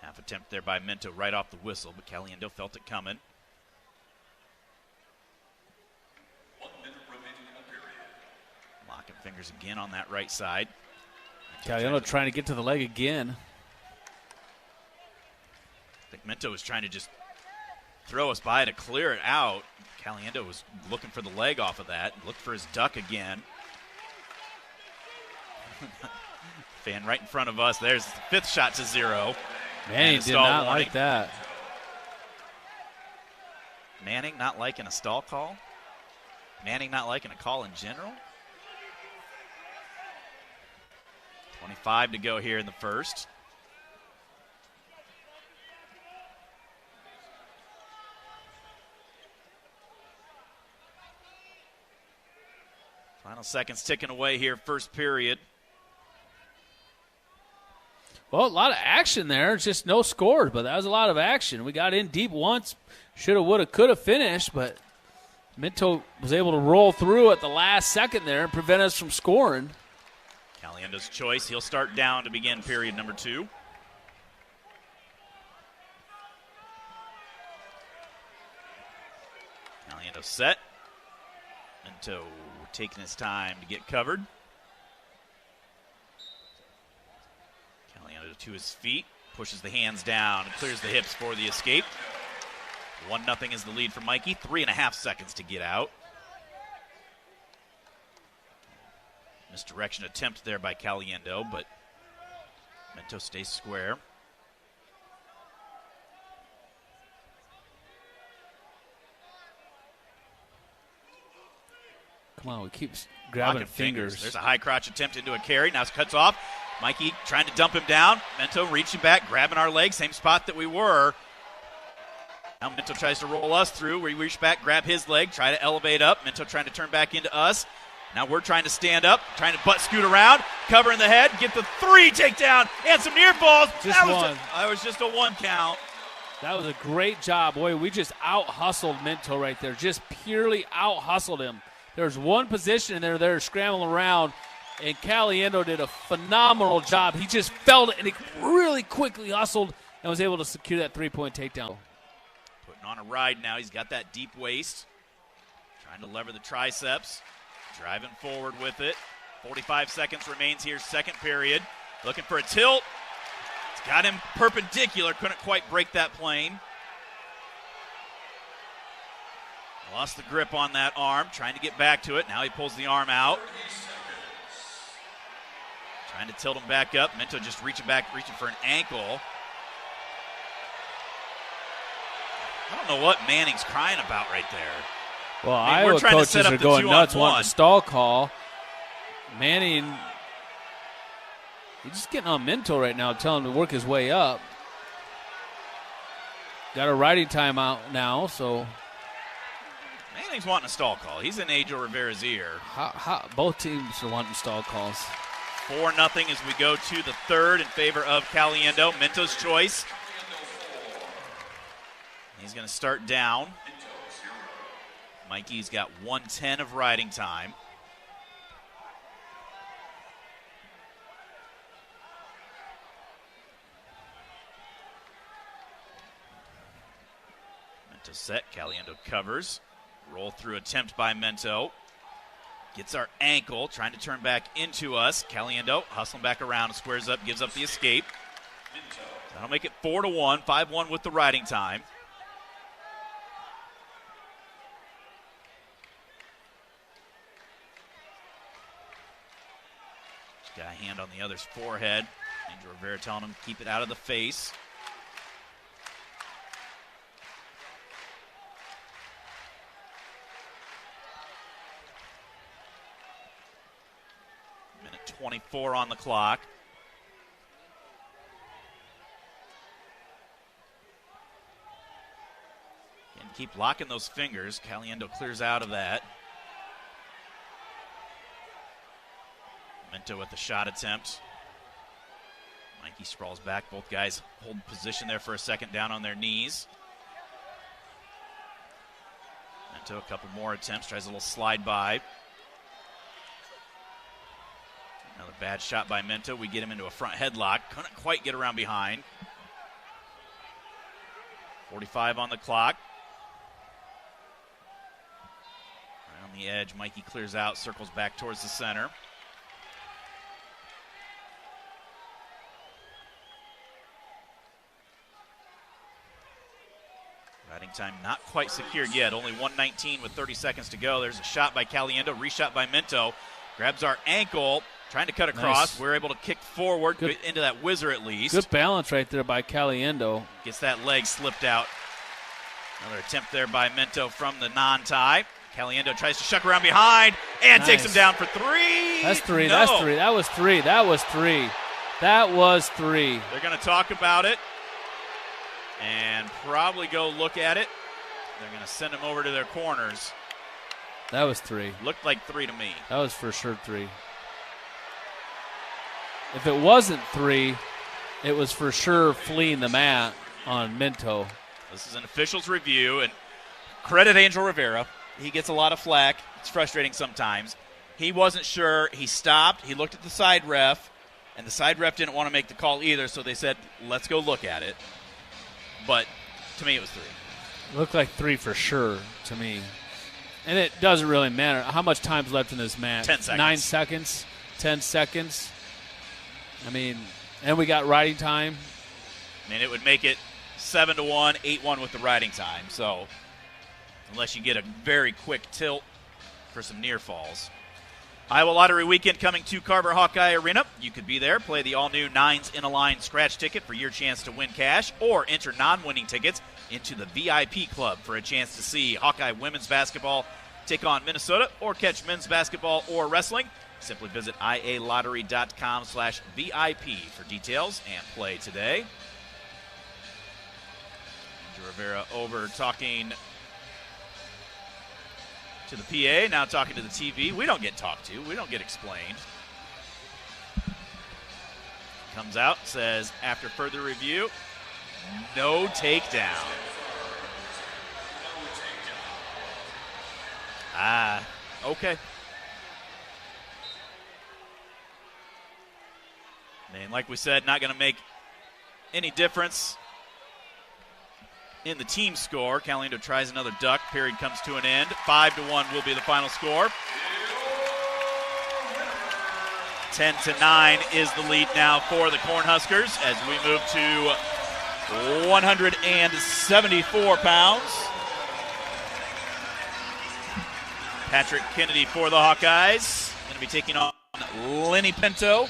Half attempt there by Mento right off the whistle, but Caliendo felt it coming. 1 minute remaining in the period. Locking fingers again on that right side. Caliendo trying to get to the leg again. I think Mento was trying to just throw us by to clear it out. Caliendo was looking for the leg off of that. Looked for his duck again. Fan right in front of us. There's the 5th shot to 0. Manning did not like that. Manning not liking a stall call? Manning not liking a call in general? 25 to go here in the first. Final seconds ticking away here, first period. Well, a lot of action there. Just no scores, but that was a lot of action. We got in deep once. Shoulda, woulda, coulda finished, but Mento was able to roll through at the last second there and prevent us from scoring. Caliendo's choice. He'll start down to begin period number 2. Caliendo set. Mento taking his time to get covered. Caliendo to his feet, pushes the hands down, and clears the hips for the escape. 1-0 is the lead for Mikey. 3.5 seconds to get out. Misdirection attempt there by Caliendo, but Mento stays square. Come on, we keep grabbing fingers. There's a high crotch attempt into a carry. Now it cuts off. Mikey trying to dump him down. Mento reaching back, grabbing our leg, same spot that we were. Now Mento tries to roll us through. We reach back, grab his leg, try to elevate up. Mento trying to turn back into us. Now we're trying to stand up, trying to butt scoot around, covering the head, get the 3 takedown, and some near falls. That was just a 1 count. That was a great job. Boy, we just out-hustled Mento right there. Just purely out-hustled him. There's one position in there scrambling around, and Caliendo did a phenomenal job. He just felt it, and he really quickly hustled and was able to secure that 3-point takedown. Putting on a ride now. He's got that deep waist. Trying to lever the triceps. Driving forward with it. 45 seconds remains here, second period. Looking for a tilt. It's got him perpendicular. Couldn't quite break that plane. Lost the grip on that arm, trying to get back to it. Now he pulls the arm out. Trying to tilt him back up. Mento just reaching back, reaching for an ankle. I don't know what Manning's crying about right there. Well, Iowa coaches are going nuts wanting a stall call. Manning, he's just getting on Mento right now, telling him to work his way up. Got a riding timeout now, so... Manning's wanting a stall call. He's in Angel Rivera's ear. Both teams are wanting stall calls. 4-0 as we go to the third in favor of Caliendo. Mento's choice. He's going to start down. Mikey's got 1:10 of riding time. Mento set. Caliendo covers. Roll through attempt by Mento. Gets our ankle, trying to turn back into us. Caliendo hustling back around, squares up, gives up the escape. That'll make it 4-1, 5-1 with the riding time. Got a hand on the other's forehead. Andrew Rivera telling him keep it out of the face. Minute 24 on the clock. And keep locking those fingers. Caliendo clears out of that. Mento with the shot attempt. Mikey sprawls back. Both guys hold position there for a second, down on their knees. Mento a couple more attempts. Tries a little slide by. Another bad shot by Mento. We get him into a front headlock. Couldn't quite get around behind. 45 on the clock. Around the edge, Mikey clears out, circles back towards the center. Riding time not quite secured yet. Only 1:19 with 30 seconds to go. There's a shot by Caliendo, reshot by Mento. Grabs our ankle, trying to cut across. Nice. We're able to kick forward, get into that whizzer at least. Good balance right there by Caliendo. Gets that leg slipped out. Another attempt there by Mento from the non-tie. Caliendo tries to shuck around behind and takes him down for three. That's three. No. That's three. That was three. That was three. That was three. They're going to talk about it and probably go look at it. They're going to send him over to their corners. That was three. Looked like three to me. That was for sure three. If it wasn't three, it was for sure fleeing the mat on Mento. This is an official's review, and credit Angel Rivera. He gets a lot of flack. It's frustrating sometimes. He wasn't sure. He stopped. He looked at the side ref, and the side ref didn't want to make the call either, so they said, let's go look at it. But to me, it was three. It looked like three for sure to me. And it doesn't really matter. How much time's left in this match? 10 seconds. 9 seconds, 10 seconds. I mean, and we got riding time. I mean, it would make it 7-1, 8-1 with the riding time. So unless you get a very quick tilt for some near falls. Iowa Lottery Weekend coming to Carver Hawkeye Arena. You could be there. Play the all-new 9s in a Line scratch ticket for your chance to win cash, or enter non-winning tickets into the VIP club for a chance to see Hawkeye women's basketball take on Minnesota or catch men's basketball or wrestling. Simply visit ialottery.com/VIP for details and play today. Andrew Rivera over talking to the PA, now talking to the TV. We don't get talked to. We don't get explained. Comes out, says, after further review, no takedown. Okay. And like we said, not going to make any difference in the team score. Caliendo tries another duck. Period comes to an end. 5-1 will be the final score. 10-9 is the lead now for the Cornhuskers as we move to 174 pounds. Patrick Kennedy for the Hawkeyes. Going to be taking on Lenny Pinto.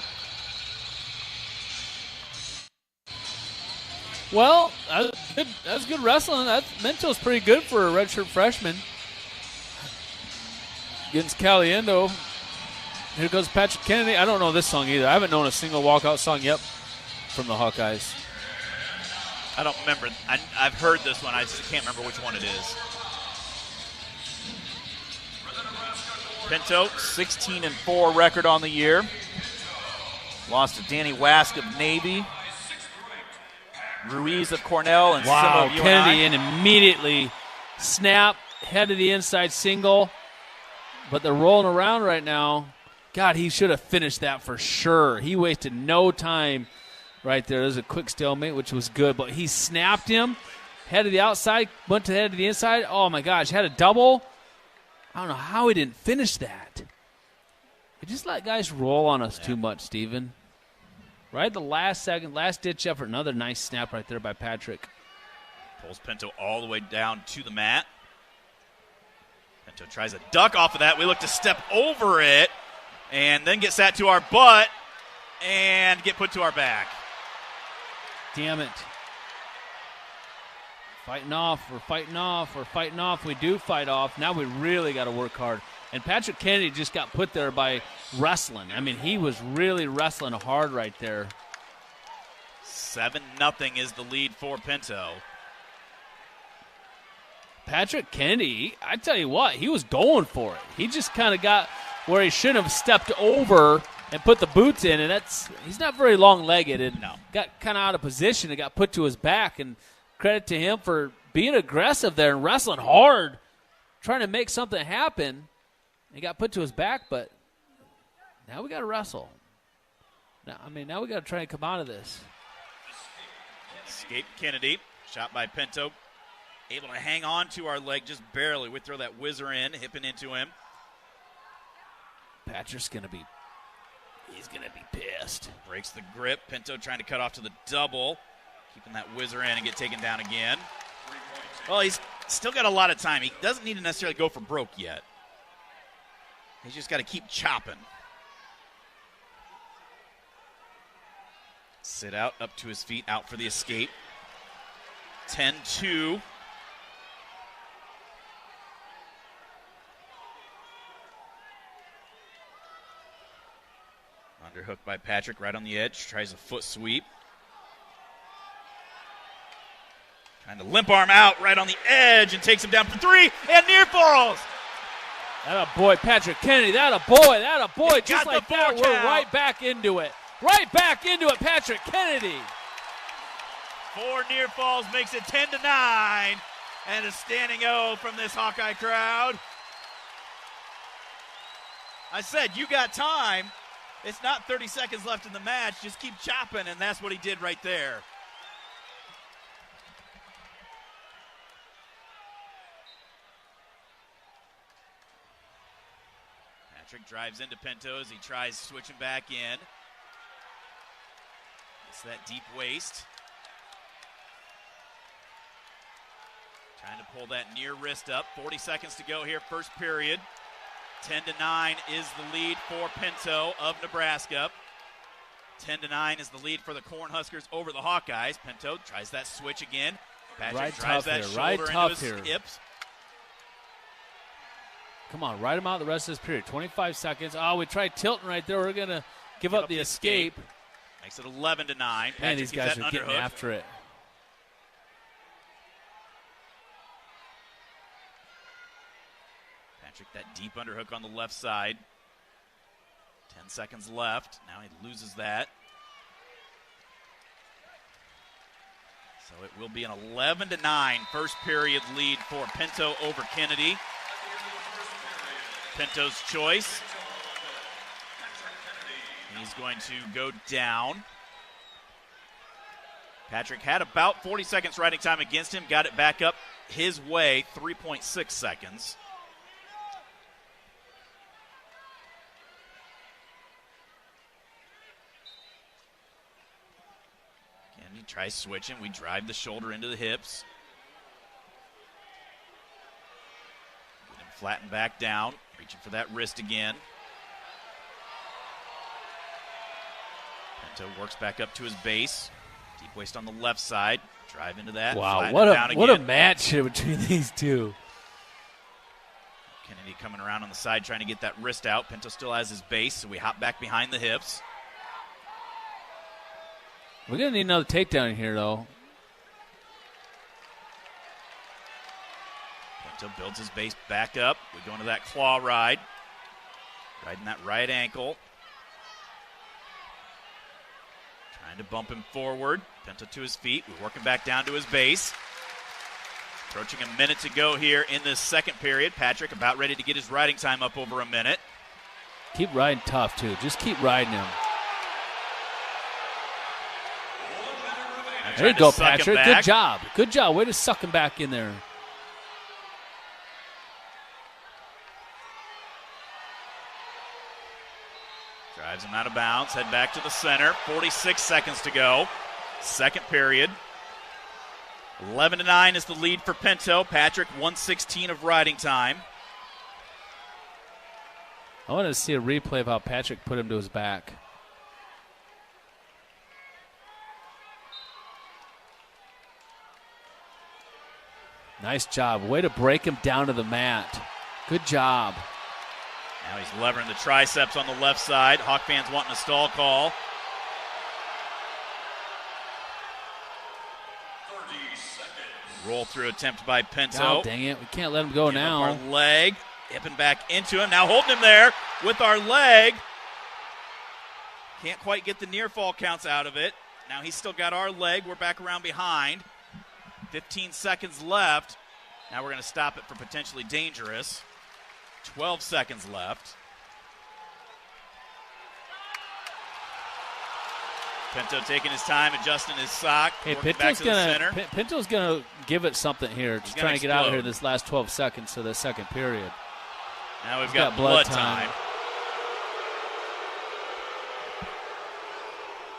Well, that's good wrestling. Mento's pretty good for a redshirt freshman. Against Caliendo. Here goes Patrick Kennedy. I don't know this song either. I haven't known a single walkout song yet from the Hawkeyes. I don't remember. I've heard this one. I just can't remember which one it is. Pinto, 16-4 record on the year. Lost to Danny Wask of Navy. Ruiz of Cornell and wow, Simo of Kennedy and immediately snap, head to the inside single. But they're rolling around right now. God, he should have finished that for sure. He wasted no time right there. There's a quick stalemate, which was good. But he snapped him, head to the outside, went to the head to the inside. Oh, my gosh, had a double. I don't know how he didn't finish that. We just let guys roll on us too much, Steven. Right at the last second, last-ditch effort. Another nice snap right there by Patrick. Pulls Pinto all the way down to the mat. Pinto tries a duck off of that. We look to step over it and then get sat to our butt and get put to our back. Damn it. Fighting off. We're fighting off. We're fighting off. We do fight off. Now we really got to work hard. And Patrick Kennedy just got put there by wrestling. I mean, he was really wrestling hard right there. 7-0 is the lead for Pinto. Patrick Kennedy, I tell you what, he was going for it. He just kind of got where he should have stepped over and put the boots in, and he's not very long-legged and got kind of out of position and got put to his back. And credit to him for being aggressive there and wrestling hard, trying to make something happen. He got put to his back, but now we got to wrestle. Now we got to try and come out of this. Escape Kennedy, shot by Pinto. Able to hang on to our leg just barely. We throw that whizzer in, hipping into him. Patrick's he's going to be pissed. Breaks the grip. Pinto trying to cut off to the double. Keeping that whizzer in and get taken down again. Well, he's still got a lot of time. He doesn't need to necessarily go for broke yet. He's just got to keep chopping. Sit out, up to his feet, out for the escape. 10-2. Underhook by Patrick right on the edge. Tries a foot sweep. Trying to limp arm out right on the edge and takes him down for three and near falls. That a boy, Patrick Kennedy. That a boy. Just like that, we're right back into it. Right back into it, Patrick Kennedy. 4 near falls makes it 10-9. And a standing O from this Hawkeye crowd. I said, you got time. It's not 30 seconds left in the match. Just keep chopping, and that's what he did right there. Patrick drives into Pinto as he tries switching back in. It's that deep waist. Trying to pull that near wrist up. 40 seconds to go here, first period. 10-9 is the lead for Pinto of Nebraska. 10-9 is the lead for the Cornhuskers over the Hawkeyes. Pinto tries that switch again. Patrick drives that shoulder into his hips. Come on, ride him out the rest of this period. 25 seconds. Oh, we tried tilting right there. We're going to give up the escape. Makes it 11-9. Man, these guys are getting after it. Patrick, that deep underhook on the left side. 10 seconds left. Now he loses that. So it will be an 11-9 first period lead for Pinto over Kennedy. Pinto's choice. He's going to go down. Patrick had about 40 seconds riding time against him. Got it back up his way, 3.6 seconds. Kennedy tries switching. We drive the shoulder into the hips. Get him flattened back down. Reaching for that wrist again. Pinto works back up to his base. Deep waist on the left side. Drive into that. Wow, what a match between these two. Kennedy coming around on the side trying to get that wrist out. Pinto still has his base, so we hop back behind the hips. We're going to need another takedown here, though. Pinto builds his base back up. We go into that claw ride. Riding that right ankle. Trying to bump him forward. Pinto to his feet. We're working back down to his base. Approaching a minute to go here in this second period. Patrick about ready to get his riding time up over a minute. Keep riding tough, too. Just keep riding him. There you go, Patrick. Good job. Good job. Way to suck him back in there. Drives him out of bounds, head back to the center. 46 seconds to go. Second period. 11-9 is the lead for Pinto. Patrick, 1:16 of riding time. I want to see a replay of how Patrick put him to his back. Nice job. Way to break him down to the mat. Good job. Now he's levering the triceps on the left side. Hawk fans wanting a stall call. Roll through attempt by Pinto. Oh, dang it. We can't let him go now. Our leg. Hipping back into him. Now holding him there with our leg. Can't quite get the near fall counts out of it. Now he's still got our leg. We're back around behind. 15 seconds left. Now we're going to stop it for potentially dangerous. 12 seconds left. Pinto taking his time, adjusting his sock. Hey, Pinto's gonna give it something here. Just trying to get out of here this last 12 seconds of the second period. Now we've got blood time.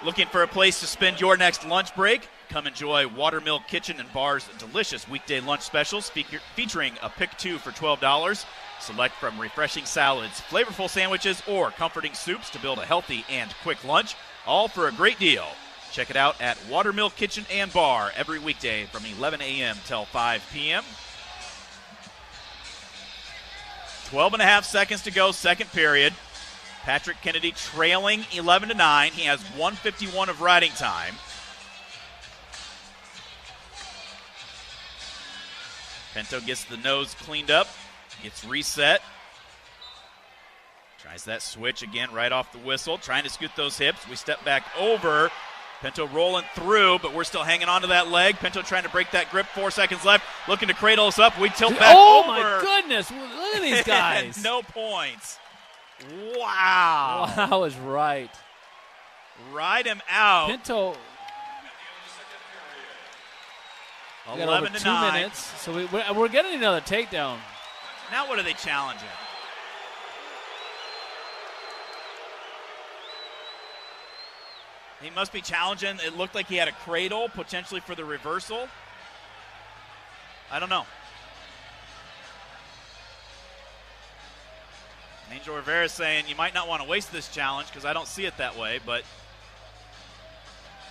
Looking for a place to spend your next lunch break? Come enjoy Watermill Kitchen and Bar's delicious weekday lunch specials featuring a pick 2 for $12. Select from refreshing salads, flavorful sandwiches, or comforting soups to build a healthy and quick lunch, all for a great deal. Check it out at Watermill Kitchen and Bar every weekday from 11 a.m. till 5 p.m. 12.5 seconds to go, second period. Patrick Kennedy trailing 11-9. He has 1:51 of riding time. Pinto gets the nose cleaned up, gets reset. Tries that switch again right off the whistle, trying to scoot those hips. We step back over. Pinto rolling through, but we're still hanging on to that leg. Pinto trying to break that grip. 4 seconds left. Looking to cradle us up. We tilt back over. Oh, my goodness. Look at these guys. No points. Wow. Wow is right. Ride him out. Pinto. 11 to 2 minutes. So we're getting another takedown. Now what are they challenging? He must be challenging. It looked like he had a cradle, potentially for the reversal. I don't know. Angel Rivera saying you might not want to waste this challenge because I don't see it that way, but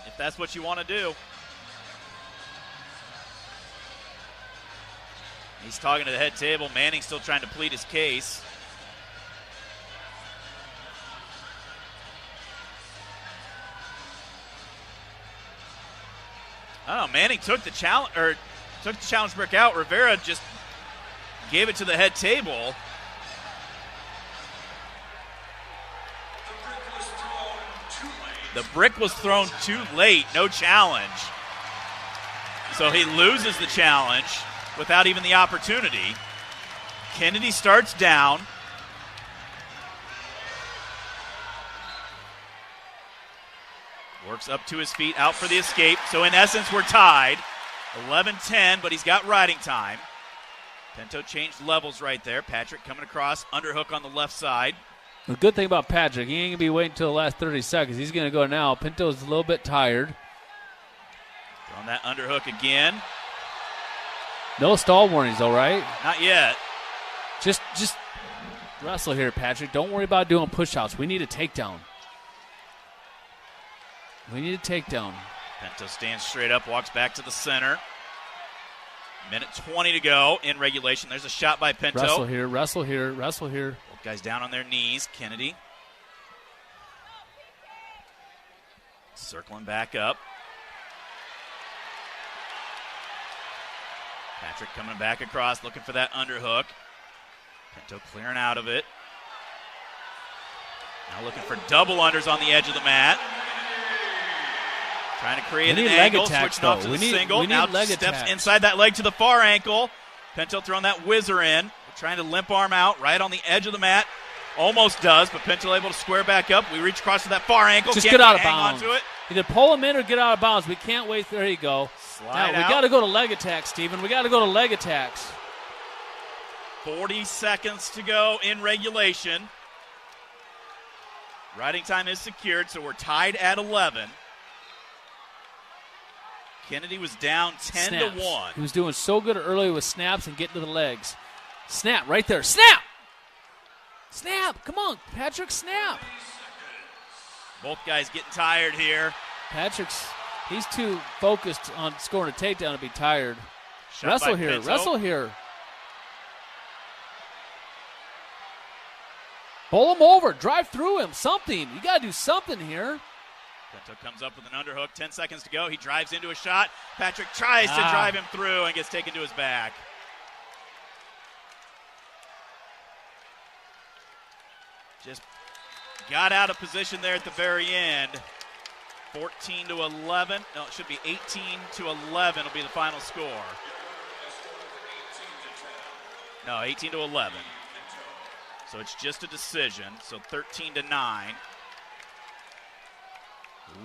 if that's what you want to do. He's talking to the head table. Manning's still trying to plead his case. I don't know. Manning took the challenge brick out. Rivera just gave it to the head table. The brick was thrown too late. No challenge. So he loses the challenge without even the opportunity. Kennedy starts down. Works up to his feet, out for the escape. So in essence, we're tied. 11-10, but he's got riding time. Pinto changed levels right there. Patrick coming across, underhook on the left side. The good thing about Patrick, he ain't going to be waiting until the last 30 seconds. He's going to go now. Pinto's a little bit tired. Throwing that underhook again. No stall warnings, though, right? Not yet. Just wrestle here, Patrick. Don't worry about doing push-outs. We need a takedown. We need a takedown. Pinto stands straight up, walks back to the center. Minute 20 to go in regulation. There's a shot by Pinto. Wrestle here, wrestle here, wrestle here. Both guys down on their knees. Kennedy circling back up. Patrick coming back across, looking for that underhook. Pinto clearing out of it. Now looking for double unders on the edge of the mat. Trying to create an angle, switching off to the single. Now steps inside that leg to the far ankle. Pinto throwing that whizzer in. Trying to limp arm out right on the edge of the mat. Almost does, but Pinto able to square back up. We reach across to that far ankle. Just get out of bounds. Onto it. Either pull him in or get out of bounds. We can't wait. There you go. Slide now, we got to go to leg attacks, Steven. We got to go to leg attacks. 40 seconds to go in regulation. Riding time is secured, so we're tied at 11. Kennedy was down 10-1. He was doing so good early with snaps and getting to the legs. Snap right there. Snap! Snap! Come on, Patrick, snap! Both guys getting tired here. He's too focused on scoring a takedown to be tired. Shot Wrestle by here, Pinto. wrestle here. Bowl him over, drive through him, something. You got to do something here. Pinto comes up with an underhook, 10 seconds to go. He drives into a shot. Patrick tries to drive him through and gets taken to his back. Just got out of position there at the very end. 14-11. No, it should be 18-11 will be the final score. No, 18-11. So it's just a decision. So 13-9.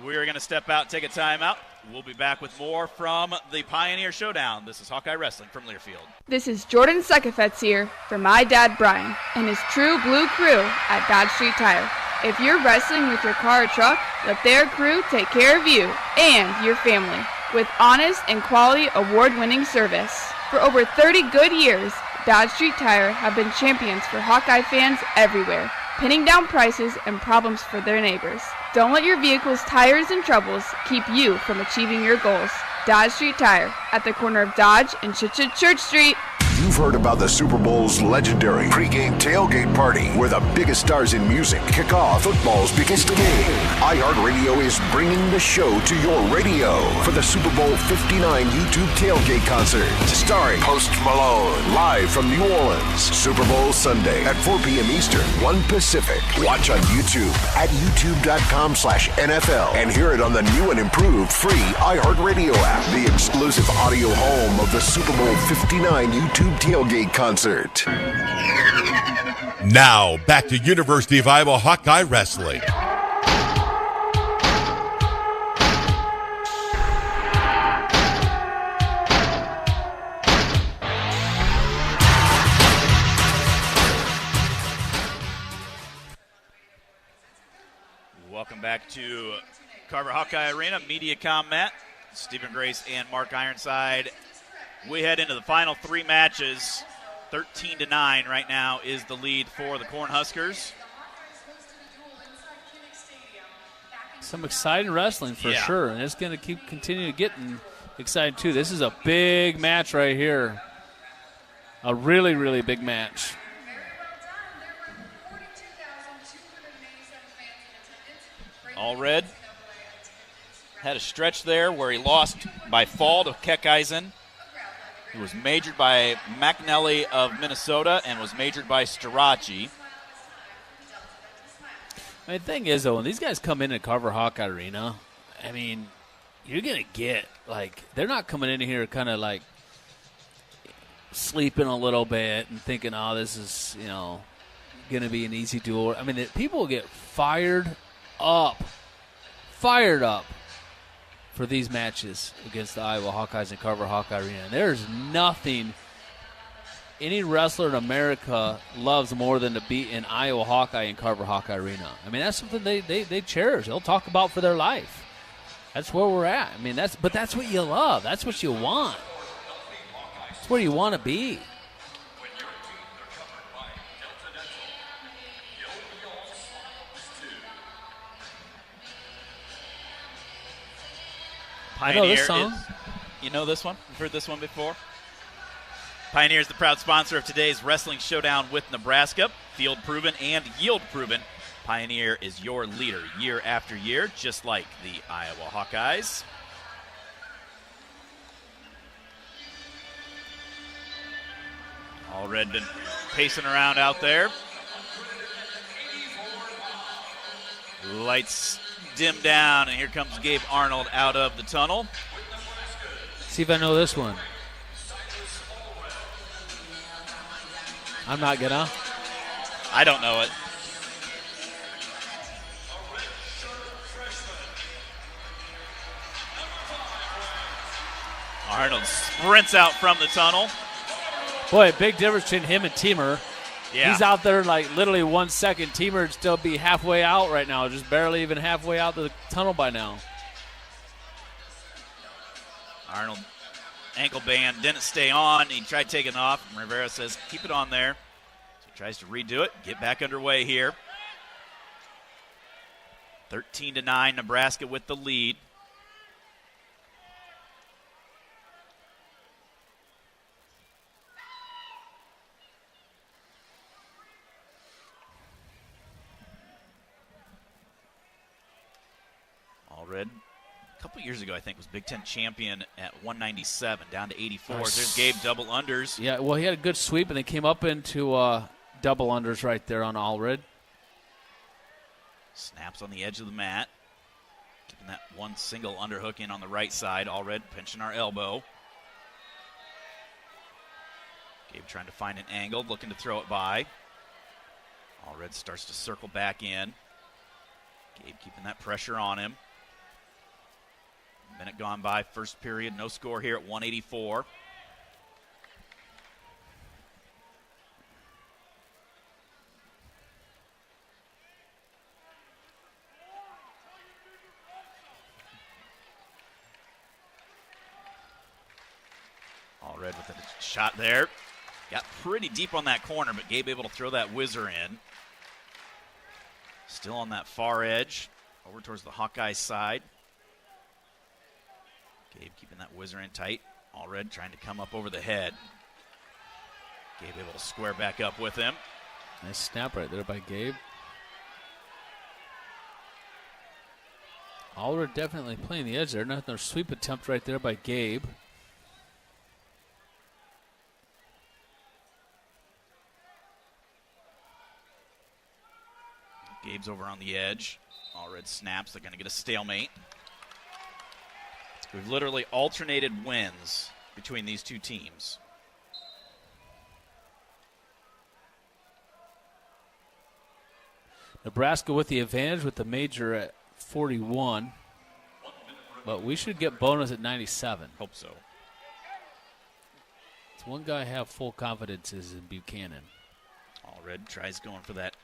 We're going to step out, take a timeout. We'll be back with more from the Pioneer Showdown. This is Hawkeye Wrestling from Learfield. This is Jordan Sekefetz here for my dad Brian and his true blue crew at Dodge Street Tire. If you're wrestling with your car or truck, let their crew take care of you and your family with honest and quality award-winning service. For over 30 good years, Dodge Street Tire have been champions for Hawkeye fans everywhere, pinning down prices and problems for their neighbors. Don't let your vehicle's tires and troubles keep you from achieving your goals. Dodge Street Tire at the corner of Dodge and Church Street. You've heard about the Super Bowl's legendary pregame tailgate party, where the biggest stars in music kick off football's biggest game. iHeartRadio is bringing the show to your radio for the Super Bowl 59 YouTube tailgate concert, starring Post Malone, live from New Orleans. Super Bowl Sunday at 4 p.m. Eastern, 1 Pacific. Watch on YouTube at youtube.com/NFL and hear it on the new and improved free iHeartRadio app, the exclusive audio home of the Super Bowl 59 YouTube tailgate concert. Now, back to University of Iowa Hawkeye Wrestling. Welcome back to Carver Hawkeye Arena, MediaCom Matt, Stephen Grace, and Mark Ironside. We head into the final three matches. 13-9 right now is the lead for the Cornhuskers. Some exciting wrestling for sure, and it's going to continue getting exciting too. This is a big match right here. A really, really big match. Allred had a stretch there where he lost by fall to Hawkeyes. He was majored by McDaniel of Minnesota and was majored by Starachi. The thing is, though, when these guys come in at Carver Hawkeye Arena, I mean, you're going to get, they're not coming in here kind of sleeping a little bit and thinking, oh, this is, going to be an easy duel. I mean, people get fired up for these matches against the Iowa Hawkeyes and Carver Hawkeye Arena. And there's nothing any wrestler in America loves more than to be in Iowa Hawkeye and Carver Hawkeye Arena. I mean, that's something they cherish. They'll talk about for their life. That's where we're at. I mean, that's what you love. That's what you want. That's where you want to be. Pioneer I know this song. You know this one? You've heard this one before? Pioneer is the proud sponsor of today's Wrestling Showdown with Nebraska. Field proven and yield proven. Pioneer is your leader year after year, just like the Iowa Hawkeyes. Allred been pacing around out there. Lights dim down, and here comes Gabe Arnold out of the tunnel. See if I know this one. I'm not gonna. I don't know it. Arnold sprints out from the tunnel. Boy, big difference between him and Teamer. He's out there like literally 1 second. Teamer would still be halfway out right now, just barely even halfway out the tunnel by now. Arnold, ankle band, didn't stay on. He tried taking off. Rivera says, keep it on there. So he tries to redo it, get back underway here. 13-9, Nebraska with the lead. Allred, a couple years ago, I think, was Big Ten champion at 197, down to 84. There's Gabe double unders. Yeah, well, he had a good sweep, and they came up into double unders right there on Allred. Snaps on the edge of the mat. Keeping that one single underhook in on the right side. Allred pinching our elbow. Gabe trying to find an angle, looking to throw it by. Allred starts to circle back in. Gabe keeping that pressure on him. Minute gone by, first period, no score here at 184. Allred with a shot there. Got pretty deep on that corner, but Gabe able to throw that whizzer in. Still on that far edge, over towards the Hawkeye side. Gabe keeping that whizzer in tight. Allred trying to come up over the head. Gabe able to square back up with him. Nice snap right there by Gabe. Allred definitely playing the edge there. Another sweep attempt right there by Gabe. Gabe's over on the edge. Allred snaps. They're going to get a stalemate. We've literally alternated wins between these two teams. Nebraska with the advantage with the major at 41. But we should get bonus at 97. Hope so. It's one guy I have full confidence is in Buchanan. Allred tries going for that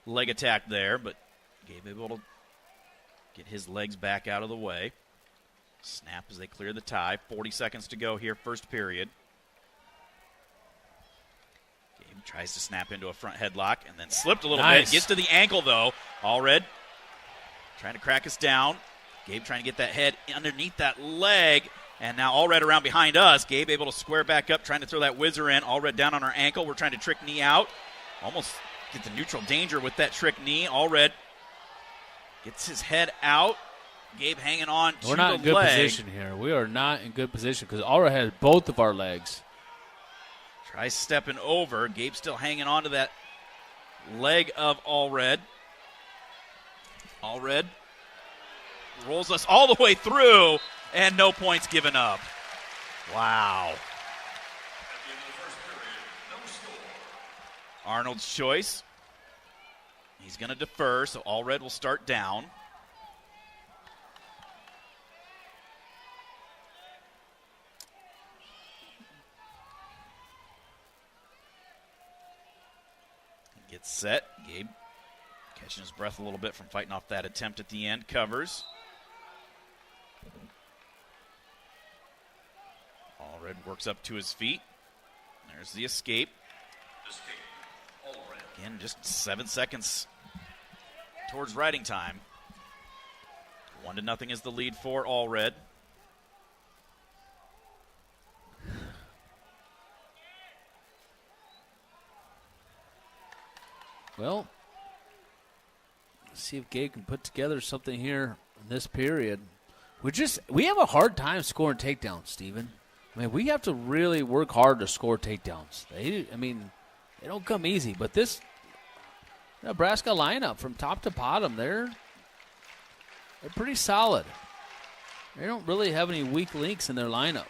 leg attack there, but Gabe able to get his legs back out of the way. Snap as they clear the tie. 40 seconds to go here, first period. Gabe tries to snap into a front headlock and then slipped a little bit. Gets to the ankle, though. Allred trying to crack us down. Gabe trying to get that head underneath that leg. And now Allred around behind us. Gabe able to square back up, trying to throw that whizzer in. Allred down on our ankle. We're trying to trick knee out. Almost get the neutral danger with that trick knee. Allred gets his head out. Gabe hanging on to the leg. We're not in good position here. We are not in good position because Allred has both of our legs. Tries stepping over. Gabe still hanging on to that leg of Allred. Allred rolls us all the way through, and no points given up. Wow. Arnold's choice. He's going to defer, so Allred will start down. Gets set. Gabe catching his breath a little bit from fighting off that attempt at the end. Covers. Allred works up to his feet. There's the escape. Again, just 7 seconds towards riding time. 1-0 is the lead for Allred. Well, let's see if Gabe can put together something here in this period. We have a hard time scoring takedowns, Steven. I mean, we have to really work hard to score takedowns. They don't come easy. But this Nebraska lineup from top to bottom, they're pretty solid. They don't really have any weak links in their lineup.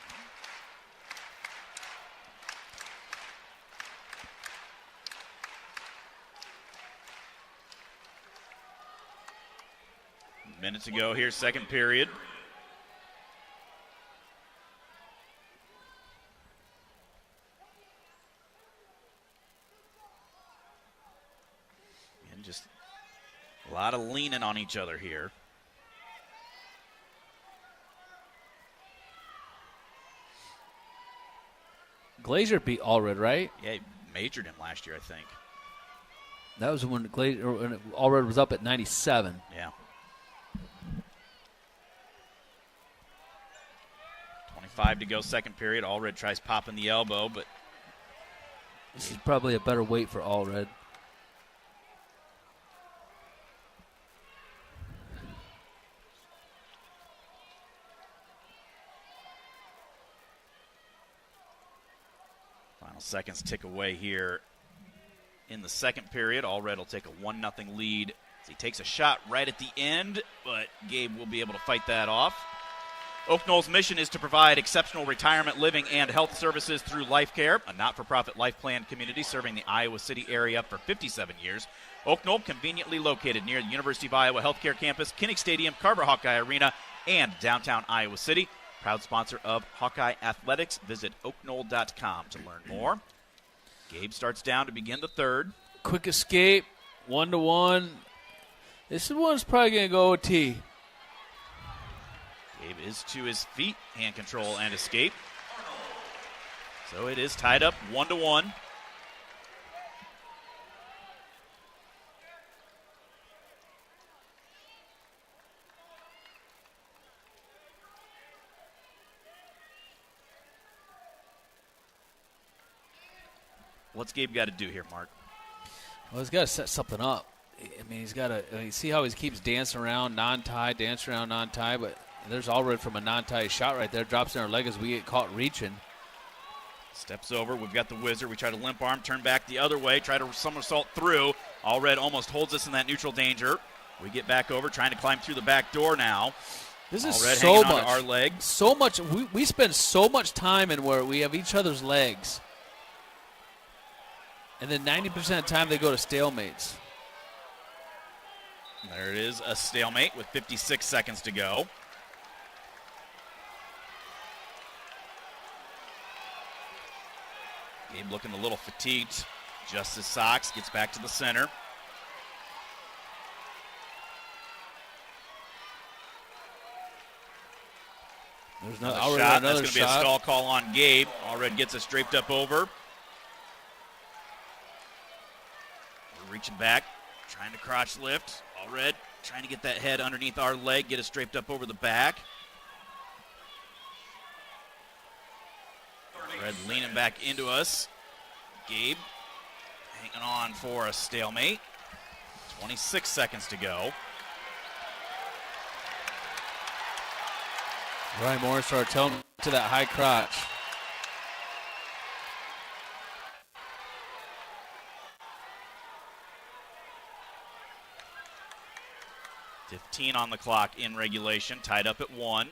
Minute to go here, second period. lot of leaning on each other here. Glazier beat Allred, right? Yeah, he majored him last year, I think. That was when Allred was up at 97. Yeah. 25 to go, second period. Allred tries popping the elbow, but this is probably a better weight for Allred. Final seconds tick away here in the second period. Allred will take a 1-0 lead as he takes a shot right at the end, but Gabe will be able to fight that off. Oak Knoll's mission is to provide exceptional retirement living and health services through Life Care, a not-for-profit life plan community serving the Iowa City area for 57 years. Oak Knoll, conveniently located near the University of Iowa Healthcare Campus, Kinnick Stadium, Carver Hawkeye Arena, and downtown Iowa City. Proud sponsor of Hawkeye Athletics. Visit oakknoll.com to learn more. Gabe starts down to begin the third. Quick escape, 1-1. This one's probably going to go OT. Gabe is to his feet, hand control and escape. So it is tied up 1-1. What's Gabe got to do here, Mark? Well, he's got to set something up. I mean, he's got to see how he keeps dancing around non-tie, but there's Allred from a non-tie shot right there. Drops in our leg as we get caught reaching. Steps over. We've got the Wizard. We try to limp arm, turn back the other way, try to somersault through. Allred almost holds us in that neutral danger. We get back over, trying to climb through the back door now. This is Allred so hanging much. onto our leg. So much. We spend so much time in where we have each other's legs. And then 90% of the time they go to stalemates. There it is, a stalemate with 56 seconds to go. Gabe looking a little fatigued. Just his socks, gets back to the center. There's another another shot. another That's going to be a stall call on Gabe. Allred gets us draped up over. We're reaching back, trying to crotch lift. Allred trying to get that head underneath our leg, get us draped up over the back. Allred leaning back into us. Gabe hanging on for a stalemate. 26 seconds to go. Ryan Morris started telling him to that high crotch. .15 on the clock in regulation, tied up at 1.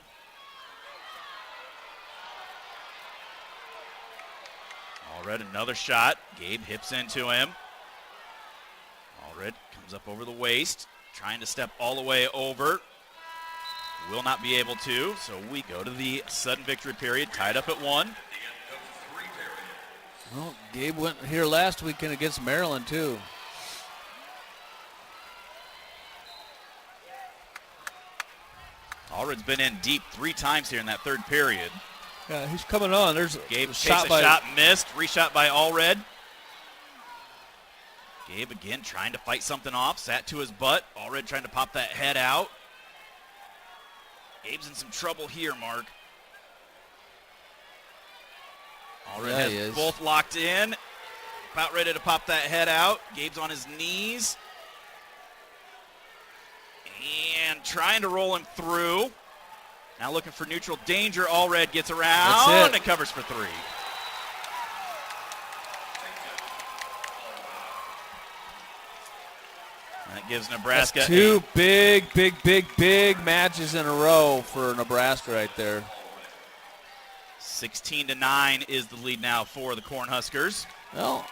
Allred another shot. Gabe hips into him. Allred comes up over the waist, trying to step all the way over. Will not be able to, so we go to the sudden victory period, tied up at 1. Well, Gabe went here last weekend against Maryland, too. Allred's been in deep 3 times here in that third period. Yeah, he's coming on. There's Gabe a takes shot a shot, missed. Reshot by Allred. Gabe again trying to fight something off. Sat to his butt. Allred trying to pop that head out. Gabe's in some trouble here, Mark. Allred has both locked in. About ready to pop that head out. Gabe's on his knees. And trying to roll him through. Now looking for neutral danger. Allred gets around and covers for 3. That gives Nebraska That's 2 big matches in a row for Nebraska right there. 16-9 is the lead now for the Cornhuskers. Well,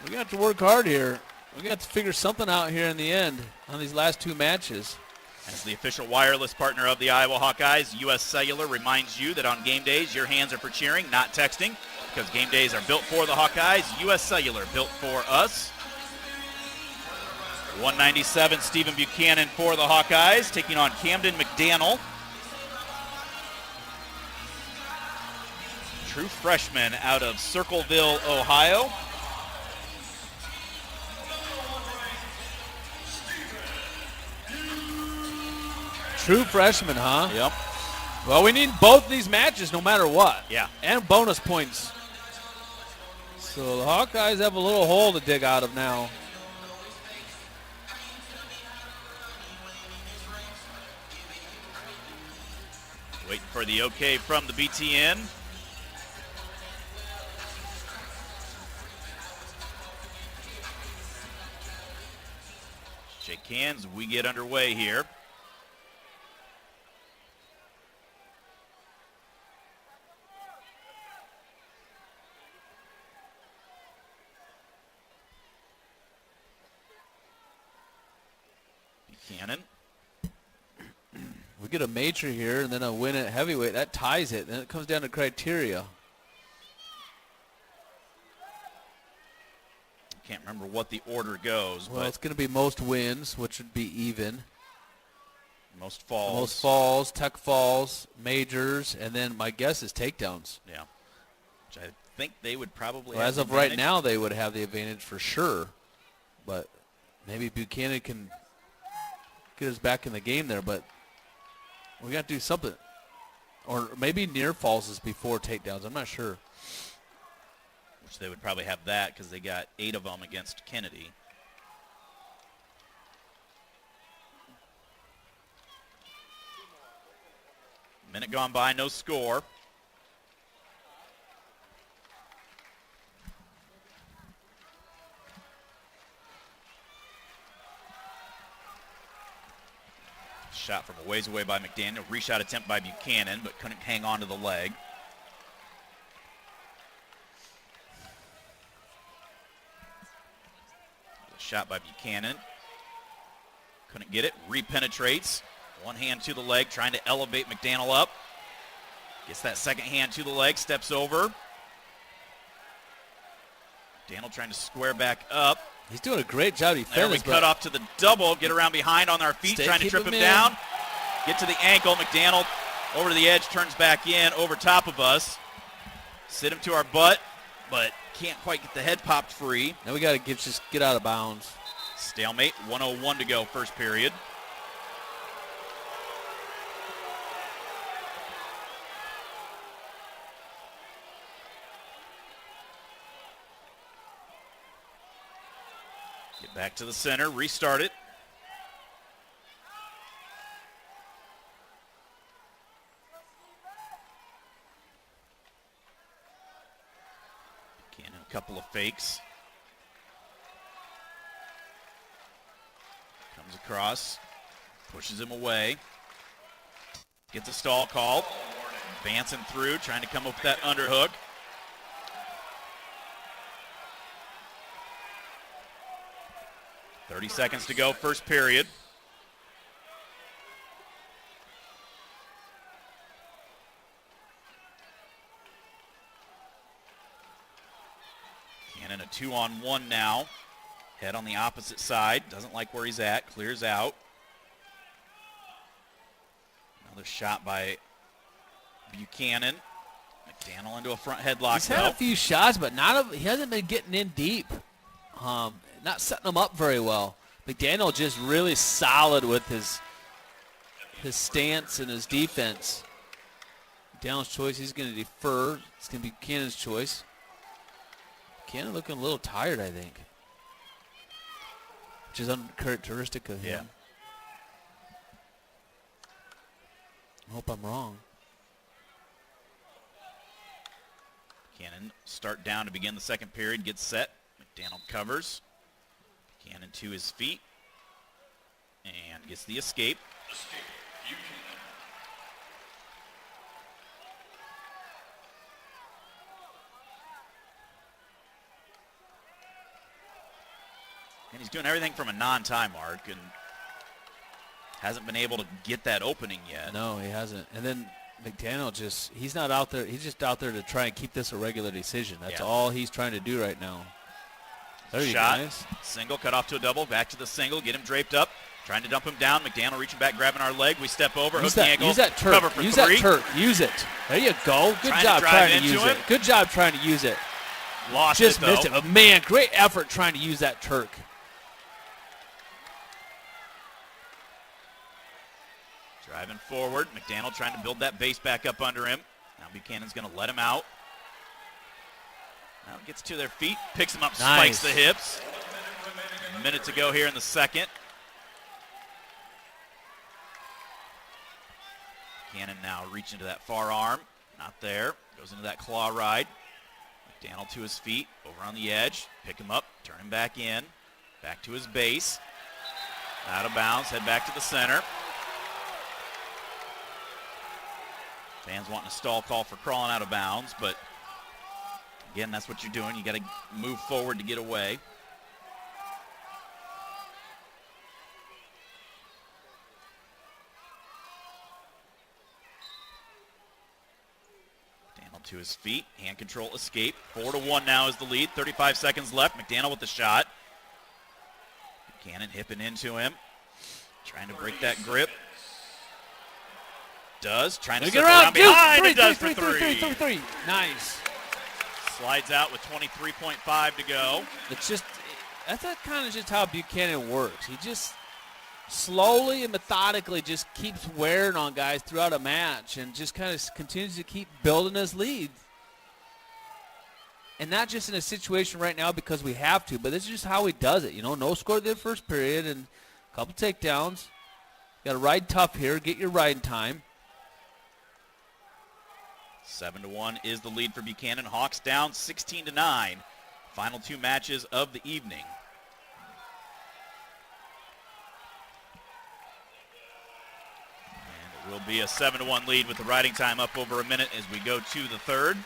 we got to work hard here. We got to figure something out here in the end on these last 2 matches. As the official wireless partner of the Iowa Hawkeyes, U.S. Cellular reminds you that on game days, your hands are for cheering, not texting, because game days are built for the Hawkeyes. U.S. Cellular, built for us. 197, Stephen Buchanan for the Hawkeyes, taking on Camden McDaniel. True freshman out of Circleville, Ohio. True freshman, huh? Yep. Well, we need both these matches no matter what. Yeah. And bonus points. So the Hawkeyes have a little hole to dig out of now. Waiting for the okay from the BTN. Shake hands, we get underway here. Buchanan. We get a major here and then a win at heavyweight. That ties it. Then it comes down to criteria. Can't remember what the order goes. Well, but it's going to be most wins, which would be even. Most falls. Most falls, tech falls, majors, and then my guess is takedowns. Yeah. Which I think they would probably Well, have as the of right advantage. now, they would have the advantage for sure. But maybe Buchanan can get us back in the game there. But we got to do something. Or maybe near falls is before takedowns. I'm not sure. Which they would probably have that because they got 8 of them against Kennedy. Minute gone by, no score. Shot from a ways away by McDaniel. Reshot attempt by Buchanan, but couldn't hang on to the leg. Shot by Buchanan. Couldn't get it. Repenetrates. One hand to the leg, trying to elevate McDaniel up. Gets that second hand to the leg, steps over. McDaniel trying to square back up. He's doing a great job defending. There we cut off to the double. Get around behind on our feet, trying to trip him down. Get to the ankle. McDaniel over to the edge, turns back in over top of us. Sit him to our butt, but can't quite get the head popped free. Now we got to just get out of bounds. Stalemate, 1:01 to go, first period. Get back to the center, restart it. Buchanan, a couple of fakes. Comes across, pushes him away. Gets a stall call. Advancing through, trying to come up with that underhook. .30 seconds to go, first period. Buchanan a 2-on-1 now. Head on the opposite side. Doesn't like where he's at. Clears out. Another shot by Buchanan. McDaniel into a front headlock. He's had a few shots, but he hasn't been getting in deep. Not setting them up very well. McDaniel just really solid with his stance and his defense. McDaniel's choice, he's going to defer. It's going to be Buchanan's choice. Buchanan looking a little tired, I think, which is uncharacteristic of him. Yeah. I hope I'm wrong. Buchanan start down to begin the second period. Gets set. McDaniel covers. Buchanan to his feet. And gets the escape. And he's doing everything from a non-time mark and hasn't been able to get that opening yet. No, he hasn't. And then McDaniel he's not out there. He's just out there to try and keep this a regular decision. That's all he's trying to do right now. Shot, single, cut off to a double, back to the single, get him draped up, trying to dump him down. McDaniel reaching back, grabbing our leg. We step over, hook the ankle, use that Turk. cover for use three. That Turk. Use it. There you go. Good job trying to use it. Good job trying to use it. Lost Just it, though. missed it. But, man, great effort trying to use that Turk. Driving forward. McDaniel trying to build that base back up under him. Now Buchanan's going to let him out. Now gets to their feet, picks him up, spikes the hips. A minute to go here in the second. Buchanan now reaching to that far arm. Not there. Goes into that claw ride. McDaniel to his feet, over on the edge. Pick him up, turn him back in. Back to his base. Out of bounds, head back to the center. Fans wanting a stall call for crawling out of bounds, but again, that's what you're doing. You got to move forward to get away. McDaniel to his feet, hand control, escape. 4-1 now is the lead. 35 seconds left. McDaniel with the shot. Buchanan hipping into him, trying to break that grip. Does, trying to circle around behind, and does for three. Nice. Slides out with 23.5 to go. It's just, that's kind of just how Buchanan works. He just slowly and methodically just keeps wearing on guys throughout a match and just kind of continues to keep building his lead. And not just in a situation right now because we have to, but this is just how he does it. You know, no score the first period and a couple takedowns. Got to ride tough here, get your riding time. 7-1 is the lead for Buchanan. Hawks down 16-9. Final two matches of the evening. And it will be a 7-1 lead with the riding time up over a minute as we go to the third.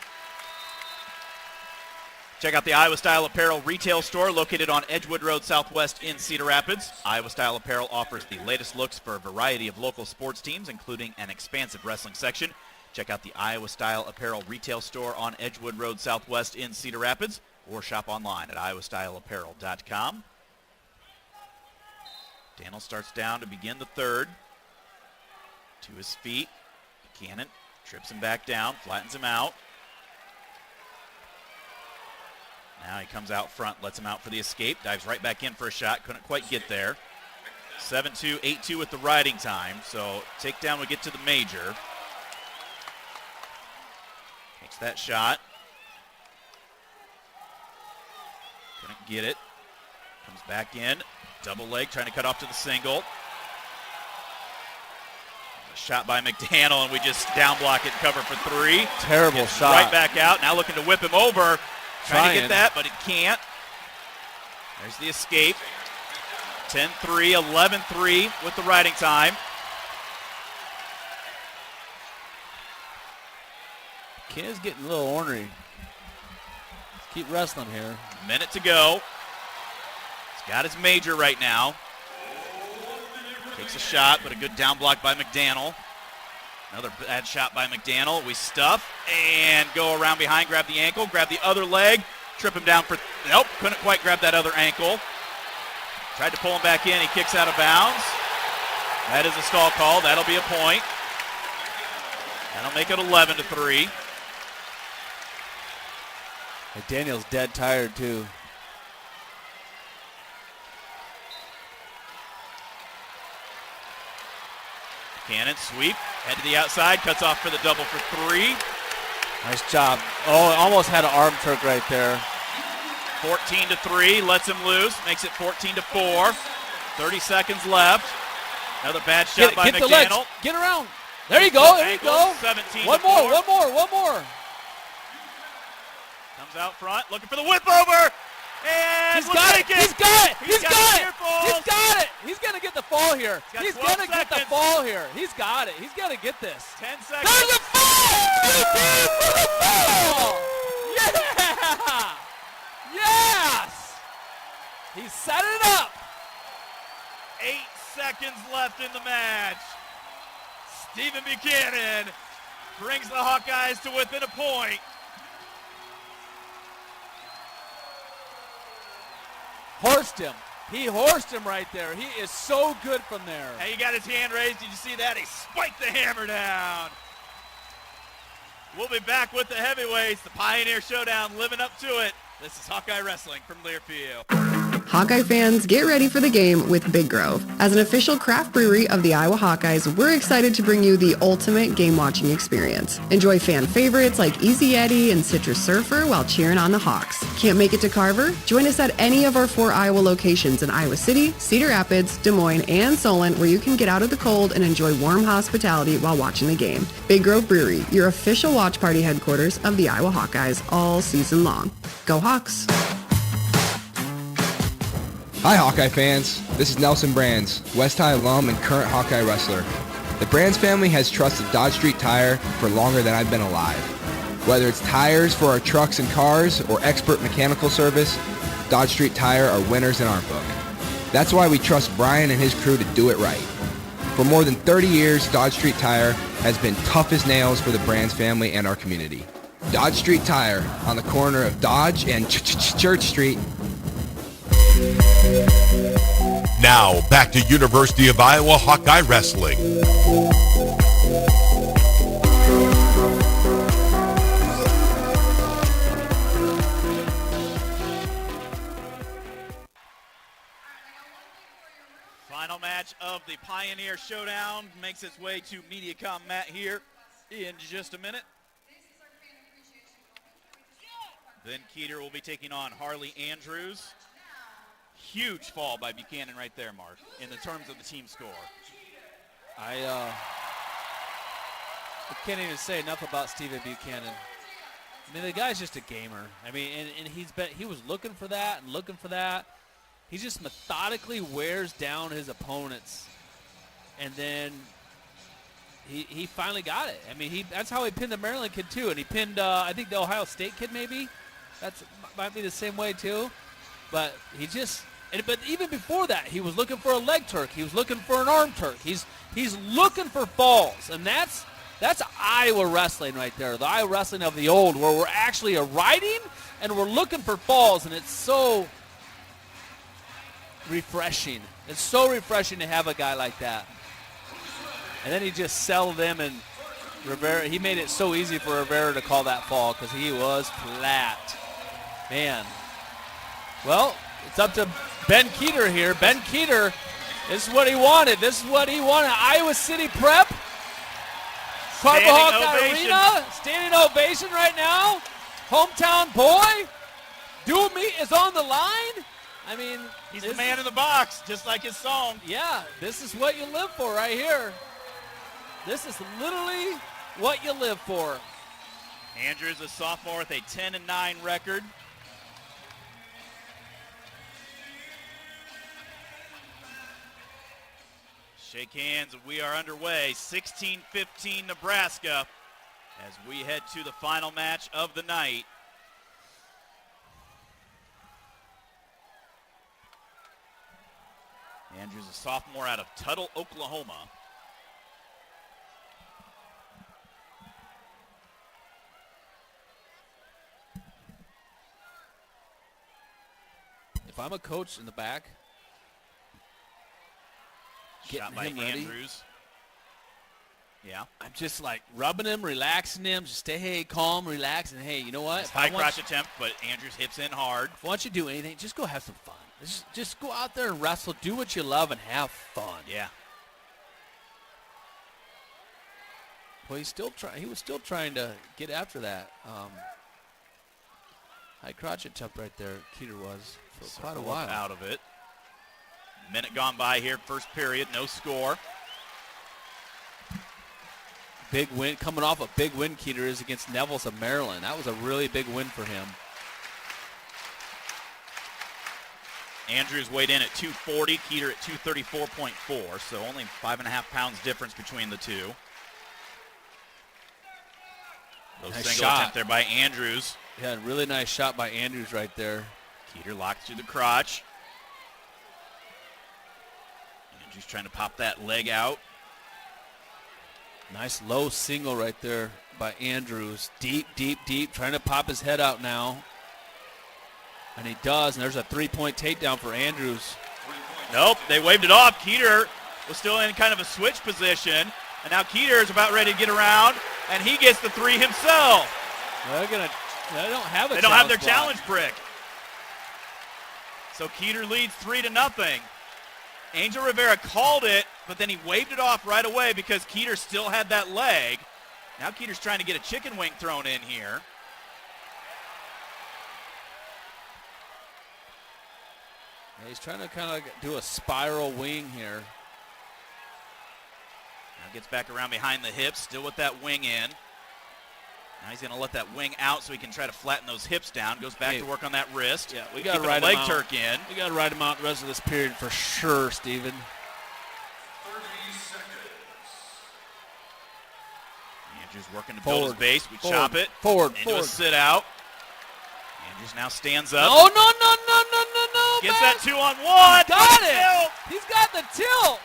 Check out the Iowa Style Apparel retail store located on Edgewood Road Southwest in Cedar Rapids. Iowa Style Apparel offers the latest looks for a variety of local sports teams, including an expansive wrestling section. Check out the Iowa Style Apparel retail store on Edgewood Road Southwest in Cedar Rapids or shop online at iowastyleapparel.com. Daniel starts down to begin the third. To his feet. Buchanan trips him back down, flattens him out. Now he comes out front, lets him out for the escape, dives right back in for a shot, couldn't quite get there. 7-2, 8-2 with the riding time, so takedown would get to the major. Takes that shot. Couldn't get it. Comes back in. Double leg, trying to cut off to the single. A shot by McDaniel, and we just down block it and cover for three. Terrible shot. Right back out. Now looking to whip him over. Trying to get that, but it can't. There's the escape. 10-3, 11-3 with the riding time. Kid's getting a little ornery. Let's keep wrestling here. Minute to go. He's got his major right now. Takes a shot, but a good down block by McDaniel. Another bad shot by McDaniel. We stuff and go around behind, grab the ankle, grab the other leg, trip him down for, nope, couldn't quite grab that other ankle. Tried to pull him back in, he kicks out of bounds. That is a stall call, that'll be a point. That'll make it 11-3. Daniel's dead tired too. Buchanan sweep, head to the outside, cuts off for the double for three. Nice job. Oh, almost had an arm trick right there. 14-3, lets him loose, makes it 14-4. 30 seconds left. Another bad shot by McDaniel. McDaniel. The legs. Get around. There you go, there you go. 17-4. One more. Comes out front, looking for the whip over. And He's got it. He's got it. He's got it. He's going to get the fall here. He's going to get the fall here. He's got it. He's going to get this. 10 seconds. There's a fall! Yeah! Yes! He set it up. 8 seconds left in the match. Stephen Buchanan brings the Hawkeyes to within a point. Horsed him. He horsed him right there. He is so good from there. Hey, he got his hand raised. Did you see that? He spiked the hammer down. We'll be back with the heavyweights. The Pioneer Showdown living up to it. This is Hawkeye Wrestling from Learfield. Hawkeye fans, get ready for the game with Big Grove. As an official craft brewery of the Iowa Hawkeyes, we're excited to bring you the ultimate game-watching experience. Enjoy fan favorites like Easy Eddie and Citrus Surfer while cheering on the Hawks. Can't make it to Carver? Join us at any of our 4 Iowa locations in Iowa City, Cedar Rapids, Des Moines, and Solon, where you can get out of the cold and enjoy warm hospitality while watching the game. Big Grove Brewery, your official watch party headquarters of the Iowa Hawkeyes all season long. Go Hawks! Hi, Hawkeye fans. This is Nelson Brands, West High alum and current Hawkeye wrestler. The Brands family has trusted Dodge Street Tire for longer than I've been alive. Whether it's tires for our trucks and cars or expert mechanical service, Dodge Street Tire are winners in our book. That's why we trust Brian and his crew to do it right. For more than 30 years, Dodge Street Tire has been tough as nails for the Brands family and our community. Dodge Street Tire on the corner of Dodge and Church Street. Now, back to University of Iowa Hawkeye Wrestling. Final match of the Pioneer Showdown makes its way to MediaCom Matt here in just a minute. Then Keeter will be taking on Harley Andrews. Huge fall by Buchanan right there, Mark, in the terms of the team score. I can't even say enough about Stephen Buchanan. I mean, the guy's just a gamer. I mean, and he was looking for that and looking for that. He just methodically wears down his opponents, and then he finally got it. I mean, that's how he pinned the Maryland kid too, and he pinned I think the Ohio State kid maybe. That's might be the same way too, but he just. But even before that, he was looking for a leg Turk. He was looking for an arm Turk. He's looking for falls, and that's Iowa wrestling right there. The Iowa wrestling of the old, where we're actually riding and we're looking for falls, and it's so refreshing. It's so refreshing to have a guy like that. And then he just settled them, and Rivera. He made it so easy for Rivera to call that fall because he was flat, man. Well, it's up to Ben Keeter here. Ben Keeter, this is what he wanted. This is what he wanted. Iowa City Prep. Carver Hawkeye Arena. Standing ovation right now. Hometown boy. Dual meet is on the line. I mean, he's the man in the box, just like his song. Yeah, this is what you live for right here. This is literally what you live for. Andrews, a sophomore with a 10-9 record. Shake hands, and we are underway. 16-15 Nebraska as we head to the final match of the night. Andrews, a sophomore out of Tuttle, Oklahoma. If I'm a coach in the back, shot by Andrews. Yeah. I'm just like rubbing him, relaxing him, just stay calm, relax, and hey, you know what? High crotch attempt, but Andrews hits in hard. If I want you to do anything, just go have some fun. Just go out there and wrestle, do what you love, and have fun. Yeah. Well, he was still trying to get after that. High crotch attempt right there, Keeter was for quite a while. Out of it. Minute gone by here, first period, no score. Big win, coming off a big win, Keeter is against Neville's of Maryland. That was a really big win for him. Andrews weighed in at 240, Keeter at 234.4, so only 5.5 pounds difference between the two. Nice single shot attempt there by Andrews. Yeah, really nice shot by Andrews right there. Keeter locked through the crotch. Andrews trying to pop that leg out. Nice low single right there by Andrews. Deep, deep, deep, trying to pop his head out now. And he does, and there's a three-point takedown for Andrews. Nope, they waved it off. Keeter was still in kind of a switch position, and now Keeter is about ready to get around, and he gets the three himself. They don't have their challenge brick. So Keeter leads 3-0. Angel Rivera called it, but then he waved it off right away because Keeter still had that leg. Now Keeter's trying to get a chicken wing thrown in here. Yeah, he's trying to kind of do a spiral wing here. Now gets back around behind the hips, still with that wing in. Now he's going to let that wing out so he can try to flatten those hips down. Goes back to work on that wrist. Yeah, we got to ride leg him out. Turk in. We got to ride him out the rest of this period for sure, Steven. 30 seconds. Andrews working to build his base. We chop it Forward. into a sit out. Andrews now stands up. No. Gets man. that 2-on-1. Got it. He's got the tilt.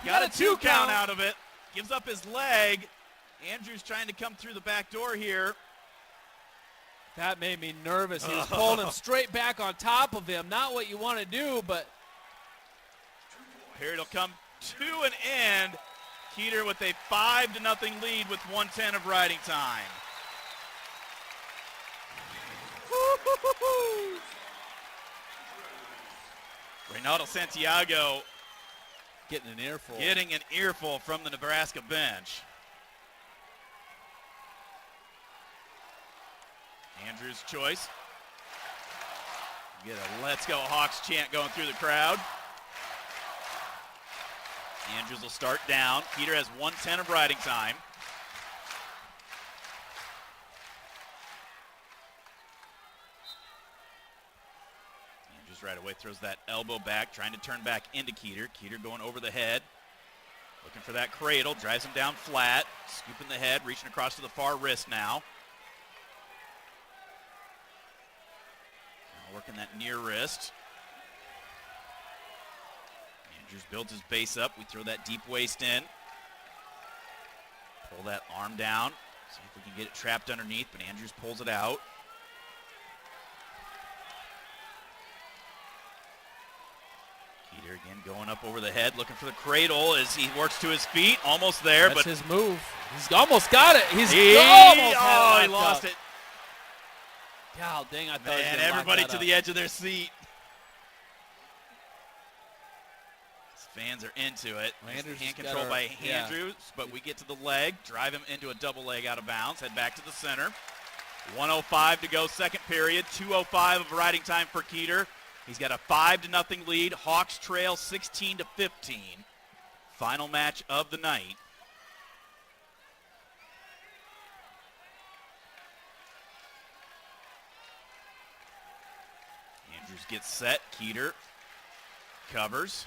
Got a 2 count out of it. Gives up his leg. Andrews trying to come through the back door here. That made me nervous. He was pulling him straight back on top of him. Not what you want to do, but. Period will come to an end. Keeter with a 5-0 lead with 1:10 of riding time. Reynaldo Santiago getting an earful. Getting an earful from the Nebraska bench. Andrews' choice. Get a Let's Go Hawks chant going through the crowd. Andrews will start down. Keeter has 1:10 of riding time. Andrews right away throws that elbow back, trying to turn back into Keeter. Keeter going over the head. Looking for that cradle, drives him down flat, scooping the head, reaching across to the far wrist now. Working that near wrist. Andrews builds his base up. We throw that deep waist in. Pull that arm down. See if we can get it trapped underneath, but Andrews pulls it out. Keeter again going up over the head, looking for the cradle as he works to his feet. Almost there, That's but his move. He's almost got it. He lost it. God dang, I thought and everybody to the edge of their seat. His fans are into it. Hand control by Andrews, but we get to the leg, drive him into a double leg out of bounds, head back to the center. 1:05 to go, second period. 2:05 of riding time for Keeter. He's got a 5-0 lead. Hawks trail 16-15. Final match of the night. Andrews gets set. Keeter covers.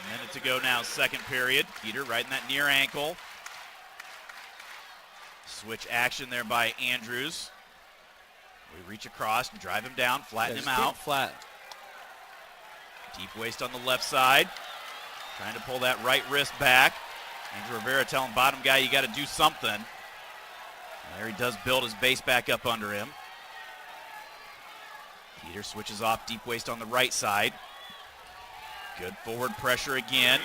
A minute to go now, second period. Keeter right in that near ankle. Switch action there by Andrews. We reach across and drive him down, flatten him out. Flat. Deep waist on the left side. Trying to pull that right wrist back. Andrew Rivera telling bottom guy, you got to do something. And there he does build his base back up under him. Keeter switches off deep waist on the right side. Good forward pressure again.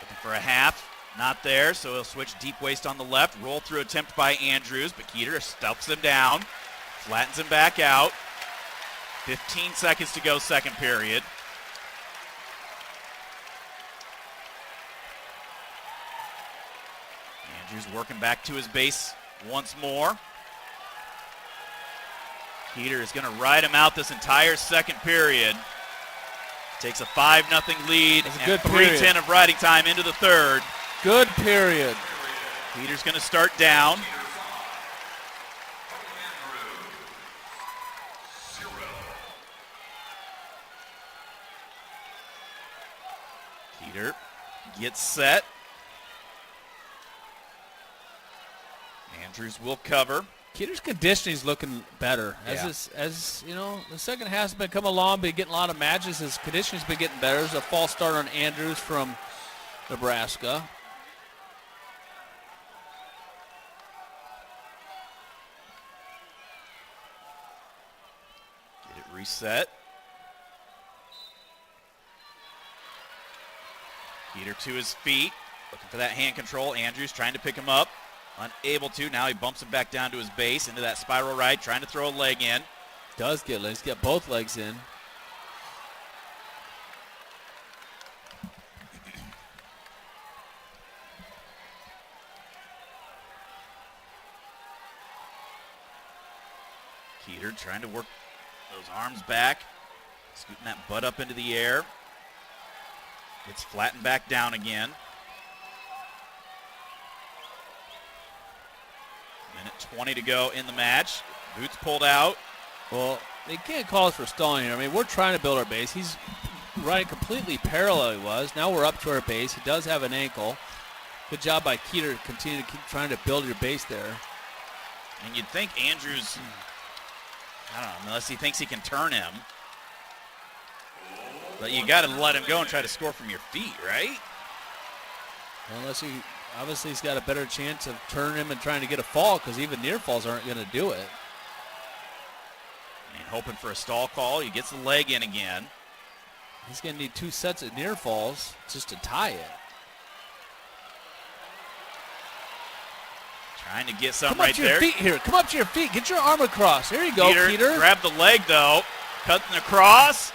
Looking for a half. Not there, so he'll switch deep waist on the left. Roll through attempt by Andrews, but Keeter stuffs him down. Flattens him back out. 15 seconds to go, second period. Andrews working back to his base once more. Keeter is going to ride him out this entire second period. Takes a 5-0 lead and 3:10 of riding time into the third. Good period. Keeter's going to start down. Keeter gets set. Andrews will cover. Keeter's conditioning is looking better. As you know, the second half's been coming along, been getting a lot of matches. His conditioning's been getting better. There's a false start on Andrews from Nebraska. Reset. Keeter to his feet, looking for that hand control. Andrews trying to pick him up. Unable to. Now he bumps him back down to his base, into that spiral right, trying to throw a leg in. Does get legs, get both legs in. Keeter trying to work those arms back, scooting that butt up into the air. Gets flattened back down again. Minute 20 to go in the match. Boots pulled out. Well, they can't call us for stalling here. I mean, we're trying to build our base. He's running completely parallel he was. Now we're up to our base. He does have an ankle. Good job by Keeter to continue to keep trying to build your base there. And you'd think Andrews, I don't know, unless he thinks he can turn him. But you got to let him go and try to score from your feet, right? Unless he, obviously he's got a better chance of turning him and trying to get a fall, because even near falls aren't going to do it. And hoping for a stall call. He gets the leg in again. He's going to need 2 sets of near falls just to tie it. Trying to get something right there. Come up to your feet here. Come up to your feet. Get your arm across. Here you go, Keeter. Grab the leg, though. Cutting across.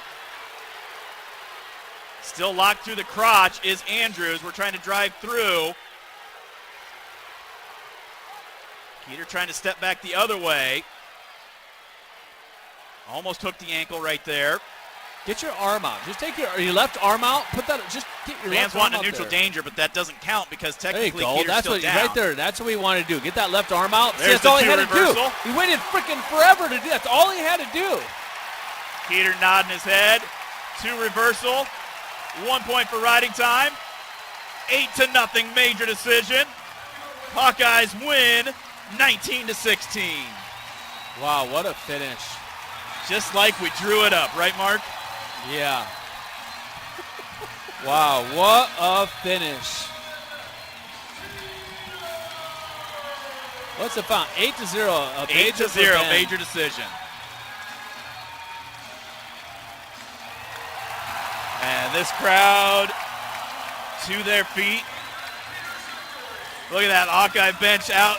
Still locked through the crotch is Andrews. We're trying to drive through. Keeter trying to step back the other way. Almost hooked the ankle right there. Get your arm out. Just take your left arm out. Put that. Just get your Van's left arm out. wanting a neutral danger, but that doesn't count because technically there you go. Keeter's That's still what, down. right there. That's what we want to do. Get that left arm out. There's that's all he the had reversal. to do. He waited freaking forever to do. That's all he had to do. Keeter nodding his head. 2 reversal. 1 point for riding time. 8-0 major decision. Hawkeyes win 19-16. Wow, what a finish. Just like we drew it up, right, Mark? Yeah. Wow, what a finish. What's the final? 8-0. 8-0, major decision. And this crowd to their feet. Look at that Hawkeye bench out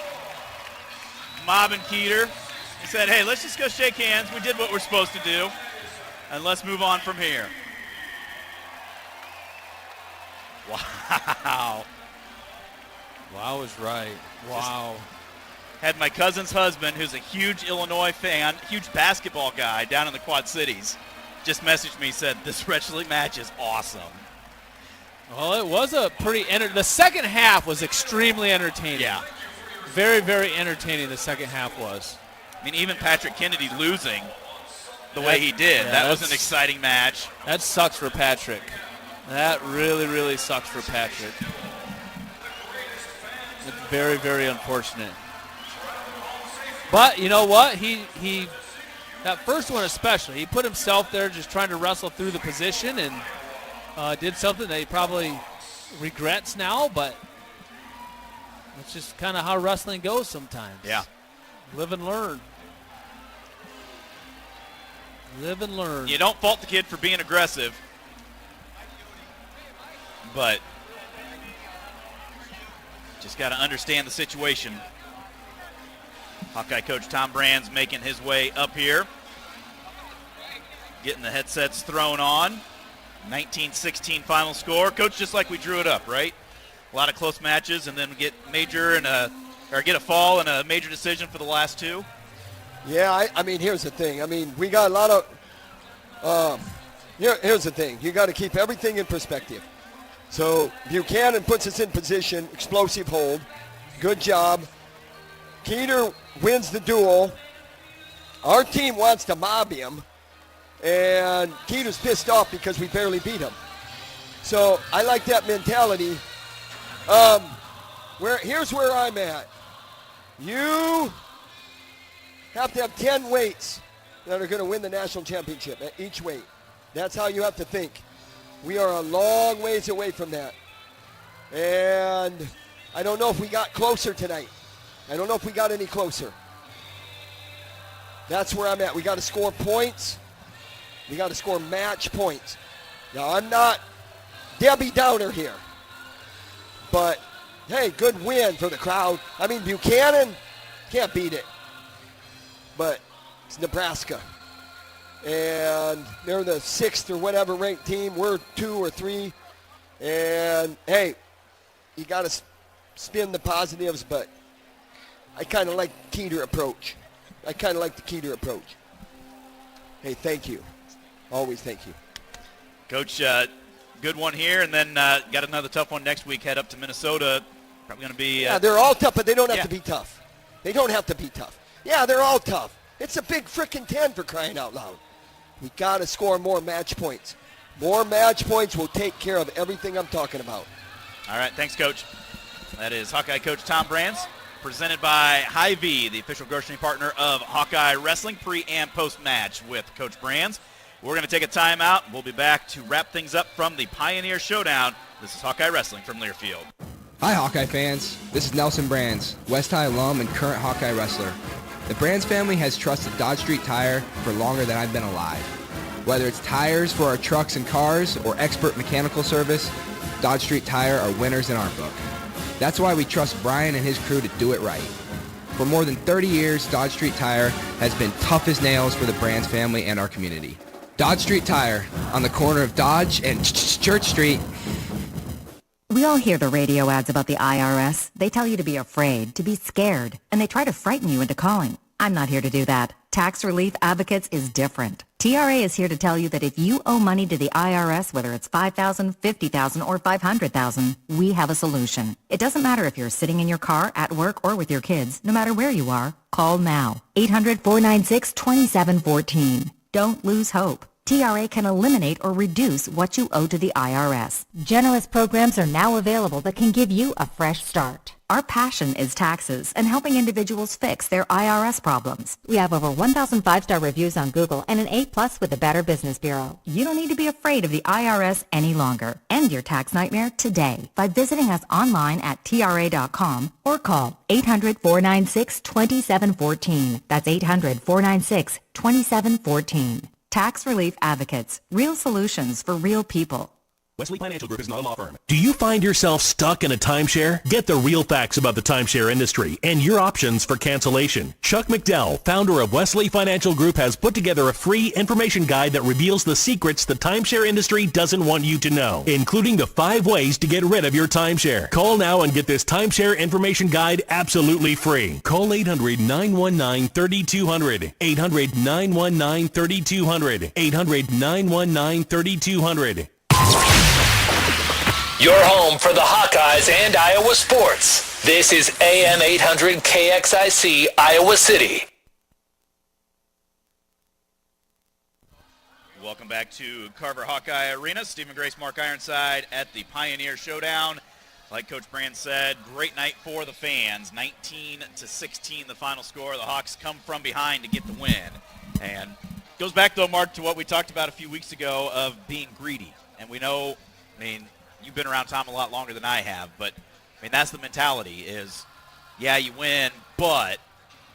mobbing Keeter. He said, hey, let's just go shake hands. We did what we're supposed to do. And let's move on from here. Wow. Wow is right. Wow. Had my cousin's husband, who's a huge Illinois fan, huge basketball guy down in the Quad Cities, just messaged me, said, this wrestling match is awesome. Well, it was a pretty the second half was extremely entertaining. Yeah. Very, very entertaining the second half was. I mean, even Patrick Kennedy losing the way he did, that was an exciting match. That sucks for Patrick. That really, really sucks for Patrick. It's very, very unfortunate. But you know what? He that first one especially, he put himself there just trying to wrestle through the position and did something that he probably regrets now, but it's just kind of how wrestling goes sometimes. Yeah. Live and learn. Live and learn. You don't fault the kid for being aggressive, but just got to understand the situation. Hawkeye coach Tom Brand's making his way up here, getting the headsets thrown on. 19-16 final score. Coach, just like we drew it up, right? A lot of close matches, and then we get get a fall and a major decision for the last 2. Yeah, I mean, here's the thing. I mean, we got a lot of here's the thing. You got to keep everything in perspective. So Buchanan puts us in position, explosive hold. Good job. Keeter wins the duel. Our team wants to mob him, and Keeter's pissed off because we barely beat him. So I like that mentality. Here's where I'm at. You have to have 10 weights that are going to win the national championship at each weight. That's how you have to think. We are a long ways away from that. And I don't know if we got closer tonight. I don't know if we got any closer. That's where I'm at. We got to score points. We got to score match points. Now, I'm not Debbie Downer here. But, hey, good win for the crowd. I mean, Buchanan, can't beat it. But it's Nebraska. And they're the 6th or whatever ranked team. We're 2 or 3. And, hey, you got to spin the positives, but I kind of like the Keeter approach. Hey, thank you. Always thank you. Coach, good one here, and then got another tough one next week. Head up to Minnesota. Probably going to be... yeah, they're all tough, but they don't have to be tough. They don't have to be tough. Yeah, they're all tough. It's a big frickin' 10 for crying out loud. We got to score more match points. More match points will take care of everything I'm talking about. All right, thanks, Coach. That is Hawkeye coach Tom Brands, presented by Hy-Vee, the official grocery partner of Hawkeye Wrestling, pre- and post-match with Coach Brands. We're going to take a timeout. We'll be back to wrap things up from the Pioneer Showdown. This is Hawkeye Wrestling from Learfield. Hi, Hawkeye fans. This is Nelson Brands, West High alum and current Hawkeye wrestler. The Brands family has trusted Dodge Street Tire for longer than I've been alive. Whether it's tires for our trucks and cars or expert mechanical service, Dodge Street Tire are winners in our book. That's why we trust Brian and his crew to do it right. For more than 30 years, Dodge Street Tire has been tough as nails for the Brands family and our community. Dodge Street Tire, on the corner of Dodge and Church Street. We all hear the radio ads about the IRS. They tell you to be afraid, to be scared, and they try to frighten you into calling. I'm not here to do that. Tax Relief Advocates is different. TRA is here to tell you that if you owe money to the IRS, whether it's $5,000, $50,000, or $500,000, we have a solution. It doesn't matter if you're sitting in your car, at work, or with your kids. No matter where you are, call now. 800-496-2714. Don't lose hope. TRA can eliminate or reduce what you owe to the IRS. Generous programs are now available that can give you a fresh start. Our passion is taxes and helping individuals fix their IRS problems. We have over 1,000 5-star reviews on Google and an A+ with the Better Business Bureau. You don't need to be afraid of the IRS any longer. End your tax nightmare today by visiting us online at TRA.com or call 800-496-2714. That's 800-496-2714. Tax Relief Advocates. Real solutions for real people. Wesley Financial Group is not a law firm. Do you find yourself stuck in a timeshare? Get the real facts about the timeshare industry and your options for cancellation. Chuck McDowell, founder of Wesley Financial Group, has put together a free information guide that reveals the secrets the timeshare industry doesn't want you to know, including the 5 ways to get rid of your timeshare. Call now and get this timeshare information guide absolutely free. Call 800-919-3200. 800-919-3200. 800-919-3200. Your home for the Hawkeyes and Iowa sports. This is AM 800 KXIC, Iowa City. Welcome back to Carver Hawkeye Arena. Stephen Grace, Mark Ironside at the Pioneer Showdown. Like Coach Brand said, great night for the fans. 19-16 the final score. The Hawks come from behind to get the win. And goes back, though, Mark, to what we talked about a few weeks ago of being greedy. And we know, you've been around Tom a lot longer than I have, but, that's the mentality is, yeah, you win, but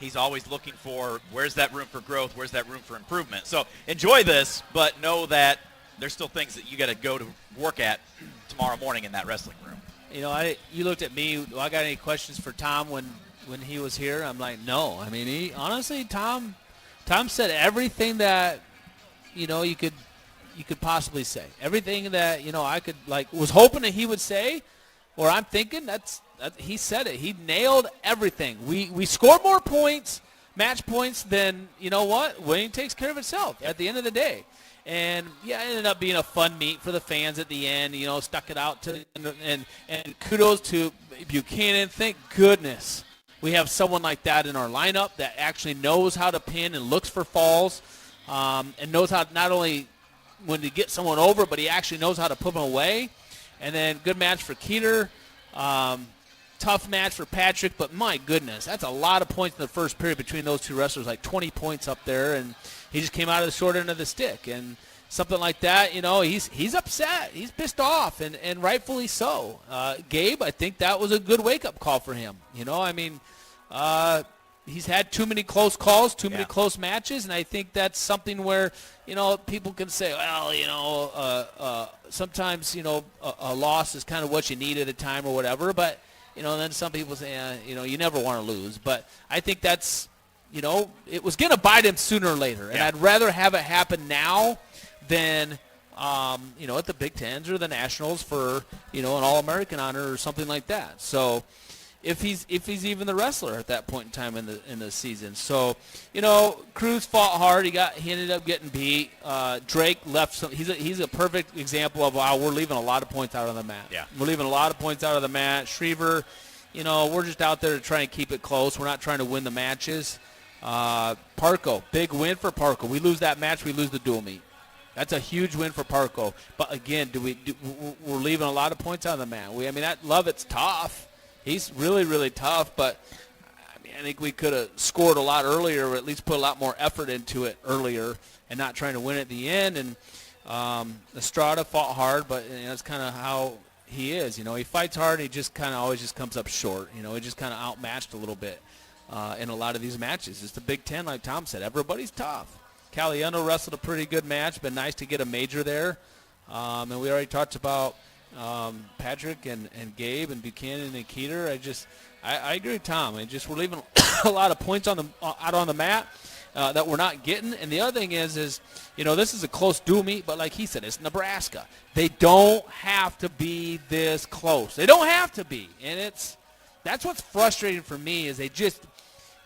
he's always looking for where's that room for growth, where's that room for improvement. So enjoy this, but know that there's still things that you got to go to work at tomorrow morning in that wrestling room. You looked at me, do I got any questions for Tom when he was here? I'm like, no. Honestly, Tom said everything that, you could possibly say. Everything that, I could, was hoping that he would say, or I'm thinking, he said it. He nailed everything. We scored more points, match points, than, winning takes care of itself at the end of the day. And, yeah, it ended up being a fun meet for the fans at the end, stuck it out to, and kudos to Buchanan. Thank goodness we have someone like that in our lineup that actually knows how to pin and looks for falls, and knows how not only when to get someone over, but he actually knows how to put them away. And then good match for Keeter. Tough match for Patrick, but my goodness, that's a lot of points in the first period between those two wrestlers, like 20 points up there, and he just came out of the short end of the stick. And something like that, he's upset. He's pissed off, and rightfully so. Gabe, I think that was a good wake-up call for him. he's had too many close calls, too many close matches, and I think that's something where, people can say, well, sometimes, a loss is kind of what you need at a time or whatever, but, then some people say, you never want to lose. But I think that's, it was going to bite him sooner or later, and I'd rather have it happen now than at the Big Tens or the Nationals for, an All-American honor or something like that. So if he's even the wrestler at that point in time in the season. So, Cruz fought hard. He ended up getting beat. Drake left some. He's a perfect example of how we're leaving a lot of points out on the mat. Yeah. We're leaving a lot of points out of the mat. Shriver, we're just out there to try and keep it close. We're not trying to win the matches. Parco, big win for Parco. We lose that match, we lose the dual meet. That's a huge win for Parco. But again, we're leaving a lot of points on the mat. That Loveit's tough. He's really, really tough. But I think we could have scored a lot earlier, or at least put a lot more effort into it earlier, and not trying to win at the end. And Estrada fought hard, but that's kind of how he is. He fights hard. And he just kind of always just comes up short. He just kind of outmatched a little bit in a lot of these matches. It's the Big Ten, like Tom said. Everybody's tough. Caliendo wrestled a pretty good match. Been nice to get a major there. And we already talked about Patrick and Gabe and Buchanan and Keeter. I agree with Tom. We're leaving a lot of points out on the mat that we're not getting. And the other thing is this is a close dual meet, but like he said, it's Nebraska. They don't have to be this close. They don't have to be. And that's what's frustrating for me is they just,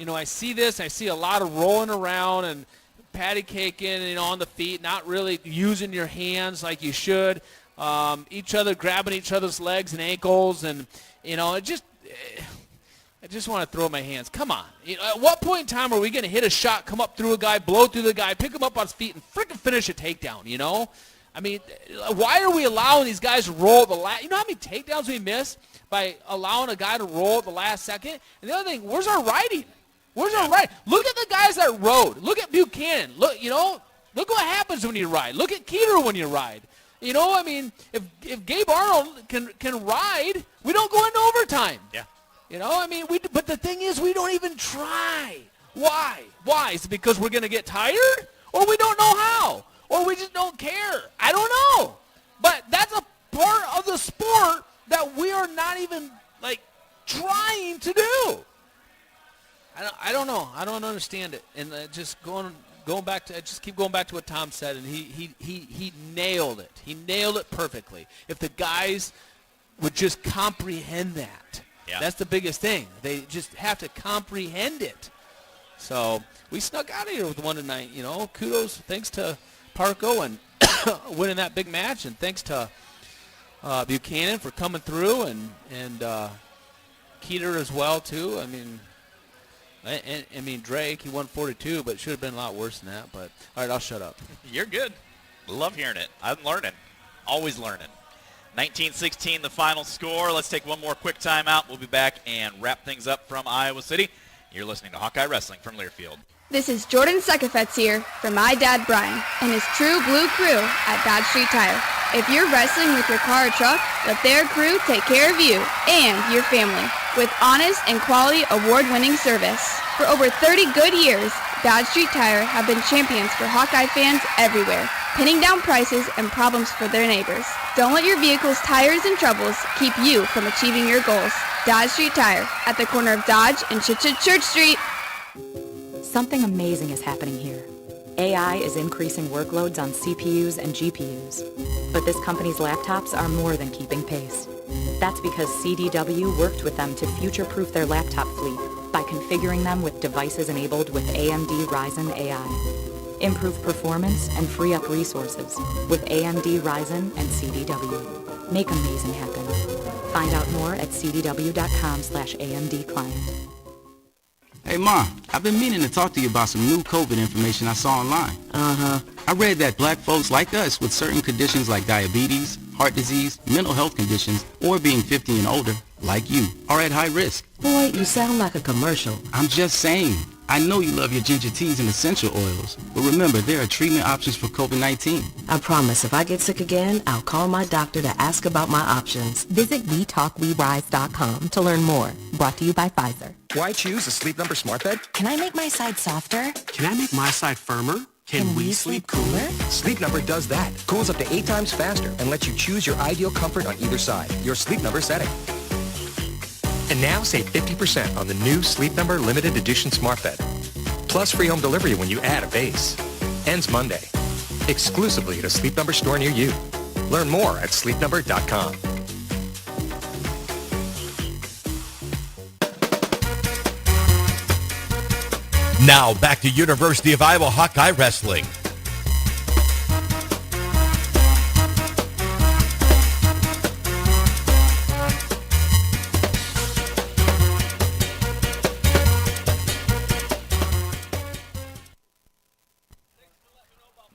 I see this. I see a lot of rolling around and patty caking, on the feet, not really using your hands like you should. Grabbing each other's legs and ankles, and I just want to throw my hands. Come on, at what point in time are we going to hit a shot, come up through a guy, blow through the guy, pick him up on his feet, and freaking finish a takedown? Why are we allowing these guys to roll at the last? You know how many takedowns we miss by allowing a guy to roll at the last second? And the other thing, where's our riding? Where's our ride? Look at the guys that rode. Look at Buchanan. Look what happens when you ride. Look at Keeter when you ride. If Gabe Arnold can ride, we don't go into overtime. Yeah. But the thing is, we don't even try. Why? Is it because we're going to get tired? Or we don't know how? Or we just don't care? I don't know. But that's a part of the sport that we are not even, trying to do. I don't know. I don't understand it. And just going back to, I just keep going back to what Tom said, and he nailed it. He nailed it perfectly. If the guys would just comprehend that, that's the biggest thing. They just have to comprehend it. So we snuck out of here with one tonight. Kudos, thanks to Parco and winning that big match, and thanks to Buchanan for coming through, and Keeter as well too. Drake, he won 42, but it should have been a lot worse than that. But, all right, I'll shut up. You're good. Love hearing it. I'm learning. Always learning. 19-16, the final score. Let's take one more quick timeout. We'll be back and wrap things up from Iowa City. You're listening to Hawkeye Wrestling from Learfield. This is Jordan Sekefetz here for my dad Brian and his True Blue crew at Dodge Street Tire. If you're wrestling with your car or truck, let their crew take care of you and your family with honest and quality award-winning service. For over 30 good years, Dodge Street Tire have been champions for Hawkeye fans everywhere, pinning down prices and problems for their neighbors. Don't let your vehicle's tires and troubles keep you from achieving your goals. Dodge Street Tire at the corner of Dodge and Church Street. Something amazing is happening here. AI is increasing workloads on CPUs and GPUs. But this company's laptops are more than keeping pace. That's because CDW worked with them to future-proof their laptop fleet by configuring them with devices enabled with AMD Ryzen AI. Improve performance and free up resources with AMD Ryzen and CDW. Make amazing happen. Find out more at cdw.com/AMD client. Hey, Mom, I've been meaning to talk to you about some new COVID information I saw online. I read that black folks like us with certain conditions like diabetes, heart disease, mental health conditions, or being 50 and older, like you, are at high risk. Boy, you sound like a commercial. I'm just saying. I know you love your ginger teas and essential oils, but remember, there are treatment options for COVID-19. I promise if I get sick again, I'll call my doctor to ask about my options. Visit WeTalkWeRise.com to learn more. Brought to you by Pfizer. Why choose a Sleep Number smart bed? Can I make my side softer? Can I make my side firmer? Can we sleep cooler? Sleep Number does that. Cools up to 8 times faster and lets you choose your ideal comfort on either side. Your Sleep Number setting. And now save 50% on the new Sleep Number Limited Edition Smart Bed. Plus free home delivery when you add a base. Ends Monday. Exclusively at a Sleep Number store near you. Learn more at sleepnumber.com. Now back to University of Iowa Hawkeye Wrestling.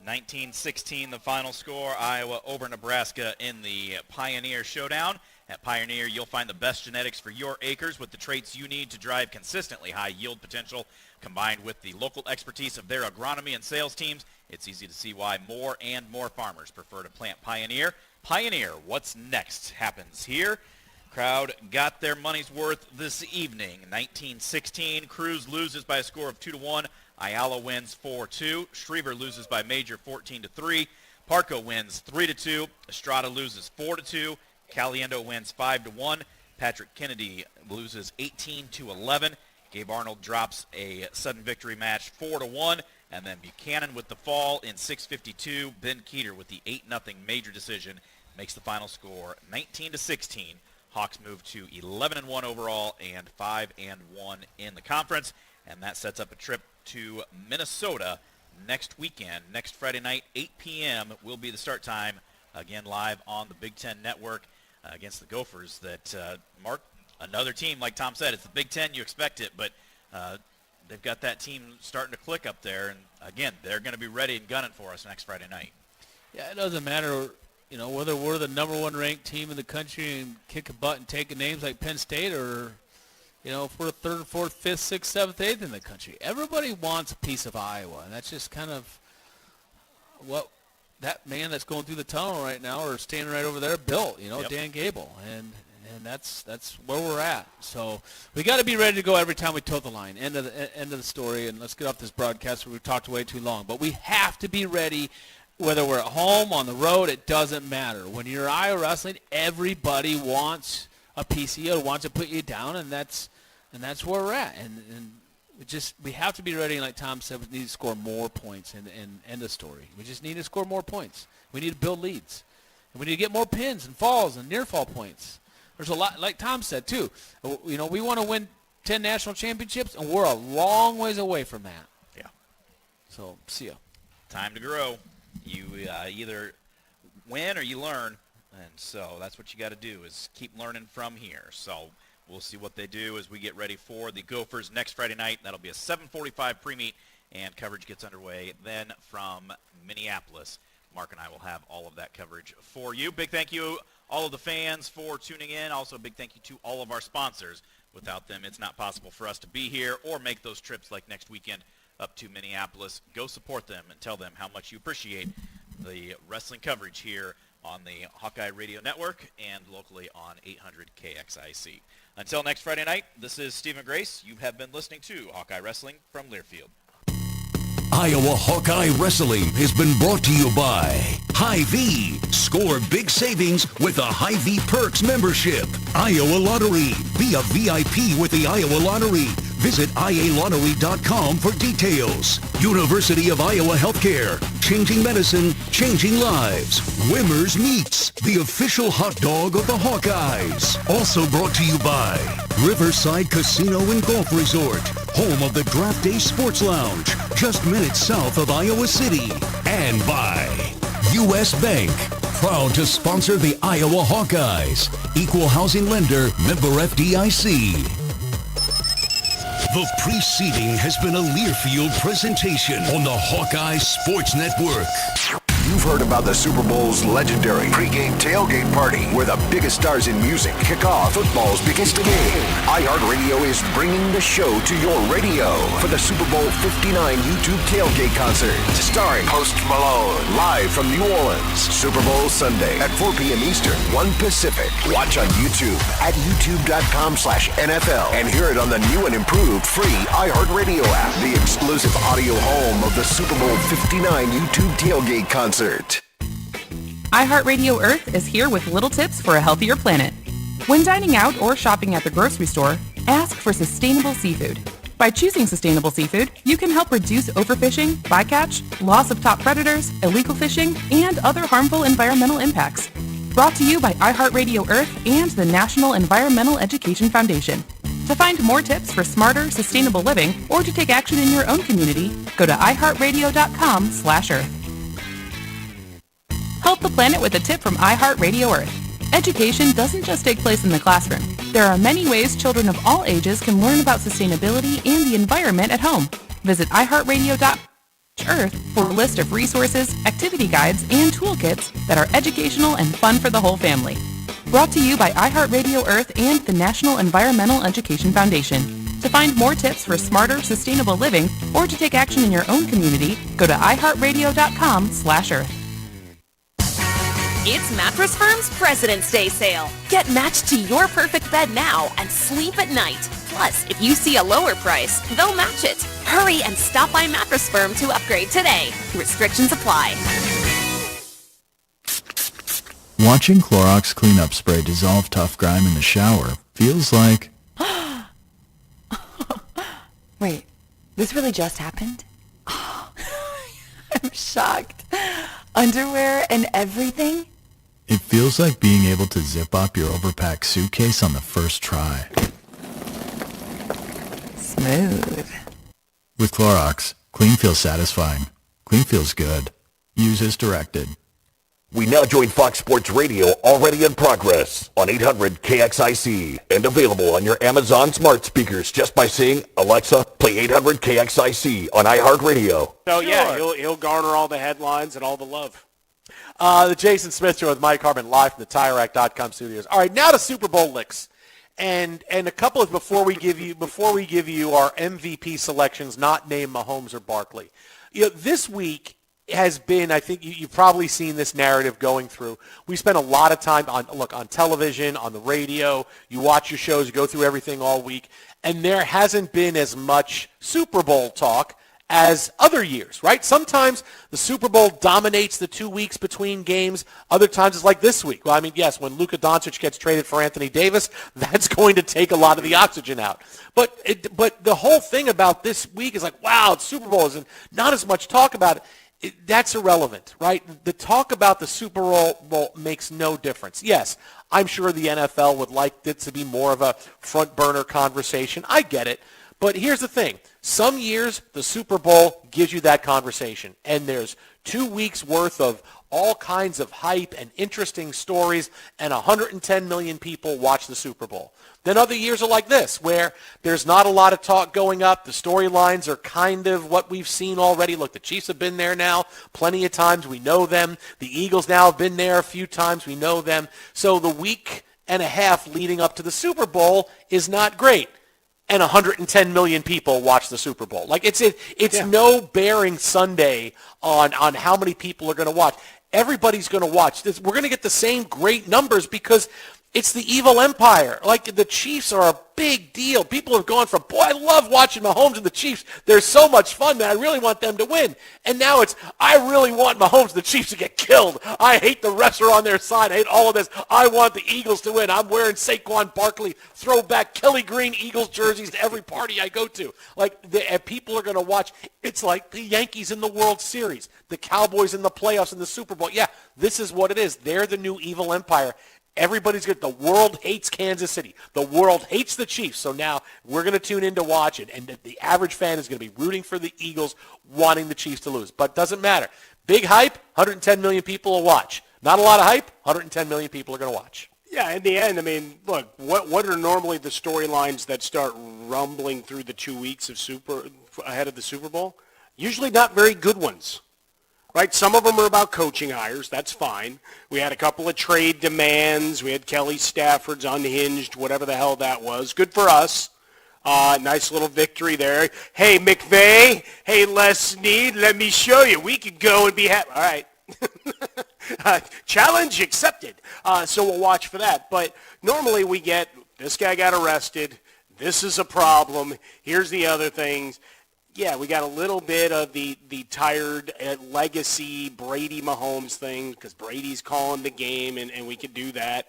(19-16) the final score. Iowa over Nebraska in the Pioneer Showdown. At Pioneer, you'll find the best genetics for your acres with the traits you need to drive consistently high yield potential. Combined with the local expertise of their agronomy and sales teams, it's easy to see why more and more farmers prefer to plant Pioneer. Pioneer, what's next happens here. Crowd got their money's worth this evening. 19-16, Cruz loses by a score of 2-1. Ayala wins 4-2. Shriver loses by major 14-3. Parco wins 3-2. Estrada loses 4-2. Caliendo wins 5-1. Patrick Kennedy loses 18-11. Gabe Arnold drops a sudden victory match 4-1. And then Buchanan with the fall in 6:52. Ben Keeter with the 8-0 major decision makes the final score 19-16. Hawks move to 11-1 overall and 5-1 in the conference. And that sets up a trip to Minnesota next weekend. Next Friday night, 8 p.m. will be the start time. Again, live on the Big Ten Network against the Gophers. That Mark, another team, like Tom said, it's the Big Ten. You expect it, but they've got that team starting to click up there. And again, they're going to be ready and gunning for us next Friday night. Yeah, it doesn't matter, whether we're the number one ranked team in the country and kick a butt and take names like Penn State, or if we're the 3rd, 4th, 5th, 6th, 7th, 8th in the country. Everybody wants a piece of Iowa, and that's just kind of what that man that's going through the tunnel right now or standing right over there built, Yep. Dan Gable. And that's where we're at. So we got to be ready to go every time we toe the line. End of the story, and let's get off this broadcast where we've talked way too long. But we have to be ready, whether we're at home, on the road, it doesn't matter. When you're Iowa wrestling, everybody wants a piece of you, wants to put you down, and that's where we're at. And we have to be ready. And like Tom said, we need to score more points and end the story. We just need to score more points. We need to build leads, and we need to get more pins and falls and near fall points. There's a lot, like Tom said too. We want to win 10 national championships, and we're a long ways away from that. Yeah. So see ya. Time to grow. You either win or you learn. And so that's what you got to do, is keep learning from here. So we'll see what they do as we get ready for the Gophers next Friday night. That'll be a 7:45 pre-meet, and coverage gets underway then from Minneapolis. Mark and I will have all of that coverage for you. Big thank you, all of the fans, for tuning in. Also, a big thank you to all of our sponsors. Without them, it's not possible for us to be here or make those trips like next weekend up to Minneapolis. Go support them and tell them how much you appreciate the wrestling coverage here on the Hawkeye Radio Network and locally on 800 KXIC. Until next Friday night, this is Stephen Grace. You have been listening to Hawkeye Wrestling from Learfield. Iowa Hawkeye Wrestling has been brought to you by Hy-Vee. Score big savings with a Hy-Vee Perks membership. Iowa Lottery. Be a VIP with the Iowa Lottery. Visit ialottery.com for details. University of Iowa Healthcare. Changing medicine, changing lives. Wimmer's Meats, the official hot dog of the Hawkeyes. Also brought to you by Riverside Casino and Golf Resort, home of the Draft Day Sports Lounge, just minutes south of Iowa City. And by U.S. Bank, proud to sponsor the Iowa Hawkeyes. Equal housing lender, member FDIC. The preceding has been a Learfield presentation on the Hawkeye Sports Network. You You've heard about the Super Bowl's legendary pregame tailgate party where the biggest stars in music kick off football's biggest game. iHeartRadio is bringing the show to your radio for the Super Bowl 59 YouTube tailgate concert starring Post Malone live from New Orleans. Super Bowl Sunday at 4 p.m. Eastern, 1 Pacific. Watch on YouTube at youtube.com/NFL and hear it on the new and improved free iHeartRadio app, the exclusive audio home of the Super Bowl 59 YouTube tailgate concert. iHeartRadio Earth is here with little tips for a healthier planet. When dining out or shopping at the grocery store, ask for sustainable seafood. By choosing sustainable seafood, you can help reduce overfishing, bycatch, loss of top predators, illegal fishing, and other harmful environmental impacts. Brought to you by iHeartRadio Earth and the National Environmental Education Foundation. To find more tips for smarter, sustainable living, or to take action in your own community, go to iHeartRadio.com/Earth. Help the planet with a tip from iHeartRadio Earth. Education doesn't just take place in the classroom. There are many ways children of all ages can learn about sustainability and the environment at home. Visit iHeartRadio.com/Earth for a list of resources, activity guides, and toolkits that are educational and fun for the whole family. Brought to you by iHeartRadio Earth and the National Environmental Education Foundation. To find more tips for smarter, sustainable living, or to take action in your own community, go to iHeartRadio.com/Earth. It's Mattress Firm's President's Day sale. Get matched to your perfect bed now and sleep at night. Plus, if you see a lower price, they'll match it. Hurry and stop by Mattress Firm to upgrade today. Restrictions apply. Watching Clorox cleanup spray dissolve tough grime in the shower feels like... Wait, this really just happened? I'm shocked. Underwear and everything? It feels like being able to zip up your overpacked suitcase on the first try. Smooth. With Clorox, clean feels satisfying. Clean feels good. Use as directed. We now join Fox Sports Radio, already in progress, on 800 KXIC, and available on your Amazon smart speakers just by saying, Alexa, play 800 KXIC on iHeartRadio. So, yeah, he'll garner all the headlines and all the love. The Jason Smith Show with Mike Harmon live from the TireRack.com studios. All right, now to Super Bowl licks. And a couple of before we give you our MVP selections, not named Mahomes or Barkley. You know, this week has been, I think you've probably seen this narrative going through. We spend a lot of time on television, on the radio. You watch your shows, you go through everything all week, and there hasn't been as much Super Bowl talk as other years, right? Sometimes the Super Bowl dominates the 2 weeks between games. Other times it's like this week. Well, I mean, yes, when Luka Doncic gets traded for Anthony Davis, that's going to take a lot of the oxygen out. But the whole thing about this week is like, wow, it's Super Bowl, and not as much talk about it. That's irrelevant, right? The talk about the Super Bowl makes no difference. Yes, I'm sure the NFL would like it to be more of a front burner conversation. I get it. But here's the thing. Some years, the Super Bowl gives you that conversation, and there's 2 weeks' worth of all kinds of hype and interesting stories, and 110 million people watch the Super Bowl. Then other years are like this, where there's not a lot of talk going up. The storylines are kind of what we've seen already. Look, the Chiefs have been there now plenty of times. We know them. The Eagles now have been there a few times. We know them. So the week and a half leading up to the Super Bowl is not great. And 110 million people watch the Super Bowl. Like it's no bearing Sunday on how many people are going to watch. Everybody's going to watch this. We're going to get the same great numbers because it's the evil empire. Like the Chiefs are a big deal. People have gone from, boy, I love watching Mahomes and the Chiefs. They're so much fun, man. I really want them to win. And now it's, I really want Mahomes and the Chiefs to get killed. I hate the refs are on their side. I hate all of this. I want the Eagles to win. I'm wearing Saquon Barkley throwback Kelly Green Eagles jerseys to every party I go to. Like, people are going to watch. It's like the Yankees in the World Series, the Cowboys in the playoffs and the Super Bowl. Yeah, this is what it is. They're the new evil empire. Everybody's good. The world hates Kansas City. The world hates the Chiefs. So now we're going to tune in to watch it, and the average fan is going to be rooting for the Eagles, wanting the Chiefs to lose. But it doesn't matter. Big hype, 110 million people will watch. Not a lot of hype, 110 million people are going to watch. Yeah, in the end, I mean, look, what are normally the storylines that start rumbling through the 2 weeks of ahead of the Super Bowl? Usually not very good ones. right? Some of them are about coaching hires. That's fine. We had a couple of trade demands. We had Kelly Stafford's unhinged, whatever the hell that was. Good for us. Nice little victory there. Hey, McVay. Hey, Les Snead, let me show you. We could go and be happy. All right. Challenge accepted. So we'll watch for that. But normally we get, this guy got arrested. This is a problem. Here's the other things. Yeah, we got a little bit of the tired legacy Brady Mahomes thing because Brady's calling the game, and we could do that.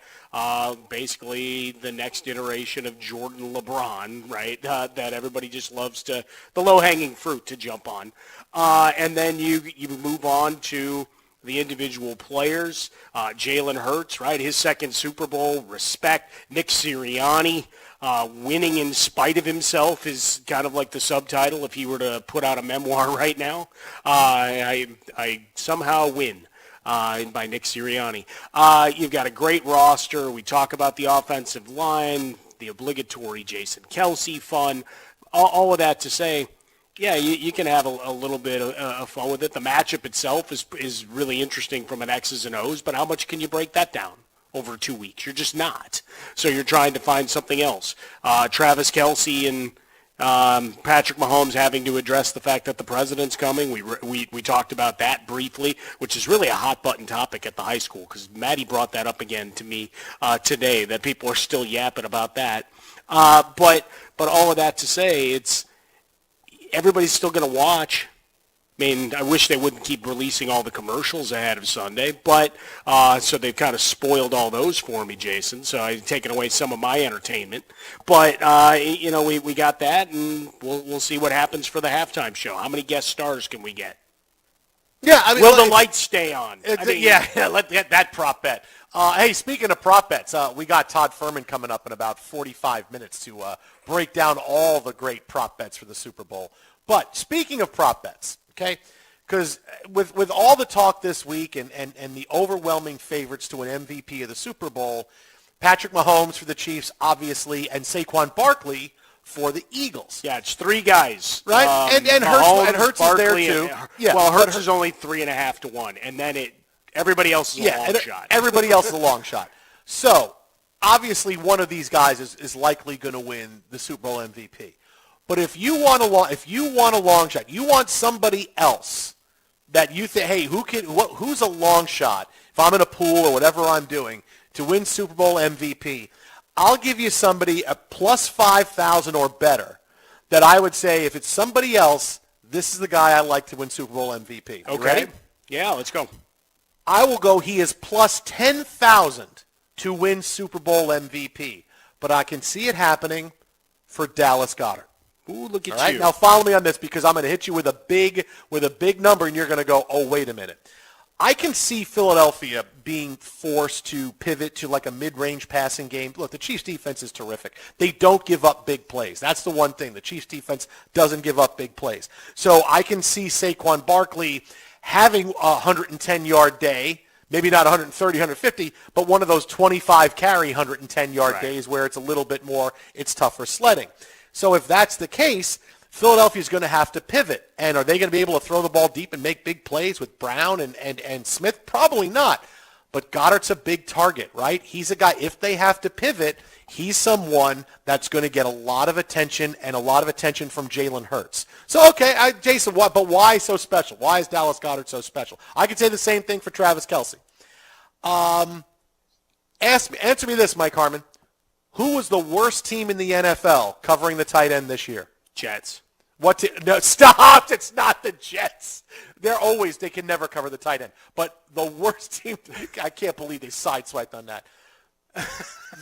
Basically, the next iteration of Jordan LeBron, right, that everybody just loves the low-hanging fruit to jump on. And then you move on to the individual players. Jalen Hurts, right, his second Super Bowl, respect. Nick Sirianni. Winning in spite of himself is kind of like the subtitle if he were to put out a memoir right now. I somehow win by Nick Sirianni. You've got a great roster. We talk about the offensive line, the obligatory Jason Kelce fun, all of that to say, yeah, you can have a little bit of fun with it. The matchup itself is really interesting from an X's and O's, but how much can you break that down over 2 weeks? You're just not. So you're trying to find something else. Travis Kelce and Patrick Mahomes having to address the fact that the president's coming. We talked about that briefly, which is really a hot-button topic at the high school because Maddie brought that up again to me today, that people are still yapping about that. But all of that to say, everybody's still going to watch. I mean, I wish they wouldn't keep releasing all the commercials ahead of Sunday, but so they've kind of spoiled all those for me, Jason. So I've taken away some of my entertainment. But we got that, and we'll see what happens for the halftime show. How many guest stars can we get? Yeah, I mean, will the lights stay on? Let's get that prop bet. Hey, speaking of prop bets, we got Todd Furman coming up in about 45 minutes to break down all the great prop bets for the Super Bowl. But speaking of prop bets, okay, because with all the talk this week and the overwhelming favorites to an MVP of the Super Bowl, Patrick Mahomes for the Chiefs, obviously, and Saquon Barkley for the Eagles. Yeah, it's three guys. Right? And Mahomes, Hurts Barkley, is there, too. Well, Hurts is only 3.5 to 1, and then everybody else is a long shot. Everybody else is a long shot. So, obviously, one of these guys is likely going to win the Super Bowl MVP. But if you want a long shot, you want somebody else that you think, hey, who's a long shot? If I'm in a pool or whatever I'm doing to win Super Bowl MVP, I'll give you somebody a plus 5,000 or better. That I would say, if it's somebody else, this is the guy I like to win Super Bowl MVP. Okay. Ready? Yeah, let's go. I will go. He is plus 10,000 to win Super Bowl MVP, but I can see it happening for Dallas Goedert. Ooh, look at All right? you. Now follow me on this because I'm going to hit you with a big number, and you're going to go, oh, wait a minute. I can see Philadelphia being forced to pivot to like a mid-range passing game. Look, the Chiefs' defense is terrific. They don't give up big plays. That's the one thing. The Chiefs' defense doesn't give up big plays. So I can see Saquon Barkley having a 110-yard day, maybe not 130, 150, but one of those 25-carry 110-yard days where it's a little bit more, it's tougher sledding. So if that's the case, Philadelphia's going to have to pivot. And are they going to be able to throw the ball deep and make big plays with Brown and Smith? Probably not. But Goddard's a big target, right? He's a guy, if they have to pivot, he's someone that's going to get a lot of attention and a lot of attention from Jalen Hurts. So, okay, Jason, but why so special? Why is Dallas Goedert so special? I could say the same thing for Travis Kelce. Answer me this, Mike Harmon. Who was the worst team in the NFL covering the tight end this year? Jets. No, stop. It's not the Jets. They can never cover the tight end. But the worst team, I can't believe they sideswiped on that.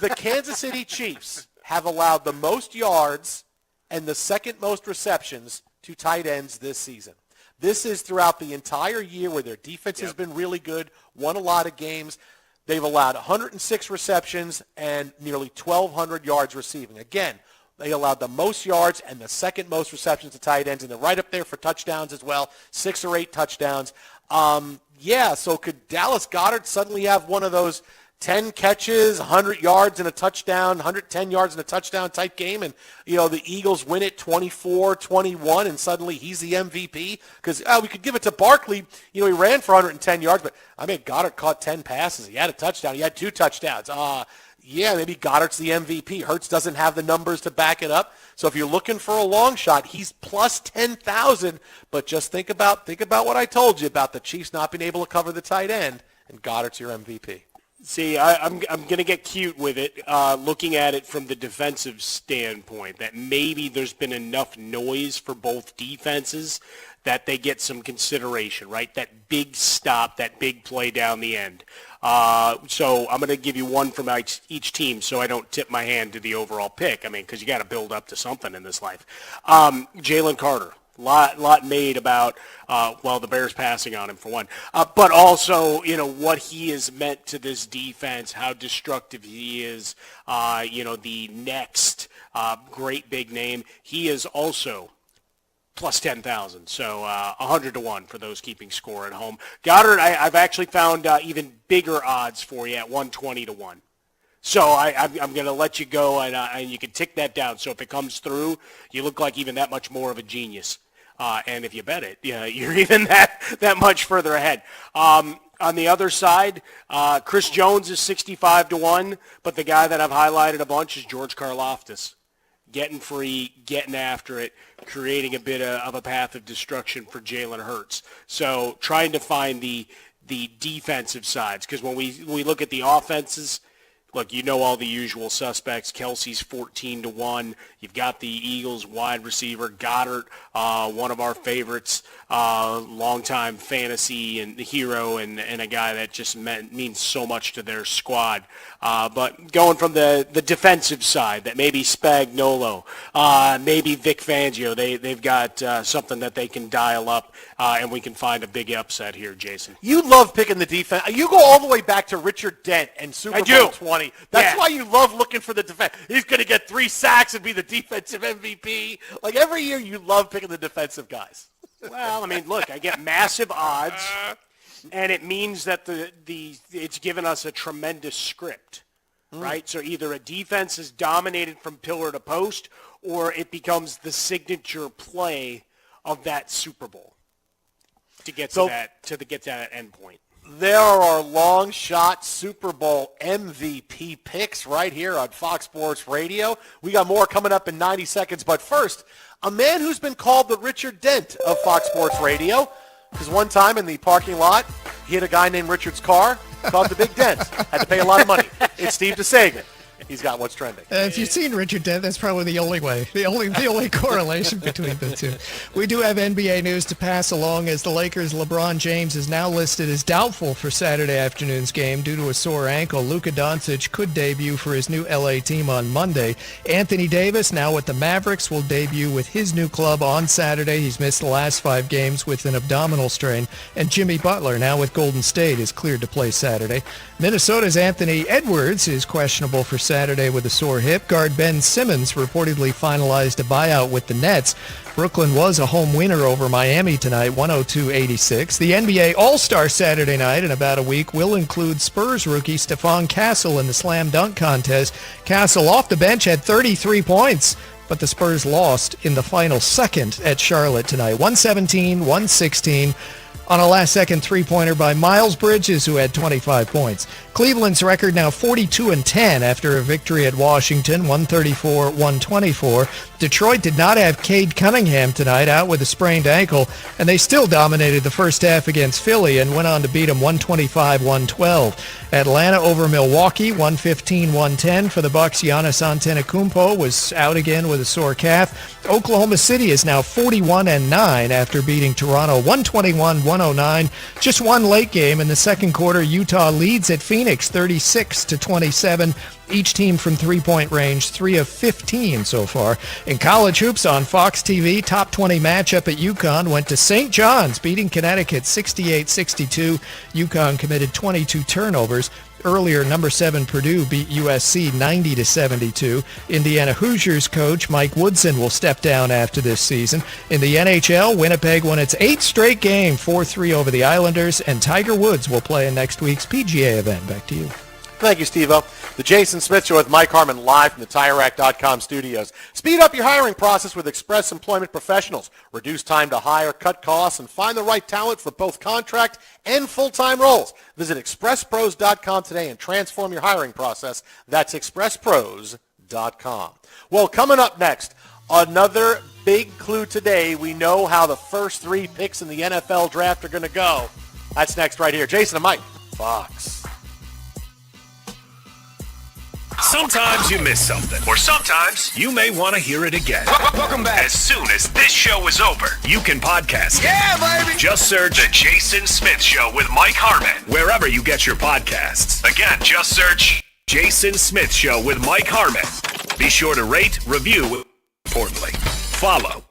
The Kansas City Chiefs have allowed the most yards and the second most receptions to tight ends this season. This is throughout the entire year where their defense has been really good, won a lot of games. They've allowed 106 receptions and nearly 1,200 yards receiving. Again, they allowed the most yards and the second most receptions to tight ends, and they're right up there for touchdowns as well, 6 or 8 touchdowns. So could Dallas Goedert suddenly have one of those 10 catches, 100 yards and a touchdown, 110 yards and a touchdown type game, and, the Eagles win it 24-21, and suddenly he's the MVP? Because we could give it to Barkley. He ran for 110 yards, but, Goddard caught 10 passes. He had a touchdown. He had 2 touchdowns. Yeah, maybe Goddard's the MVP. Hurts doesn't have the numbers to back it up. So if you're looking for a long shot, he's plus 10,000. But just think about what I told you about the Chiefs not being able to cover the tight end, and Goddard's your MVP. See, I'm going to get cute with it, looking at it from the defensive standpoint, that maybe there's been enough noise for both defenses that they get some consideration, right? That big stop, that big play down the end. So I'm going to give you one from each team so I don't tip my hand to the overall pick. Because you got to build up to something in this life. Jalen Carter. Lot made about, the Bears passing on him for one. But also, what he has meant to this defense, how destructive he is, the next great big name. He is also plus 10,000. So 100-1 for those keeping score at home. Goddard, I've actually found even bigger odds for you at 120-1. So I'm going to let you go, and you can tick that down. So if it comes through, you look like even that much more of a genius. And if you bet it, you're even that much further ahead. On the other side, Chris Jones is 65-1, but the guy that I've highlighted a bunch is George Karlaftis. Getting free, getting after it, creating a bit of a path of destruction for Jalen Hurts. So trying to find the defensive sides, because when we look at the offenses, look, all the usual suspects. Kelsey's 14-1. You've got the Eagles wide receiver, Goddard, one of our favorites, longtime fantasy and the hero, and a guy that just means so much to their squad. But going from the defensive side, that maybe Spagnuolo, maybe Vic Fangio, they've got something that they can dial up, and we can find a big upset here, Jason. You love picking the defense. You go all the way back to Richard Dent and Super Bowl 20. That's why you love looking for the defense. He's going to get 3 sacks and be the defensive MVP. Like every year, you love picking the defensive guys. Well, look, I get massive odds, and it means that it's given us a tremendous script, right? So either a defense is dominated from pillar to post, or it becomes the signature play of that Super Bowl to get to that end point. There are long shot Super Bowl MVP picks right here on Fox Sports Radio. We got more coming up in 90 seconds. But first, a man who's been called the Richard Dent of Fox Sports Radio, because one time in the parking lot, he hit a guy named Richard's car, caused a big dent, had to pay a lot of money. It's Steve DeSagan. He's got what's trending. If you've seen Richard Dent, that's probably the only correlation between the two. We do have NBA news to pass along, as the Lakers' LeBron James is now listed as doubtful for Saturday afternoon's game due to a sore ankle. Luka Doncic could debut for his new LA team on Monday. Anthony Davis, now with the Mavericks, will debut with his new club on Saturday. He's missed the last 5 games with an abdominal strain. And Jimmy Butler, now with Golden State, is cleared to play Saturday. Minnesota's Anthony Edwards is questionable for Saturday with a sore hip. Guard Ben Simmons reportedly finalized a buyout with the Nets. Brooklyn was a home winner over Miami tonight, 102-86. The NBA All-Star Saturday night in about a week will include Spurs rookie Stephon Castle in the slam dunk contest. Castle off the bench had 33 points, but the Spurs lost in the final second at Charlotte tonight, 117-116. On a last-second three-pointer by Miles Bridges, who had 25 points. Cleveland's record now 42-10 after a victory at Washington, 134-124. Detroit did not have Cade Cunningham tonight, out with a sprained ankle, and they still dominated the first half against Philly and went on to beat them 125-112. Atlanta over Milwaukee, 115-110 for the Bucks. Giannis Antetokounmpo was out again with a sore calf. Oklahoma City is now 41-9 after beating Toronto 121-109. Just one late game in the second quarter. Utah leads at Phoenix 36-27. Each team from three-point range, 3 of 15 so far. In college hoops on Fox TV, top 20 matchup at UConn went to St. John's, beating Connecticut 68-62. UConn committed 22 turnovers. Earlier, number 7 Purdue beat USC 90-72. Indiana Hoosiers coach Mike Woodson will step down after this season. In the NHL, Winnipeg won its 8th straight game, 4-3 over the Islanders, and Tiger Woods will play in next week's PGA event. Back to you. Thank you, Steve-O. The Jason Smith Show with Mike Harmon live from the TireRack.com studios. Speed up your hiring process with Express Employment Professionals. Reduce time to hire, cut costs, and find the right talent for both contract and full-time roles. Visit ExpressPros.com today and transform your hiring process. That's ExpressPros.com. Well, coming up next, another big clue today. We know how the first 3 picks in the NFL draft are going to go. That's next right here. Jason and Mike, Fox. Sometimes you miss something, or sometimes you may want to hear it again. Welcome back. As soon as this show is over, you can podcast it. Yeah, baby! Just search The Jason Smith Show with Mike Harmon, wherever you get your podcasts. Again, just search Jason Smith Show with Mike Harmon. Be sure to rate, review, importantly, follow.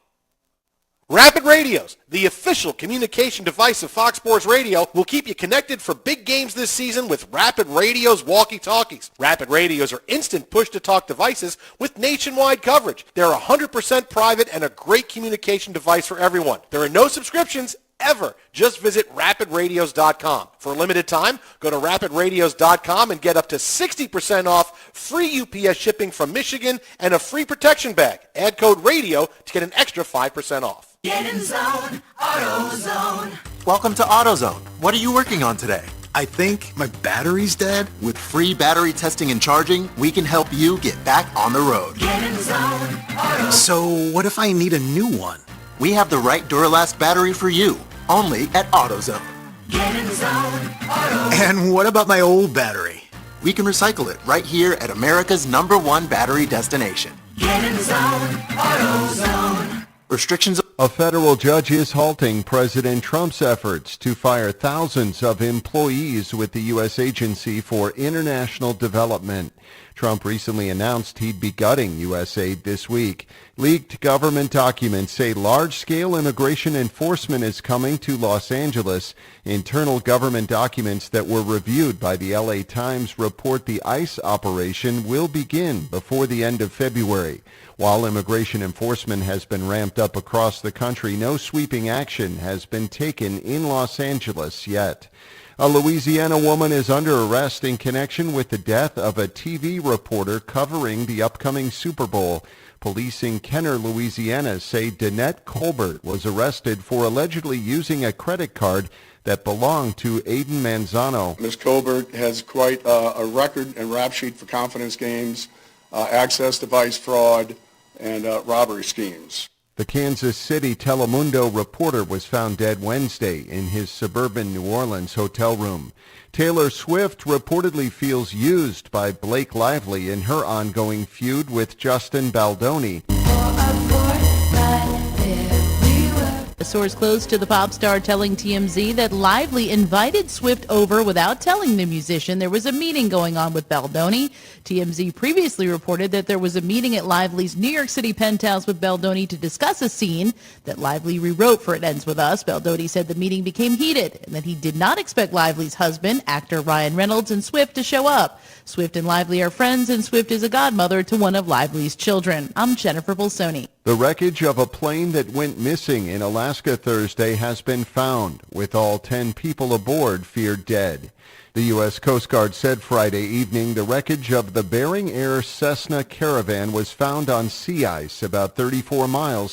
Rapid Radios, the official communication device of Fox Sports Radio, will keep you connected for big games this season with Rapid Radios walkie-talkies. Rapid Radios are instant push-to-talk devices with nationwide coverage. They're 100% private and a great communication device for everyone. There are no subscriptions ever. Just visit rapidradios.com. For a limited time, go to rapidradios.com and get up to 60% off free UPS shipping from Michigan and a free protection bag. Add code RADIO to get an extra 5% off. Get in zone, AutoZone. Welcome to AutoZone. What are you working on today? I think my battery's dead. With free battery testing and charging, we can help you get back on the road. Get in zone, AutoZone. So what if I need a new one? We have the right Duralast battery for you, only at AutoZone. Get in zone, AutoZone. And what about my old battery? We can recycle it right here at America's #1 battery destination. Get in zone, AutoZone. Restrictions. A federal judge is halting President Trump's efforts to fire thousands of employees with the U.S. Agency for International Development. Trump recently announced he'd be gutting U.S. aid this week. Leaked government documents say large-scale immigration enforcement is coming to Los Angeles. Internal government documents that were reviewed by the LA Times report the ICE operation will begin before the end of February. While immigration enforcement has been ramped up across the country, no sweeping action has been taken in Los Angeles yet. A Louisiana woman is under arrest in connection with the death of a TV reporter covering the upcoming Super Bowl. Police in Kenner, Louisiana say Danette Colbert was arrested for allegedly using a credit card that belonged to Aiden Manzano. Ms. Colbert has quite a record and rap sheet for confidence games, access device fraud, and robbery schemes. The Kansas City Telemundo reporter was found dead Wednesday in his suburban New Orleans hotel room. Taylor Swift reportedly feels used by Blake Lively in her ongoing feud with Justin Baldoni. A source close to the pop star telling TMZ that Lively invited Swift over without telling the musician there was a meeting going on with Baldoni. TMZ previously reported that there was a meeting at Lively's New York City penthouse with Baldoni to discuss a scene that Lively rewrote for It Ends With Us. Baldoni said the meeting became heated and that he did not expect Lively's husband, actor Ryan Reynolds, and Swift to show up. Swift and Lively are friends, and Swift is a godmother to one of Lively's children. I'm Jennifer Bolsoni. The wreckage of a plane that went missing in Alaska Thursday has been found, with all 10 people aboard feared dead. The U.S. Coast Guard said Friday evening the wreckage of the Bering Air Cessna Caravan was found on sea ice about 34 miles